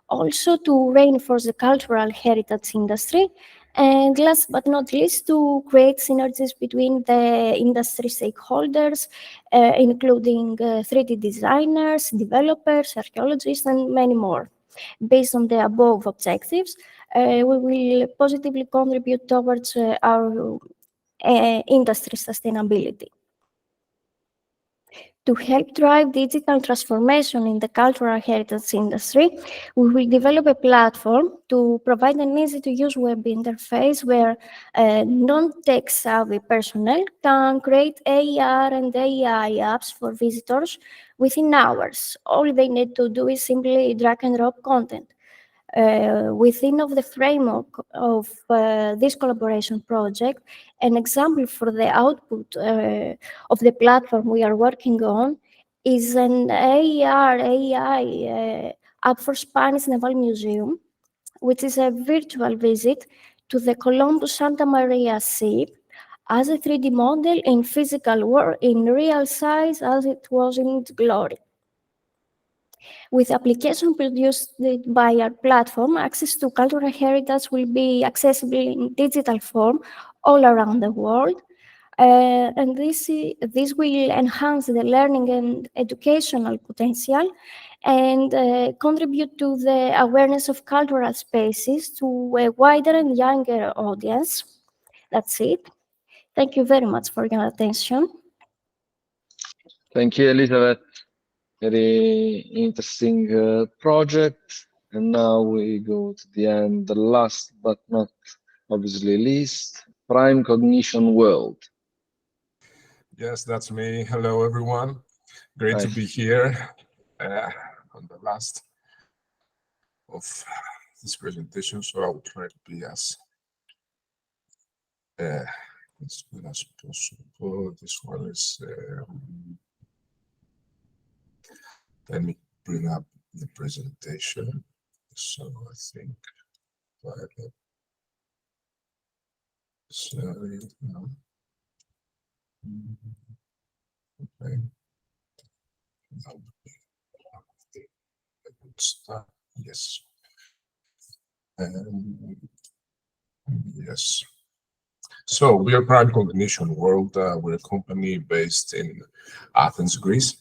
Also to reinforce the cultural heritage industry, and last but not least, to create synergies between the industry stakeholders, including 3D designers, developers, archaeologists, and many more. Based on the above objectives, we will positively contribute towards our industry sustainability. To help drive digital transformation in the cultural heritage industry, we will develop a platform to provide an easy-to-use web interface where non-tech-savvy personnel can create AR and AI apps for visitors within hours. All they need to do is simply drag and drop content. Within of the framework of this collaboration project, an example for the output of the platform we are working on is an AR AI app for Spanish Naval Museum, which is a virtual visit to the Columbus Santa Maria ship as a 3D model in physical world in real size as it was in its glory. With application produced by our platform, access to cultural heritage will be accessible in digital form all around the world. And this will enhance the learning and educational potential and contribute to the awareness of cultural spaces to a wider and younger audience. That's it. Thank you very much for your attention. Thank you, Elizabeth. Very interesting project. And now we go to the end, the last but not obviously least, Prime Cognition World. Yes, that's me. Hello, everyone. Great Hi. to be here on the last of this presentation. So I will try to be as good as possible. This one is, let me bring up the presentation. So I think, sorry, no. Okay. That would be a good start. Yes. Yes. So we are Prime Cognition World. We're a company based in Athens, Greece,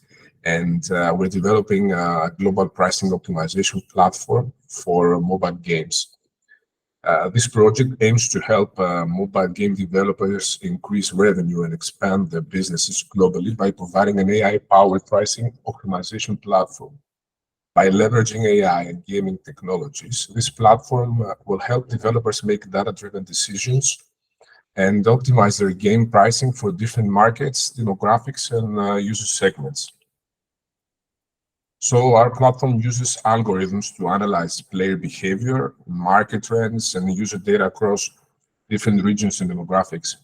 and we're developing a global pricing optimization platform for mobile games. This project aims to help mobile game developers increase revenue and expand their businesses globally by providing an AI-powered pricing optimization platform. By leveraging AI and gaming technologies, this platform will help developers make data-driven decisions and optimize their game pricing for different markets, demographics, and user segments. So our platform uses algorithms to analyze player behavior, market trends, and user data across different regions and demographics,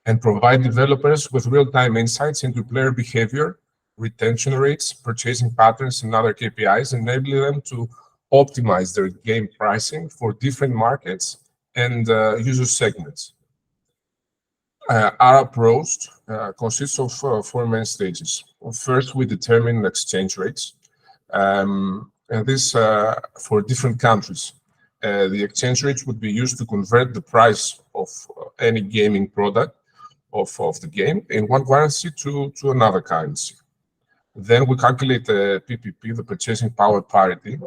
and provide developers with real-time insights into player behavior, retention rates, purchasing patterns, and other KPIs, enabling them to optimize their game pricing for different markets and user segments. Our approach consists of four main stages. First, we determine exchange rates, and this for different countries. The exchange rates would be used to convert the price of any gaming product of the game in one currency to another currency. Then we calculate the PPP, the purchasing power parity,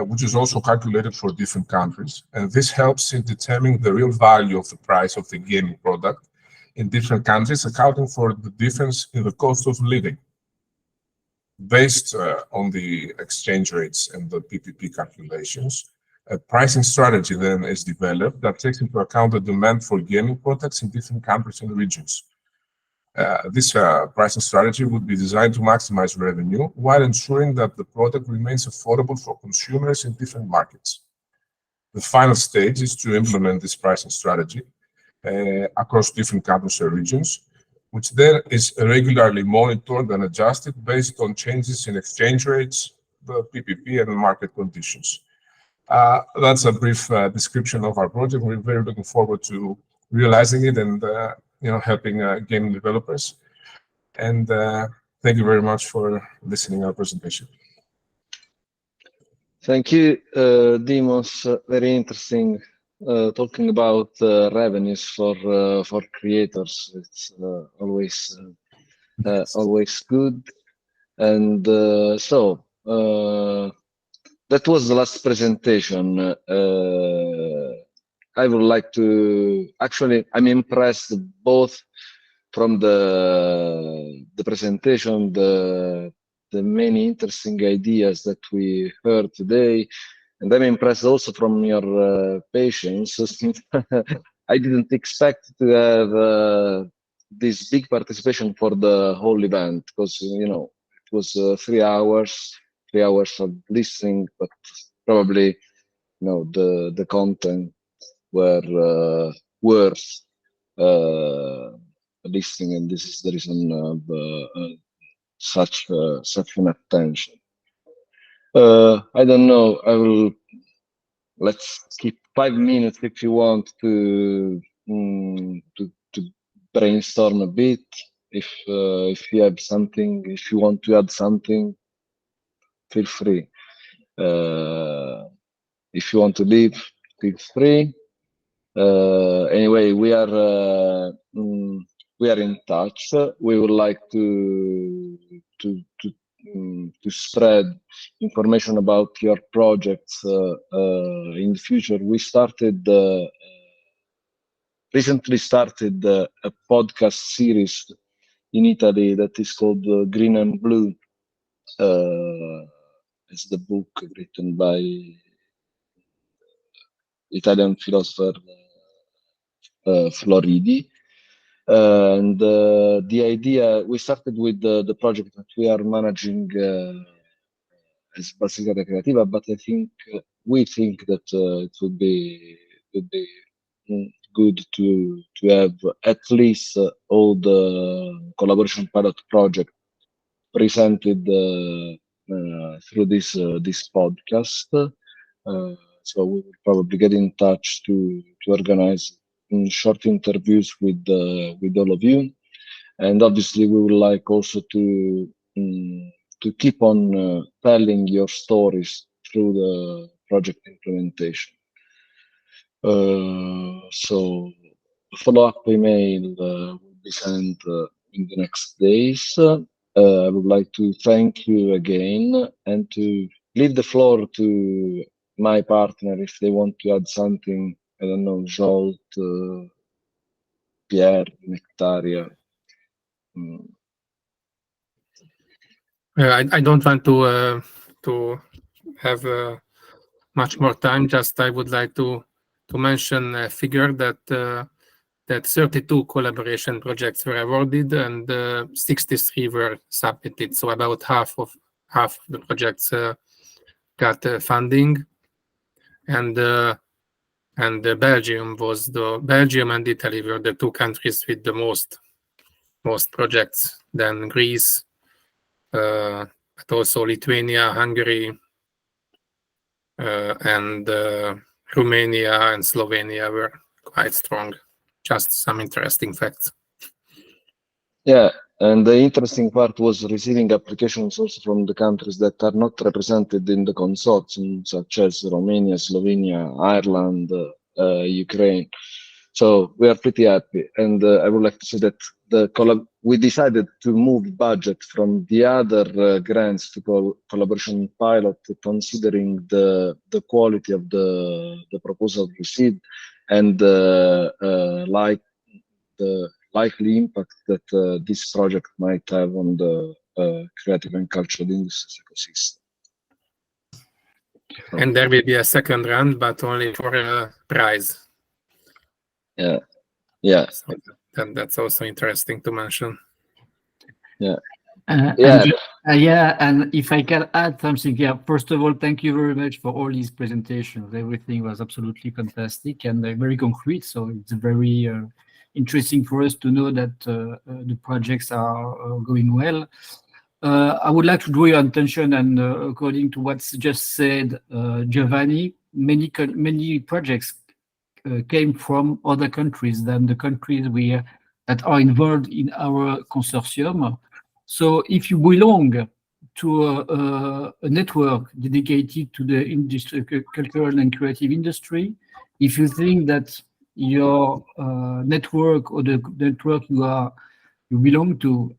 which is also calculated for different countries. And this helps in determining the real value of the price of the gaming product in different countries, accounting for the difference in the cost of living. Based on the exchange rates and the PPP calculations, a pricing strategy then is developed that takes into account the demand for gaming products in different countries and regions. This pricing strategy would be designed to maximize revenue while ensuring that the product remains affordable for consumers in different markets. The final stage is to implement this pricing strategy across different countries or regions, which then is regularly monitored and adjusted based on changes in exchange rates, the PPP, and market conditions. That's a brief description of our project. We're very looking forward to realizing it and helping game developers. And thank you very much for listening to our presentation. Thank you, Dimos. Very interesting. Talking about revenues for creators, it's always good. And so that was the last presentation. I would like to I'm impressed both from the presentation, the many interesting ideas that we heard today, and I'm impressed also from your patience. I didn't expect to have this big participation for the whole event because it was 3 hours of listening, but probably the content were worth listening, and this is the reason of such an attention. I don't know. Let's keep 5 minutes if you want to brainstorm a bit. If you have something, if you want to add something, feel free. If you want to leave, feel free. Anyway, we are in touch. We would like to spread information about your projects in the future. We recently started a podcast series in Italy that is called Green and Blue. It's the book written by Italian philosopher Floridi. And the idea, we started with the project that we are managing as Basilicata Creativa, but we think that it would be good to have at least all the collaboration pilot project presented through this podcast. So we will probably get in touch to organize short interviews with all of you, and obviously we would like also to keep on telling your stories through the project implementation. So follow-up email will be sent in the next days. I would like to thank you again and to leave the floor to my partner if they want to add something. I don't know, Jolt, Pierre, Nectaria. I don't want to have much more time. Just I would like to mention a figure that that 32 collaboration projects were awarded and 63 were submitted. So about half of the projects got funding, and Belgium and Italy were the two countries with the most projects. Then Greece, but also Lithuania, Hungary, and Romania and Slovenia were quite strong. Just some interesting facts. Yeah, and the interesting part was receiving applications also from the countries that are not represented in the consortium, such as Romania, Slovenia, Ireland, Ukraine. So we are pretty happy, and I would like to say that we decided to move budget from the other grants to collaboration pilot, considering the quality of the proposal received and like the likely impact that this project might have on the creative and cultural industries ecosystem. And there will be a second round, but only for a prize. Yeah, yeah. So that's also interesting to mention. Yeah. Yeah, and if I can add something, yeah, first of all, thank you very much for all these presentations. Everything was absolutely fantastic and very concrete. So it's very interesting for us to know that the projects are going well. I would like to draw your attention, and according to what's just said, Giovanni, many projects came from other countries than the countries that are involved in our consortium. So if you belong to a network dedicated to the industry, cultural and creative industry, if you think that your network or the network you belong to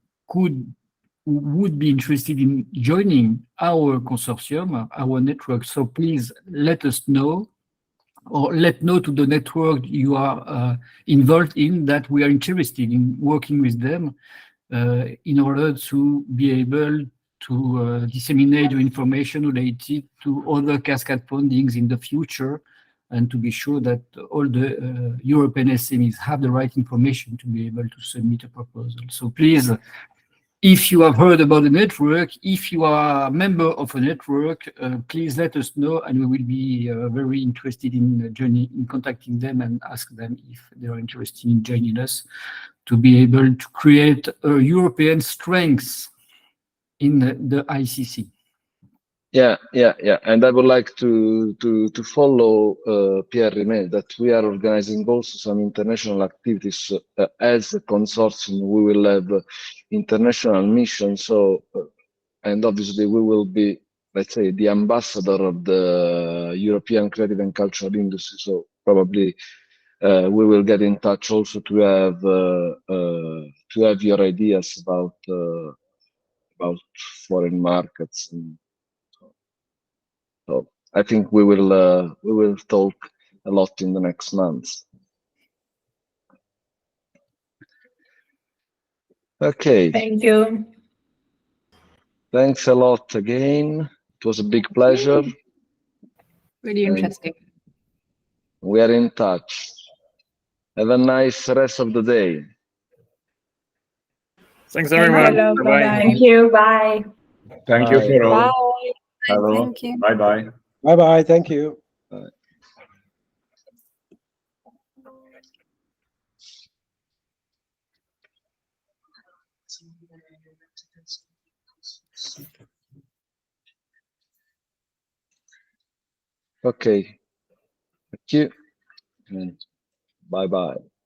would be interested in joining our consortium, our network, so please let us know, or let know to the network you are involved in that we are interested in working with them in order to be able to disseminate the information related to other cascade fundings in the future, and to be sure that all the European SMEs have the right information to be able to submit a proposal. So please, if you have heard about the network, if you are a member of a network, please let us know, and we will be very interested in contacting them and ask them if they are interested in joining us to be able to create a European strength in the ICC. Yeah. And I would like to follow Pierre Rimet, that we are organizing also some international activities as a consortium. We will have international missions. So, and obviously we will be, let's say, the ambassador of the European creative and cultural industry. So probably we will get in touch also to have your ideas about foreign markets. So I think we will talk a lot in the next months. Okay. Thank you. Thanks a lot again. It was a big pleasure. Really interesting. We are in touch. Have a nice rest of the day. Thanks, everyone. Hello, bye-bye. Thank you. Bye. Thank you, Bye. Carol. Bye. Hello. Thank you. Bye-bye. Bye-bye. Thank you. Bye. Okay. Thank you. And bye-bye.